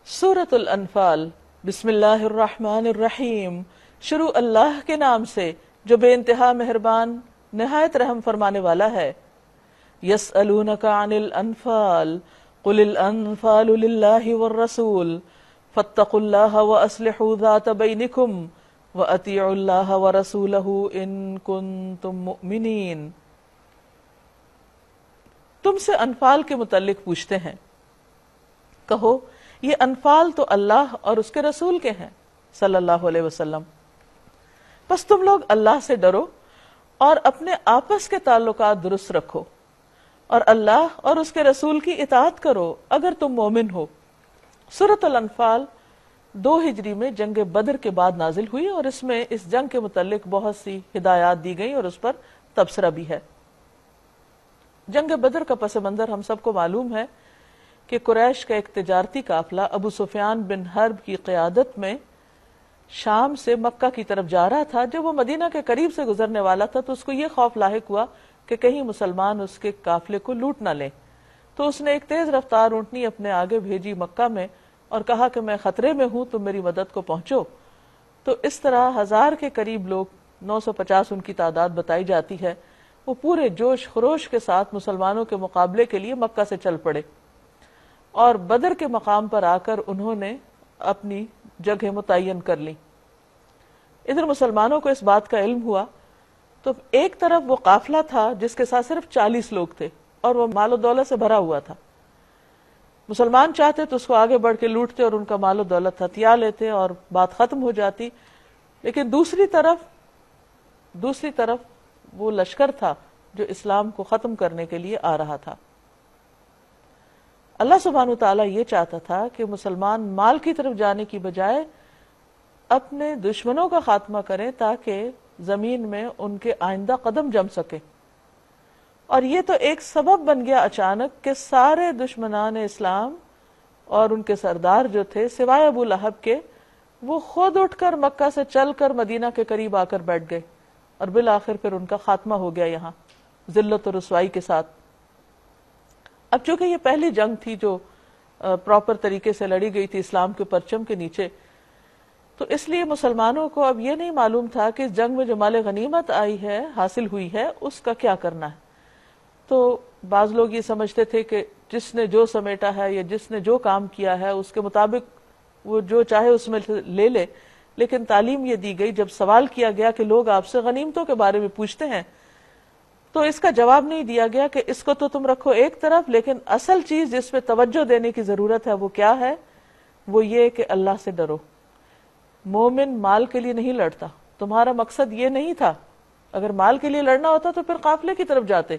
سورۃ الانفال. بسم اللہ الرحمن الرحیم. شروع اللہ کے نام سے جو بے انتہا مہربان نہایت رحم فرمانے والا ہے. یسألونک عن الانفال قل الانفال للہ والرسول فاتقوا اللہ واصلحوا ذات بینکم وَأَطِيعُوا اللَّهَ وَرَسُولَهُ إِن كُنتُم مُؤْمِنِينَ. تم سے انفال کے متعلق پوچھتے ہیں، کہو یہ انفال تو اللہ اور اس کے رسول کے ہیں صلی اللہ علیہ وسلم. بس تم لوگ اللہ سے ڈرو اور اپنے آپس کے تعلقات درست رکھو اور اللہ اور اس کے رسول کی اطاعت کرو اگر تم مومن ہو. سورۃ الانفال 2 ہجری میں جنگ بدر کے بعد نازل ہوئی اور اس میں اس جنگ کے متعلق بہت سی ہدایات دی گئی اور اس پر تبصرہ بھی ہے. جنگ بدر کا پس منظر ہم سب کو معلوم ہے کہ قریش کا ایک تجارتی قافلہ ابو سفیان بن حرب کی قیادت میں شام سے مکہ کی طرف جا رہا تھا. جب وہ مدینہ کے قریب سے گزرنے والا تھا تو اس کو یہ خوف لاحق ہوا کہ کہیں مسلمان اس کے قافلے کو لوٹ نہ لیں. تو اس نے ایک تیز رفتار اونٹنی اپنے آگے بھیجی مکہ میں اور کہا کہ میں خطرے میں ہوں، تم میری مدد کو پہنچو. تو اس طرح 1000 کے قریب لوگ، 950 ان کی تعداد بتائی جاتی ہے، وہ پورے جوش خروش کے ساتھ مسلمانوں کے مقابلے کے لیے مکہ سے چل پڑے اور بدر کے مقام پر آ کر انہوں نے اپنی جگہ متعین کر لی. ادھر مسلمانوں کو اس بات کا علم ہوا تو ایک طرف وہ قافلہ تھا جس کے ساتھ صرف 40 لوگ تھے اور وہ مال و دولت سے بھرا ہوا تھا. مسلمان چاہتے تو اس کو آگے بڑھ کے لوٹتے اور ان کا مال و دولت ہتھیا لیتے اور بات ختم ہو جاتی. لیکن دوسری طرف وہ لشکر تھا جو اسلام کو ختم کرنے کے لیے آ رہا تھا. اللہ سبحانہ وتعالی یہ چاہتا تھا کہ مسلمان مال کی طرف جانے کی بجائے اپنے دشمنوں کا خاتمہ کریں تاکہ زمین میں ان کے آئندہ قدم جم سکے. اور یہ تو ایک سبب بن گیا اچانک کہ سارے دشمنان اسلام اور ان کے سردار جو تھے سوائے ابو لہب کے، وہ خود اٹھ کر مکہ سے چل کر مدینہ کے قریب آ کر بیٹھ گئے اور بالآخر پھر ان کا خاتمہ ہو گیا یہاں ذلت و رسوائی کے ساتھ۔ اب چونکہ یہ پہلی جنگ تھی جو پراپر طریقے سے لڑی گئی تھی اسلام کے پرچم کے نیچے، تو اس لیے مسلمانوں کو اب یہ نہیں معلوم تھا کہ اس جنگ میں جو مال غنیمت آئی ہے، حاصل ہوئی ہے، اس کا کیا کرنا ہے۔ تو بعض لوگ یہ سمجھتے تھے کہ جس نے جو سمیٹا ہے یا جس نے جو کام کیا ہے اس کے مطابق وہ جو چاہے اس میں لے لے، لیکن تعلیم یہ دی گئی جب سوال کیا گیا کہ لوگ آپ سے غنیمتوں کے بارے میں پوچھتے ہیں تو اس کا جواب نہیں دیا گیا کہ اس کو تو تم رکھو ایک طرف، لیکن اصل چیز جس پہ توجہ دینے کی ضرورت ہے وہ کیا ہے؟ وہ یہ کہ اللہ سے ڈرو۔ مومن مال کے لیے نہیں لڑتا، تمہارا مقصد یہ نہیں تھا۔ اگر مال کے لیے لڑنا ہوتا تو پھر قافلے کی طرف جاتے۔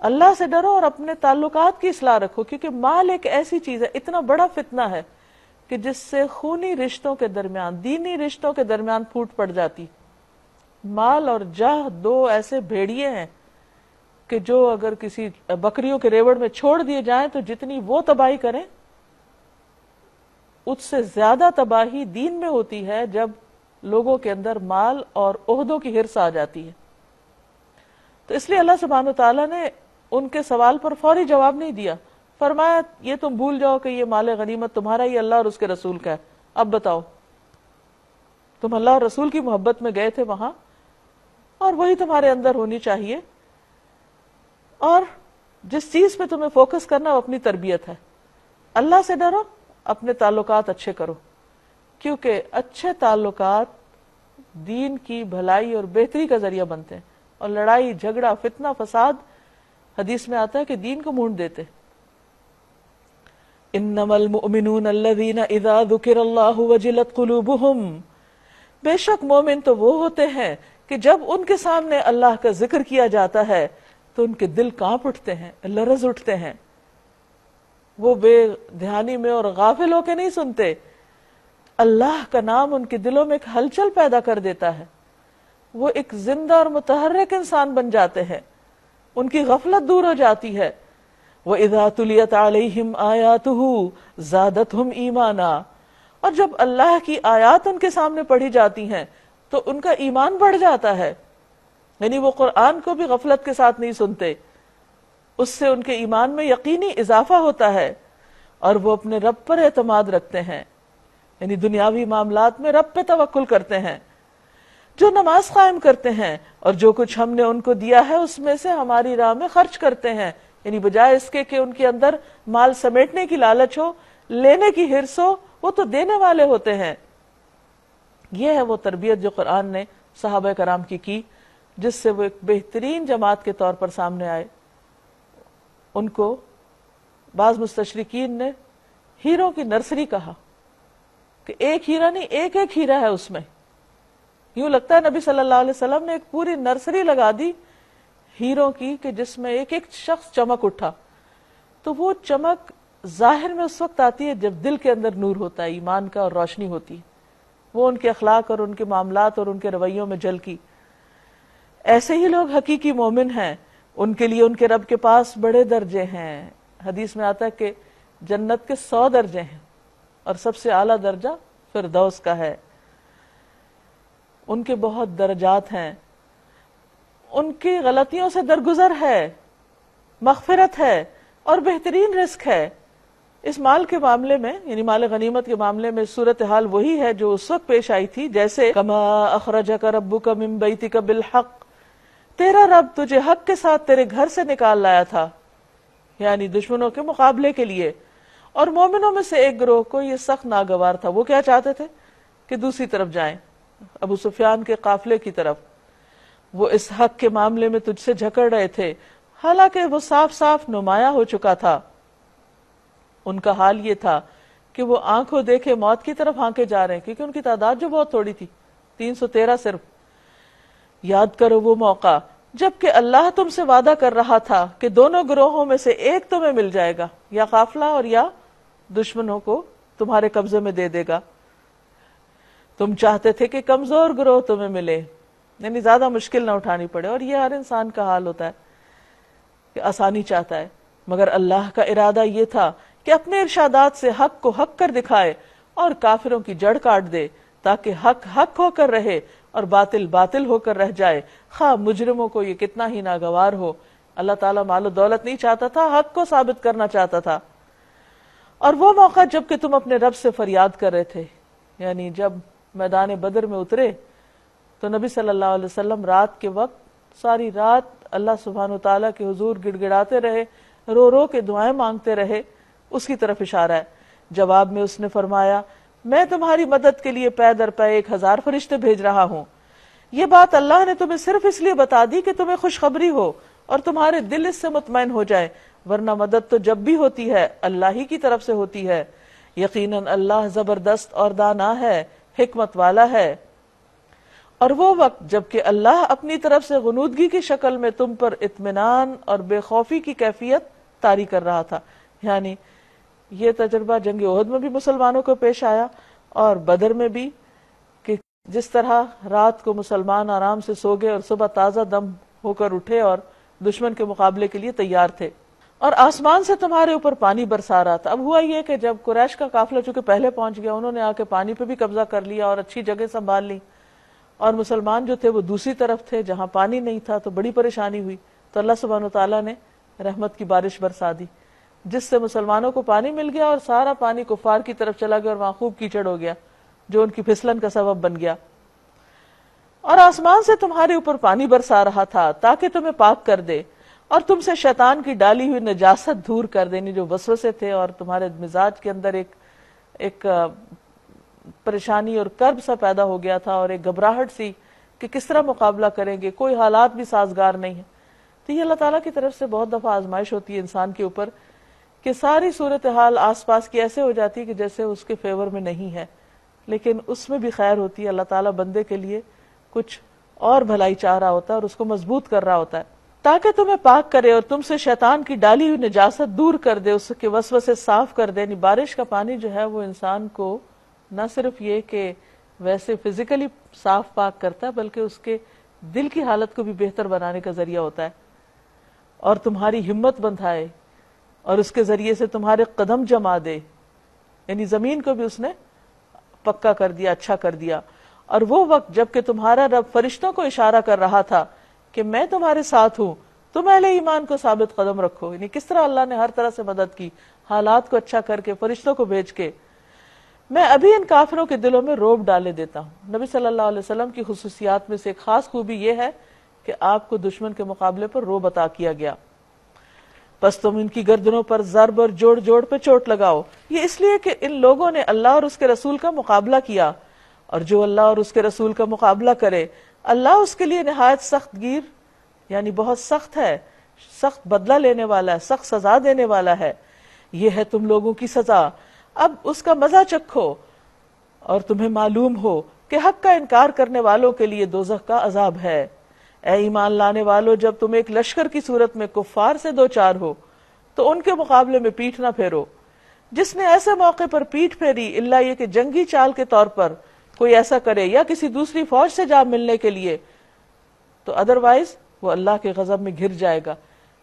اللہ سے ڈرو اور اپنے تعلقات کی اصلاح رکھو، کیونکہ مال ایک ایسی چیز ہے، اتنا بڑا فتنہ ہے کہ جس سے خونی رشتوں کے درمیان، دینی رشتوں کے درمیان پھوٹ پڑ جاتی۔ مال اور جاہ دو ایسے بھیڑیے ہیں کہ جو اگر کسی بکریوں کے ریوڑ میں چھوڑ دیے جائیں تو جتنی وہ تباہی کریں، اس سے زیادہ تباہی دین میں ہوتی ہے جب لوگوں کے اندر مال اور عہدوں کی ہرس آ جاتی ہے۔ تو اس لیے اللہ سبحانہ وتعالیٰ نے ان کے سوال پر فوری جواب نہیں دیا، فرمایا یہ تم بھول جاؤ کہ یہ مال غنیمت تمہارا ہی اللہ اور اس کے رسول کا ہے، اب بتاؤ تم اللہ اور رسول کی محبت میں گئے تھے وہاں، اور وہی تمہارے اندر ہونی چاہیے، اور جس چیز پہ تمہیں فوکس کرنا وہ اپنی تربیت ہے۔ اللہ سے ڈرو، اپنے تعلقات اچھے کرو، کیونکہ اچھے تعلقات دین کی بھلائی اور بہتری کا ذریعہ بنتے ہیں، اور لڑائی جھگڑا فتنہ فساد حدیث میں آتا ہے کہ دین کو مونڈ دیتے۔ انما المؤمنون الذین اذا ذکر اللہ وجلت قلوبہم، بے شک مومن تو وہ ہوتے ہیں کہ جب ان کے سامنے اللہ کا ذکر کیا جاتا ہے تو ان کے دل کانپ اٹھتے ہیں، لرز اٹھتے ہیں۔ وہ بے دھیانی میں اور غافل ہو کے نہیں سنتے، اللہ کا نام ان کے دلوں میں ایک ہلچل پیدا کر دیتا ہے، وہ ایک زندہ اور متحرک انسان بن جاتے ہیں، ان کی غفلت دور ہو جاتی ہے۔ وَإِذَا تُلِيَتْ عَلَيْهِمْ آيَاتُهُ زَادَتْهُمْ إِيمَانًا، اور جب اللہ کی آیات ان کے سامنے پڑھی جاتی ہیں تو ان کا ایمان بڑھ جاتا ہے، یعنی وہ قرآن کو بھی غفلت کے ساتھ نہیں سنتے، اس سے ان کے ایمان میں یقینی اضافہ ہوتا ہے، اور وہ اپنے رب پر اعتماد رکھتے ہیں، یعنی دنیاوی معاملات میں رب پہ توکل کرتے ہیں۔ جو نماز قائم کرتے ہیں اور جو کچھ ہم نے ان کو دیا ہے اس میں سے ہماری راہ میں خرچ کرتے ہیں، یعنی بجائے اس کے کہ ان کے اندر مال سمیٹنے کی لالچ ہو، لینے کی ہرس ہو، وہ تو دینے والے ہوتے ہیں۔ یہ ہے وہ تربیت جو قرآن نے صحابہ کرام کی جس سے وہ ایک بہترین جماعت کے طور پر سامنے آئے۔ ان کو بعض مستشرقین نے ہیروں کی نرسری کہا کہ ایک ہیرا نہیں، ایک ایک ہیرا ہے اس میں۔ یوں لگتا ہے نبی صلی اللہ علیہ وسلم نے ایک پوری نرسری لگا دی ہیروں کی کہ جس میں ایک ایک شخص چمک اٹھا۔ تو وہ چمک ظاہر میں اس وقت آتی ہے جب دل کے اندر نور ہوتا ہے، ایمان کا، اور روشنی ہوتی ہے، وہ ان کے اخلاق اور ان کے معاملات اور ان کے رویوں میں جھلکی۔ ایسے ہی لوگ حقیقی مومن ہیں، ان کے لیے ان کے رب کے پاس بڑے درجے ہیں۔ حدیث میں آتا ہے کہ جنت کے 100 درجے ہیں اور سب سے اعلیٰ درجہ فردوس کا ہے۔ ان کے بہت درجات ہیں، ان کی غلطیوں سے درگزر ہے، مغفرت ہے اور بہترین رزق ہے۔ اس مال کے معاملے میں، یعنی مال غنیمت کے معاملے میں صورتحال وہی ہے جو اس وقت پیش آئی تھی، جیسے کما اخرجک ربک من بیتک بالحق، تیرا رب تجھے حق کے ساتھ تیرے گھر سے نکال لایا تھا، یعنی دشمنوں کے مقابلے کے لیے۔ اور مومنوں میں سے ایک گروہ کو یہ سخت ناگوار تھا، وہ کیا چاہتے تھے کہ دوسری طرف جائیں، ابو سفیان کے قافلے کی طرف۔ وہ اس حق کے معاملے میں تجھ سے جھکڑ رہے تھے، حالانکہ وہ صاف صاف نمایاں ہو چکا تھا۔ ان کا حال یہ تھا کہ وہ آنکھوں دیکھے موت کی طرف ہانکے جا رہے ہیں، کیونکہ ان کی تعداد جو بہت تھوڑی تھی، 313 صرف۔ یاد کرو وہ موقع جبکہ اللہ تم سے وعدہ کر رہا تھا کہ دونوں گروہوں میں سے ایک تمہیں مل جائے گا، یا قافلہ اور یا دشمنوں کو تمہارے قبضے میں دے دے گا۔ تم چاہتے تھے کہ کمزور گروہ تمہیں ملے، یعنی زیادہ مشکل نہ اٹھانی پڑے، اور یہ ہر انسان کا حال ہوتا ہے کہ آسانی چاہتا ہے، مگر اللہ کا ارادہ یہ تھا کہ اپنے ارشادات سے حق کو حق کر دکھائے اور کافروں کی جڑ کاٹ دے، تاکہ حق حق ہو کر رہے اور باطل باطل ہو کر رہ جائے، خواہ مجرموں کو یہ کتنا ہی ناگوار ہو۔ اللہ تعالیٰ مال و دولت نہیں چاہتا تھا، حق کو ثابت کرنا چاہتا تھا۔ اور وہ موقع جب کہ تم اپنے رب سے فریاد کر رہے تھے، یعنی جب میدان بدر میں اترے تو نبی صلی اللہ علیہ وسلم رات کے وقت ساری رات اللہ سبحانہ وتعالیٰ کے حضور گڑ گڑاتے رہے، رو رو کے دعائیں مانگتے رہے۔ اس کی طرف اشارہ ہے۔ جواب میں اس نے فرمایا، میں تمہاری مدد کے لیے پے در پے 1000 فرشتے بھیج رہا ہوں۔ یہ بات اللہ نے تمہیں صرف اس لیے بتا دی کہ تمہیں خوشخبری ہو اور تمہارے دل اس سے مطمئن ہو جائے، ورنہ مدد تو جب بھی ہوتی ہے اللہ ہی کی طرف سے ہوتی ہے۔ یقیناً اللہ زبردست اور دانا ہے، حکمت والا ہے۔ اور وہ وقت جب کہ اللہ اپنی طرف سے غنودگی کی شکل میں تم پر اطمینان اور بے خوفی کی کیفیت طاری کر رہا تھا، یعنی یہ تجربہ جنگ احد میں بھی مسلمانوں کو پیش آیا اور بدر میں بھی، کہ جس طرح رات کو مسلمان آرام سے سو گئے اور صبح تازہ دم ہو کر اٹھے اور دشمن کے مقابلے کے لیے تیار تھے، اور آسمان سے تمہارے اوپر پانی برسا رہا تھا۔ اب ہوا یہ کہ جب قریش کا قافلہ چونکہ پہلے پہنچ گیا، انہوں نے آ کے پانی پہ بھی قبضہ کر لیا اور اچھی جگہ سنبھال لی، اور مسلمان جو تھے وہ دوسری طرف تھے جہاں پانی نہیں تھا، تو بڑی پریشانی ہوئی۔ تو اللہ سبحانہ وتعالیٰ نے رحمت کی بارش برسا دی، جس سے مسلمانوں کو پانی مل گیا اور سارا پانی کفار کی طرف چلا گیا اور وہاں خوب کیچڑ ہو گیا، جو ان کی پھسلن کا سبب بن گیا۔ اور آسمان سے تمہارے اوپر پانی برسا رہا تھا تاکہ تمہیں پاک کر دے اور تم سے شیطان کی ڈالی ہوئی نجاست دور کر دینی، جو وسوسے تھے اور تمہارے مزاج کے اندر ایک پریشانی اور کرب سا پیدا ہو گیا تھا، اور ایک گھبراہٹ سی کہ کس طرح مقابلہ کریں گے، کوئی حالات بھی سازگار نہیں ہے۔ تو یہ اللہ تعالیٰ کی طرف سے بہت دفعہ آزمائش ہوتی ہے انسان کے اوپر، کہ ساری صورتحال آس پاس کی ایسے ہو جاتی ہے کہ جیسے اس کے فیور میں نہیں ہے، لیکن اس میں بھی خیر ہوتی ہے۔ اللہ تعالیٰ بندے کے لیے کچھ اور بھلائی چاہ رہا ہوتا ہے اور اس کو مضبوط کر رہا ہوتا ہے، تاکہ تمہیں پاک کرے اور تم سے شیطان کی ڈالی ہوئی نجاست دور کر دے، اس کے وسوسے صاف کر دے۔ بارش کا پانی جو ہے وہ انسان کو نہ صرف یہ کہ ویسے فزیکلی صاف پاک کرتا ہے، بلکہ اس کے دل کی حالت کو بھی بہتر بنانے کا ذریعہ ہوتا ہے، اور تمہاری ہمت بندھائے، اور اس کے ذریعے سے تمہارے قدم جما دے، یعنی زمین کو بھی اس نے پکا کر دیا، اچھا کر دیا۔ اور وہ وقت جب کہ تمہارا رب فرشتوں کو اشارہ کر رہا تھا کہ میں تمہارے ساتھ ہوں، تم اہل ایمان کو ثابت قدم رکھو، یعنی کس طرح اللہ نے ہر طرح سے مدد کی، حالات کو اچھا کر کے، فرشتوں کو بھیج کے۔ میں ابھی ان کافروں کے دلوں میں روب ڈالے دیتا ہوں۔ نبی صلی اللہ علیہ وسلم کی خصوصیات میں سے ایک خاص خوبی یہ ہے کہ آپ کو دشمن کے مقابلے پر روب عطا کیا گیا۔ بس تم ان کی گردنوں پر ضرب اور جوڑ جوڑ پہ چوٹ لگاؤ، یہ اس لیے کہ ان لوگوں نے اللہ اور اس کے رسول کا مقابلہ کیا، اور جو اللہ اور اس کے رسول کا مقابلہ کرے اللہ اس کے لیے نہایت سخت گیر، یعنی بہت سخت ہے، سخت بدلہ لینے والا ہے، سخت سزا دینے والا ہے۔ یہ ہے تم لوگوں کی سزا، اب اس کا مزہ چکھو، اور تمہیں معلوم ہو کہ حق کا انکار کرنے والوں کے لیے دوزخ کا عذاب ہے۔ اے ایمان لانے والو، جب تم ایک لشکر کی صورت میں کفار سے دو چار ہو تو ان کے مقابلے میں پیٹھ نہ پھیرو۔ جس نے ایسے موقع پر پیٹھ پھیری، اللہ یہ کہ جنگی چال کے طور پر کوئی ایسا کرے یا کسی دوسری فوج سے جا ملنے کے لیے، تو ادروائز وہ اللہ کے غضب میں گھر جائے گا۔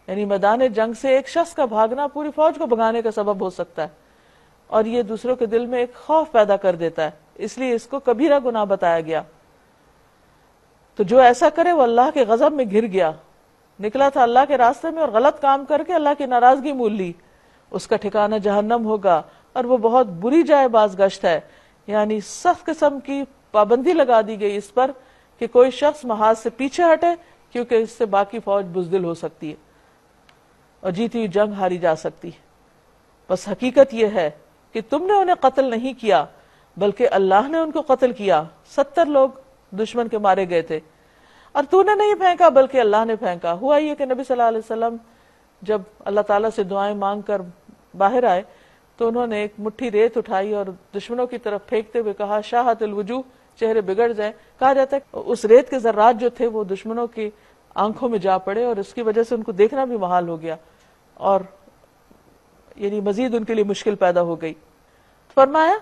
یعنی میدان جنگ سے ایک شخص کا بھاگنا پوری فوج کو بھگانے کا سبب ہو سکتا ہے، اور یہ دوسروں کے دل میں ایک خوف پیدا کر دیتا ہے، اس لیے اس کو کبیرہ گناہ بتایا گیا۔ تو جو ایسا کرے وہ اللہ کے غضب میں گھر گیا، نکلا تھا اللہ کے راستے میں اور غلط کام کر کے اللہ کی ناراضگی مول لی، اس کا ٹھکانہ جہنم ہوگا، اور وہ بہت بری جائے بازگشت ہے۔ یعنی سخت قسم کی پابندی لگا دی گئی اس پر کہ کوئی شخص محاذ سے پیچھے ہٹے، کیونکہ اس سے باقی فوج بزدل ہو سکتی ہے اور جیتی ہوئی جنگ ہاری جا سکتی ہے۔ بس حقیقت یہ ہے کہ تم نے انہیں قتل نہیں کیا بلکہ اللہ نے ان کو قتل کیا۔ 70 لوگ دشمن کے مارے گئے تھے، اور تو نے نہیں پھینکا بلکہ اللہ نے پھینکا۔ ہوا یہ کہ نبی صلی اللہ علیہ وسلم جب اللہ تعالیٰ سے دعائیں مانگ کر باہر آئے تو انہوں نے ایک مٹھی ریت اٹھائی اور دشمنوں کی طرف پھینکتے ہوئے کہا شاہت الوجوہ، چہرے بگڑ جائیں۔ کہا جاتا ہے اس ریت کے ذرات جو تھے وہ دشمنوں کی آنکھوں میں جا پڑے، اور اس کی وجہ سے ان کو دیکھنا بھی محال ہو گیا، اور یعنی مزید ان کے لیے مشکل پیدا ہو گئی۔ فرمایا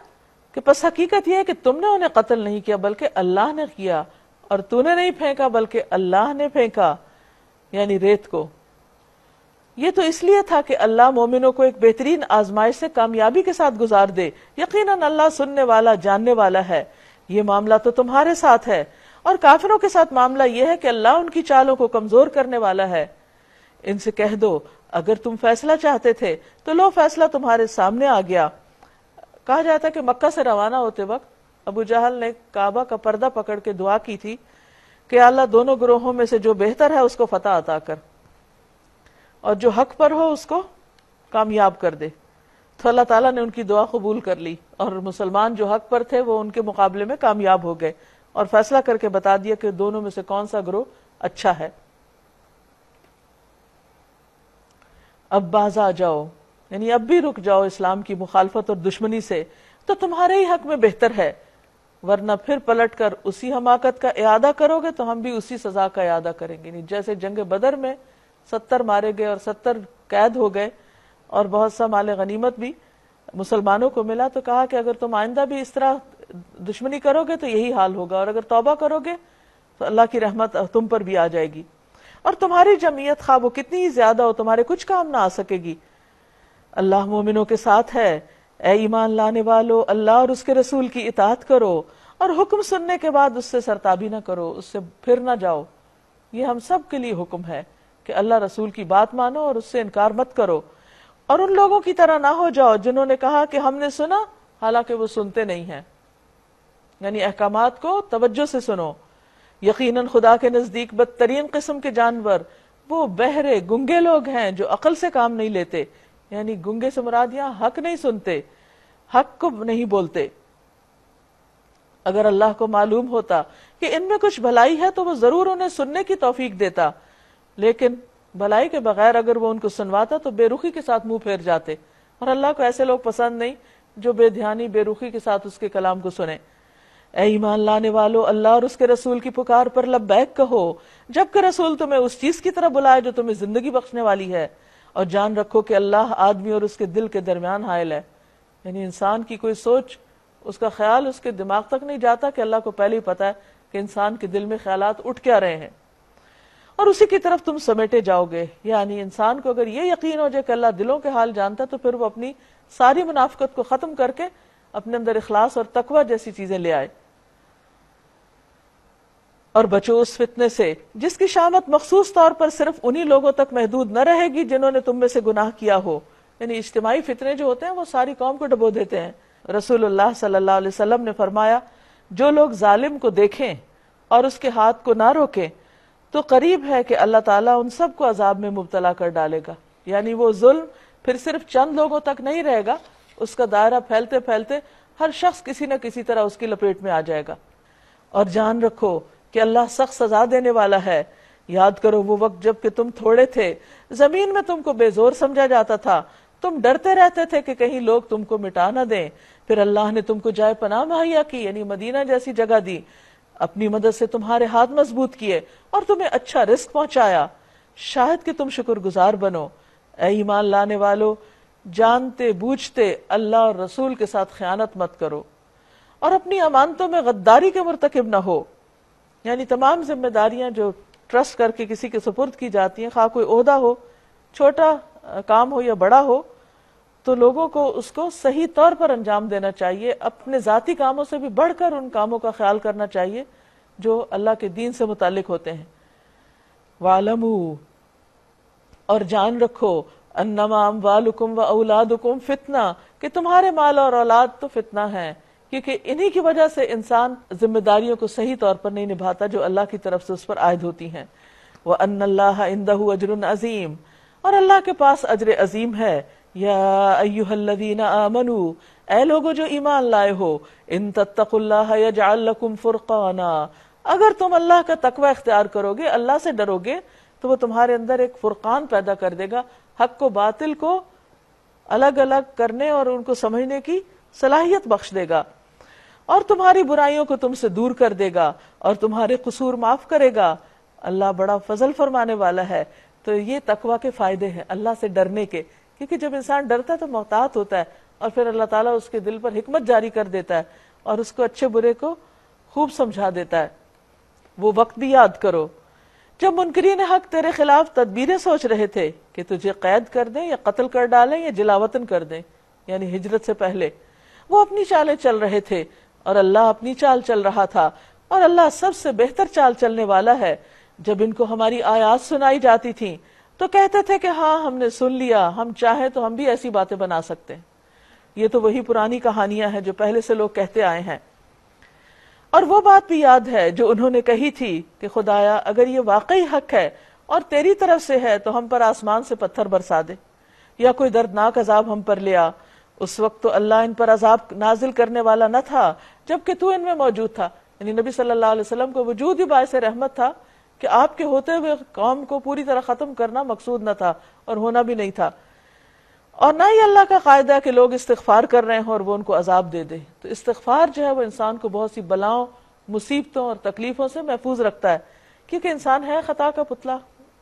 کہ پس حقیقت یہ ہے کہ تم نے انہیں قتل نہیں کیا بلکہ اللہ نے کیا، اور تو نے نہیں پھینکا بلکہ اللہ نے پھینکا، یعنی ریت کو۔ یہ تو اس لیے تھا کہ اللہ مومنوں کو ایک بہترین آزمائش سے کامیابی کے ساتھ گزار دے۔ یقیناً اللہ سننے والا، جاننے والا ہے۔ یہ معاملہ تو تمہارے ساتھ ہے، اور کافروں کے ساتھ معاملہ یہ ہے کہ اللہ ان کی چالوں کو کمزور کرنے والا ہے. ان سے کہہ دو اگر تم فیصلہ چاہتے تھے تو لو فیصلہ تمہارے سامنے آ گیا. کہا جاتا ہے کہ مکہ سے روانہ ہوتے وقت ابو جہل نے کعبہ کا پردہ پکڑ کے دعا کی تھی کہ اللہ دونوں گروہوں میں سے جو بہتر ہے اس کو فتح عطا کر اور جو حق پر ہو اس کو کامیاب کر دے. تو اللہ تعالیٰ نے ان کی دعا قبول کر لی اور مسلمان جو حق پر تھے وہ ان کے مقابلے میں کامیاب ہو گئے اور فیصلہ کر کے بتا دیا کہ دونوں میں سے کون سا گروہ اچھا ہے. اب باز آ جاؤ، یعنی اب بھی رک جاؤ اسلام کی مخالفت اور دشمنی سے تو تمہارے ہی حق میں بہتر ہے، ورنہ پھر پلٹ کر اسی حماقت کا اعادہ کرو گے تو ہم بھی اسی سزا کا اعادہ کریں گے. جیسے جنگ بدر میں 70 مارے گئے اور 70 قید ہو گئے اور بہت سا مال غنیمت بھی مسلمانوں کو ملا، تو کہا کہ اگر تم آئندہ بھی اس طرح دشمنی کرو گے تو یہی حال ہوگا، اور اگر توبہ کرو گے تو اللہ کی رحمت تم پر بھی آ جائے گی اور تمہاری جمعیت خواہ وہ کتنی ہی زیادہ ہو تمہارے کچھ کام نہ آ سکے گی. اللہ مومنوں کے ساتھ ہے. اے ایمان لانے والو اللہ اور اس کے رسول کی اطاعت کرو اور حکم سننے کے بعد اس سے سرتابی نہ کرو، اس سے پھر نہ جاؤ. یہ ہم سب کے لیے حکم ہے کہ اللہ رسول کی بات مانو اور اس سے انکار مت کرو، اور ان لوگوں کی طرح نہ ہو جاؤ جنہوں نے کہا کہ ہم نے سنا حالانکہ وہ سنتے نہیں ہیں. یعنی احکامات کو توجہ سے سنو. یقیناً خدا کے نزدیک بدترین قسم کے جانور وہ بہرے گنگے لوگ ہیں جو عقل سے کام نہیں لیتے. یعنی گنگے سے مراد یہاں حق نہیں سنتے، حق کو نہیں بولتے. اگر اللہ کو معلوم ہوتا کہ ان میں کچھ بھلائی ہے تو وہ ضرور انہیں سننے کی توفیق دیتا، لیکن بھلائی کے بغیر اگر وہ ان کو سنواتا تو بے رخی کے ساتھ منہ پھیر جاتے، اور اللہ کو ایسے لوگ پسند نہیں جو بے دھیانی بے رخی کے ساتھ اس کے کلام کو سنیں. اے ایمان لانے والو اللہ اور اس کے رسول کی پکار پر لبیک کہو جب کہ رسول تمہیں اس چیز کی طرف بلائے جو تمہیں زندگی بخشنے والی ہے، اور جان رکھو کہ اللہ آدمی اور اس کے دل کے درمیان حائل ہے. یعنی انسان کی کوئی سوچ، اس کا خیال اس کے دماغ تک نہیں جاتا کہ اللہ کو پہلے ہی پتا ہے کہ انسان کے دل میں خیالات اٹھ کیا رہے ہیں، اور اسی کی طرف تم سمیٹے جاؤ گے. یعنی انسان کو اگر یہ یقین ہو جائے کہ اللہ دلوں کے حال جانتا تو پھر وہ اپنی ساری منافقت کو ختم کر کے اپنے اندر اخلاص اور تقوی جیسی چیزیں لے آئے. اور بچو اس فتنے سے جس کی شامت مخصوص طور پر صرف انہی لوگوں تک محدود نہ رہے گی جنہوں نے تم میں سے گناہ کیا ہو. یعنی اجتماعی فتنے جو ہوتے ہیں وہ ساری قوم کو ڈبو دیتے ہیں. رسول اللہ صلی اللہ علیہ وسلم نے فرمایا جو لوگ ظالم کو دیکھیں اور اس کے ہاتھ کو نہ روکیں تو قریب ہے کہ اللہ تعالیٰ ان سب کو عذاب میں مبتلا کر ڈالے گا. یعنی وہ ظلم پھر صرف چند لوگوں تک نہیں رہے گا، اس کا دائرہ پھیلتے پھیلتے ہر شخص کسی نہ کسی طرح اس کی لپیٹ میں آ جائے گا. اور جان رکھو کہ اللہ سخت سزا دینے والا ہے. یاد کرو وہ وقت جب کہ تم تھوڑے تھے، زمین میں تم کو بے زور سمجھا جاتا تھا، تم ڈرتے رہتے تھے کہ کہیں لوگ تم کو مٹا نہ دیں. پھر اللہ نے تم کو جائے پناہ مہیا کی، یعنی مدینہ جیسی جگہ دی، اپنی مدد سے تمہارے ہاتھ مضبوط کیے اور تمہیں اچھا رزق پہنچایا. شاید کہ تم شکر گزار بنو. اے ایمان لانے والو جانتے بوجھتے اللہ اور رسول کے ساتھ خیانت مت کرو اور اپنی امانتوں میں غداری کے مرتکب نہ ہو. یعنی تمام ذمہ داریاں جو ٹرسٹ کر کے کسی کے سپرد کی جاتی ہیں، خواہ کوئی عہدہ ہو، چھوٹا کام ہو یا بڑا ہو، تو لوگوں کو اس کو صحیح طور پر انجام دینا چاہیے. اپنے ذاتی کاموں سے بھی بڑھ کر ان کاموں کا خیال کرنا چاہیے جو اللہ کے دین سے متعلق ہوتے ہیں. وَاعْلَمُوا اور جان رکھو انما اموالکم و اولادکم فتنہ کہ تمہارے مال اور اولاد تو فتنہ ہیں، کیونکہ انہی کی وجہ سے انسان ذمہ داریوں کو صحیح طور پر نہیں نبھاتا جو اللہ کی طرف سے اس پر عائد ہوتی ہیں. وَأَنَّ اللَّهَ عِنْدَهُ أَجْرٌ عَظِيمٌ اور اللہ کے پاس اجر عظیم ہے. یا ایھا الذین آمنوا اے لوگو جو ایمان لائے ہو، ان تتقوا اللہ یجعل لکم فرقانا اگر تم اللہ کا تقوی اختیار کرو گے، اللہ سے ڈرو گے، تو وہ تمہارے اندر ایک فرقان پیدا کر دے گا، حق کو باطل کو الگ الگ کرنے اور ان کو سمجھنے کی صلاحیت بخش دے گا، اور تمہاری برائیوں کو تم سے دور کر دے گا اور تمہارے قصور معاف کرے گا. اللہ بڑا فضل فرمانے والا ہے. تو یہ تقوی کے فائدے ہیں اللہ سے ڈرنے کے، کیونکہ جب انسان ڈرتا ہے تو محتاط ہوتا ہے، اور پھر اللہ تعالیٰ اس کے دل پر حکمت جاری کر دیتا ہے اور اس کو اچھے برے کو خوب سمجھا دیتا ہے. وہ وقت بھی یاد کرو جب منکرین حق تیرے خلاف تدبیریں سوچ رہے تھے کہ تجھے قید کر دیں یا قتل کر ڈالیں یا جلاوطن کر دیں، یعنی ہجرت سے پہلے. وہ اپنی چالیں چل رہے تھے اور اللہ اپنی چال چل رہا تھا. اور اللہ سب سے بہتر چال چلنے والا ہے. جب ان کو ہماری آیات سنائی جاتی تھیں تو کہتے تھے کہ ہاں ہم نے سن لیا، ہم چاہیں تو ہم بھی ایسی باتیں بنا سکتے ہیں. یہ تو وہی پرانی کہانیاں ہیں جو پہلے سے لوگ کہتے آئے ہیں. اور وہ بات بھی یاد ہے جو انہوں نے کہی تھی کہ خدایا اگر یہ واقعی حق ہے اور تیری طرف سے ہے تو ہم پر آسمان سے پتھر برسا دے یا کوئی دردناک عذاب ہم پر لے آ. اس وقت تو اللہ ان پر عذاب نازل کرنے والا نہ تھا جبکہ تو ان میں موجود تھا. یعنی نبی صلی اللہ علیہ وسلم کو وجود ہی باعث رحمت تھا کہ آپ کے ہوتے ہوئے قوم کو پوری طرح ختم کرنا مقصود نہ تھا اور ہونا بھی نہیں تھا. اور نہ ہی اللہ کا قاعدہ ہے کہ لوگ استغفار کر رہے ہیں اور وہ ان کو عذاب دے دے. تو استغفار جو ہے وہ انسان کو بہت سی بلاؤں، مصیبتوں اور تکلیفوں سے محفوظ رکھتا ہے، کیونکہ انسان ہے خطا کا پتلا.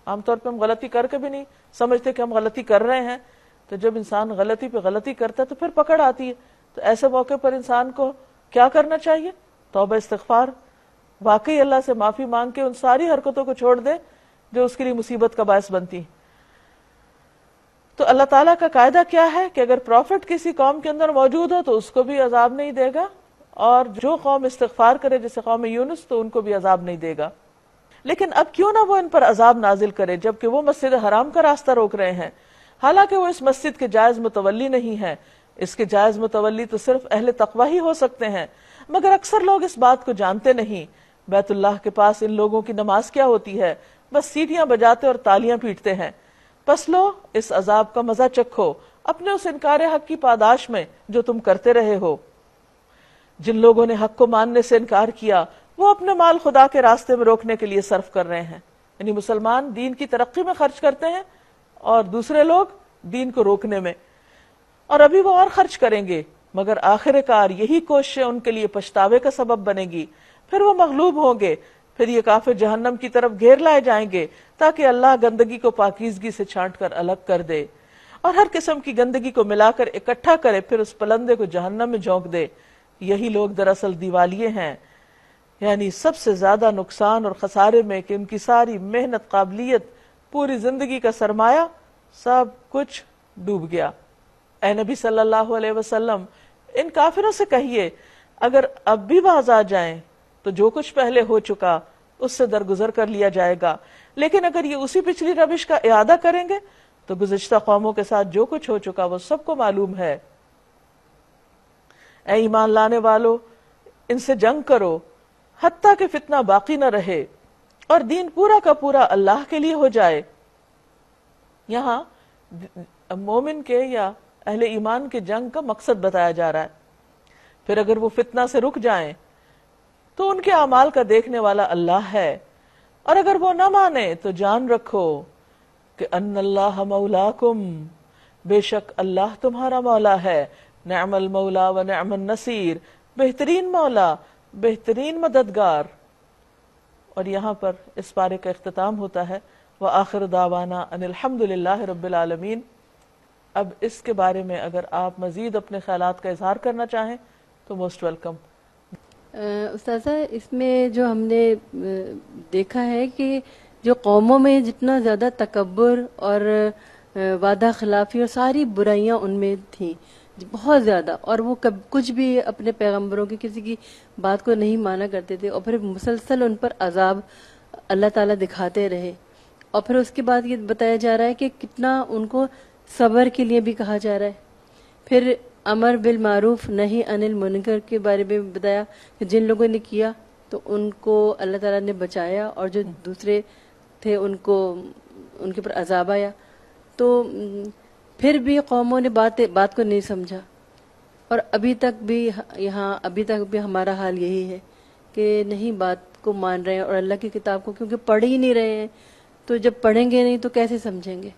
عام طور پہ ہم غلطی کر کے بھی نہیں سمجھتے کہ ہم غلطی کر رہے ہیں. تو جب انسان غلطی پہ غلطی کرتا ہے تو پھر پکڑ آتی ہے. تو ایسے موقع پر انسان کو کیا کرنا چاہیے؟ توبہ استغفار، واقعی اللہ سے معافی مانگ کے ان ساری حرکتوں کو چھوڑ دے جو اس کے لیے مصیبت کا باعث بنتی. تو اللہ تعالیٰ کا قاعدہ کیا ہے کہ اگر پروفٹ کسی قوم کے اندر موجود ہو تو اس کو بھی عذاب نہیں دے گا، اور جو قوم استغفار کرے جیسے قوم یونس تو ان کو بھی عذاب نہیں دے گا. لیکن اب کیوں نہ وہ ان پر عذاب نازل کرے جبکہ وہ مسجد حرام کا راستہ روک رہے ہیں، حالانکہ وہ اس مسجد کے جائز متولی نہیں ہیں. اس کے جائز متولی تو صرف اہل تقوی ہی ہو سکتے ہیں، مگر اکثر لوگ اس بات کو جانتے نہیں. بیت اللہ کے پاس ان لوگوں کی نماز کیا ہوتی ہے؟ بس سیٹیاں بجاتے اور تالیاں پیٹتے ہیں. پس لو اس عذاب کا مزہ چکھو اپنے اس انکار حق کی پاداش میں جو تم کرتے رہے ہو. جن لوگوں نے حق کو ماننے سے انکار کیا وہ اپنے مال خدا کے راستے میں روکنے کے لیے صرف کر رہے ہیں. یعنی مسلمان دین کی ترقی میں خرچ کرتے ہیں اور دوسرے لوگ دین کو روکنے میں، اور ابھی وہ اور خرچ کریں گے، مگر آخر کار یہی کوششیں ان کے لیے پچھتاوے کا سبب بنے گی. پھر وہ مغلوب ہوں گے، پھر یہ کافر جہنم کی طرف گھیر لائے جائیں گے تاکہ اللہ گندگی کو پاکیزگی سے چھانٹ کر الگ کر دے اور ہر قسم کی گندگی کو ملا کر اکٹھا کرے، پھر اس پلندے کو جہنم میں جھونک دے. یہی لوگ دراصل دیوالیے ہیں، یعنی سب سے زیادہ نقصان اور خسارے میں کہ ان کی ساری محنت، قابلیت، پوری زندگی کا سرمایہ سب کچھ ڈوب گیا. اے نبی صلی اللہ علیہ وسلم ان کافروں سے کہیے اگر اب بھی باز آ جائیں تو جو کچھ پہلے ہو چکا اس سے درگزر کر لیا جائے گا، لیکن اگر یہ اسی پچھلی روش کا اعادہ کریں گے تو گزشتہ قوموں کے ساتھ جو کچھ ہو چکا وہ سب کو معلوم ہے. اے ایمان لانے والو ان سے جنگ کرو حتیٰ کہ فتنہ باقی نہ رہے اور دین پورا کا پورا اللہ کے لیے ہو جائے. یہاں مومن کے یا اہل ایمان کے جنگ کا مقصد بتایا جا رہا ہے. پھر اگر وہ فتنہ سے رک جائیں تو ان کے اعمال کا دیکھنے والا اللہ ہے، اور اگر وہ نہ مانے تو جان رکھو کہ ان اللہ مولاکم، بے شک اللہ تمہارا مولا ہے. نعم المولا و نعم النصیر، بہترین مولا، بہترین مددگار. اور یہاں پر اس پارے کا اختتام ہوتا ہے وآخر دعوانا ان الحمد للہ رب العالمین. اب اس کے بارے میں اگر آپ مزید اپنے خیالات کا اظہار کرنا چاہیں تو موسٹ ویلکم.
استاذہ اس میں جو ہم نے دیکھا ہے کہ جو قوموں میں جتنا زیادہ تکبر اور وعدہ خلافی اور ساری برائیاں ان میں تھیں بہت زیادہ، اور وہ کچھ بھی اپنے پیغمبروں کی کسی کی بات کو نہیں مانا کرتے تھے، اور پھر مسلسل ان پر عذاب اللہ تعالیٰ دکھاتے رہے. اور پھر اس کے بعد یہ بتایا جا رہا ہے کہ کتنا ان کو صبر کے لیے بھی کہا جا رہا ہے. پھر امر بالمعروف نہیں عن المنکر کے بارے میں بتایا کہ جن لوگوں نے کیا تو ان کو اللہ تعالیٰ نے بچایا، اور جو دوسرے تھے ان کے پر عذاب آیا. تو پھر بھی قوموں نے بات کو نہیں سمجھا، اور ابھی تک بھی ہمارا حال یہی ہے کہ نہیں بات کو مان رہے ہیں اور اللہ کی کتاب کو کیونکہ پڑھ ہی نہیں رہے ہیں. تو جب پڑھیں گے نہیں تو کیسے سمجھیں گے؟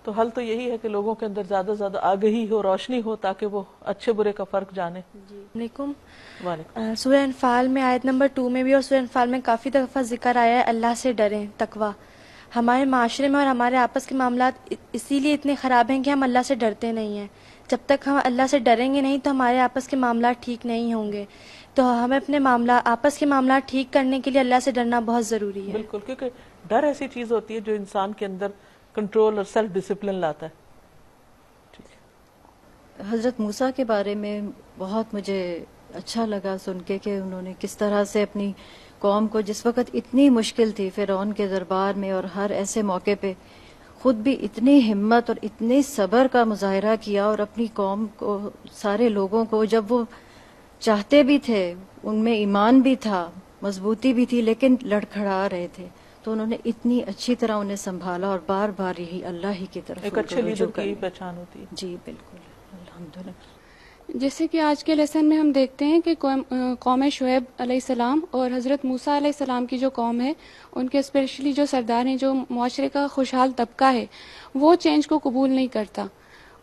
تو حل تو یہی ہے کہ لوگوں کے اندر زیادہ سے زیادہ آگہی ہو، روشنی ہو، تاکہ وہ اچھے برے کا فرق جانے.
علیکم.
وعلیکم.
سورہ انفال میں آیت نمبر 2 میں بھی اور سورہ انفال میں کافی دفعہ ذکر آیا ہے اللہ سے ڈریں، تقوی. ہمارے معاشرے میں اور ہمارے آپس کے معاملات اسی لیے اتنے خراب ہیں کہ ہم اللہ سے ڈرتے نہیں ہیں. جب تک ہم اللہ سے ڈریں گے نہیں تو ہمارے آپس کے معاملات ٹھیک نہیں ہوں گے. تو ہمیں اپنے آپس کے معاملات ٹھیک کرنے کے لیے اللہ سے ڈرنا بہت ضروری ہے.
بالکل، کیونکہ ڈر ایسی چیز ہوتی ہے جو انسان کے اندر کنٹرول اور سیلف ڈسپلن لاتا ہے.
حضرت موسیٰ کے بارے میں بہت مجھے اچھا لگا سن کے کہ انہوں نے کس طرح سے اپنی قوم کو جس وقت اتنی مشکل تھی فرعون کے دربار میں اور ہر ایسے موقع پہ خود بھی اتنی ہمت اور اتنے صبر کا مظاہرہ کیا، اور اپنی قوم کو، سارے لوگوں کو، جب وہ چاہتے بھی تھے، ان میں ایمان بھی تھا، مضبوطی بھی تھی، لیکن لڑکھڑا رہے تھے، تو انہوں نے اتنی اچھی طرح انہیں سنبھالا، اور بار بار یہی اللہ ہی کی طرف
ایک اچھے
رجوع
لیڈر کی
کرنا۔
پہچان ہوتی ہے۔
جی بالکل، الحمدللہ۔
جیسے کہ آج کے لیسن میں ہم دیکھتے ہیں کہ قوم شعیب علیہ السلام اور حضرت موسیٰ علیہ السلام کی جو قوم ہے، ان کے اسپیشلی جو سردار ہیں، جو معاشرے کا خوشحال طبقہ ہے، وہ چینج کو قبول نہیں کرتا۔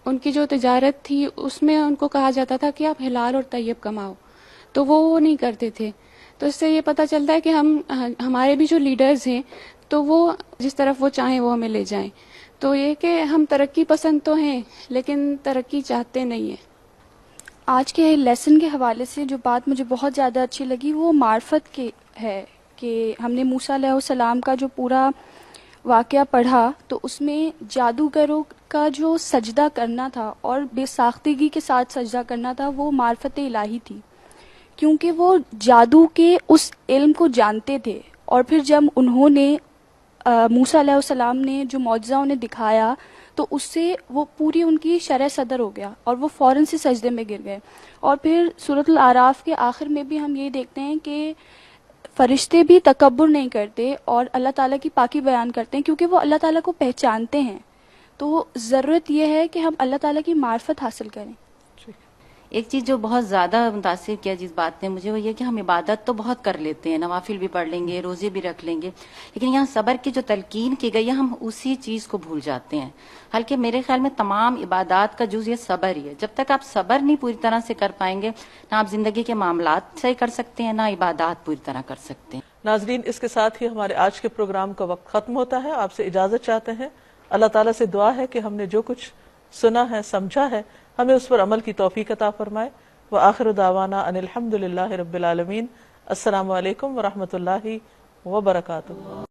ان کی جو تجارت تھی اس میں ان کو کہا جاتا تھا کہ آپ حلال اور طیب کماؤ، تو وہ نہیں کرتے تھے۔ تو اس سے یہ پتہ چلتا ہے کہ ہمارے بھی جو لیڈرز ہیں تو وہ جس طرف وہ چاہیں وہ ہمیں لے جائیں۔ تو یہ کہ ہم ترقی پسند تو ہیں لیکن ترقی چاہتے نہیں ہیں۔
آج کے لیسن کے حوالے سے جو بات مجھے بہت زیادہ اچھی لگی وہ معرفت کی ہے، کہ ہم نے موسیٰ علیہ السلام کا جو پورا واقعہ پڑھا تو اس میں جادوگروں کا جو سجدہ کرنا تھا اور بے ساختگی کے ساتھ سجدہ کرنا تھا، وہ معرفت الہی تھی، کیونکہ وہ جادو کے اس علم کو جانتے تھے، اور پھر جب انہوں نے موسیٰ علیہ السلام نے جو معجزہ انہیں دکھایا تو اس سے وہ پوری ان کی شرح صدر ہو گیا اور وہ فوراً سے سجدے میں گر گئے۔ اور پھر سورۃ الاعراف کے آخر میں بھی ہم یہ دیکھتے ہیں کہ فرشتے بھی تکبر نہیں کرتے اور اللہ تعالیٰ کی پاکی بیان کرتے ہیں، کیونکہ وہ اللہ تعالیٰ کو پہچانتے ہیں۔ تو ضرورت یہ ہے کہ ہم اللہ تعالیٰ کی معرفت حاصل کریں۔
ایک چیز جو بہت زیادہ متاثر کیا جس بات نے مجھے، وہ یہ کہ ہم عبادت تو بہت کر لیتے ہیں، نوافل بھی پڑھ لیں گے، روزے بھی رکھ لیں گے، لیکن یہاں صبر کی جو تلقین کی گئی ہے ہم اسی چیز کو بھول جاتے ہیں۔ حالانکہ میرے خیال میں تمام عبادات کا جز یہ صبر ہی ہے۔ جب تک آپ صبر نہیں پوری طرح سے کر پائیں گے، نہ آپ زندگی کے معاملات صحیح کر سکتے ہیں، نہ عبادات پوری طرح کر سکتے ہیں۔
ناظرین، اس کے ساتھ ہی ہمارے آج کے پروگرام کا وقت ختم ہوتا ہے۔ آپ سے اجازت چاہتے ہیں۔ اللہ تعالیٰ سے دعا ہے کہ ہم نے جو کچھ سنا ہے، سمجھا ہے، ہمیں اس پر عمل کی توفیق عطا فرمائے۔ وآخر دعوانا ان الحمد للہ رب العالمین۔ السلام علیکم ورحمۃ اللہ وبرکاتہ۔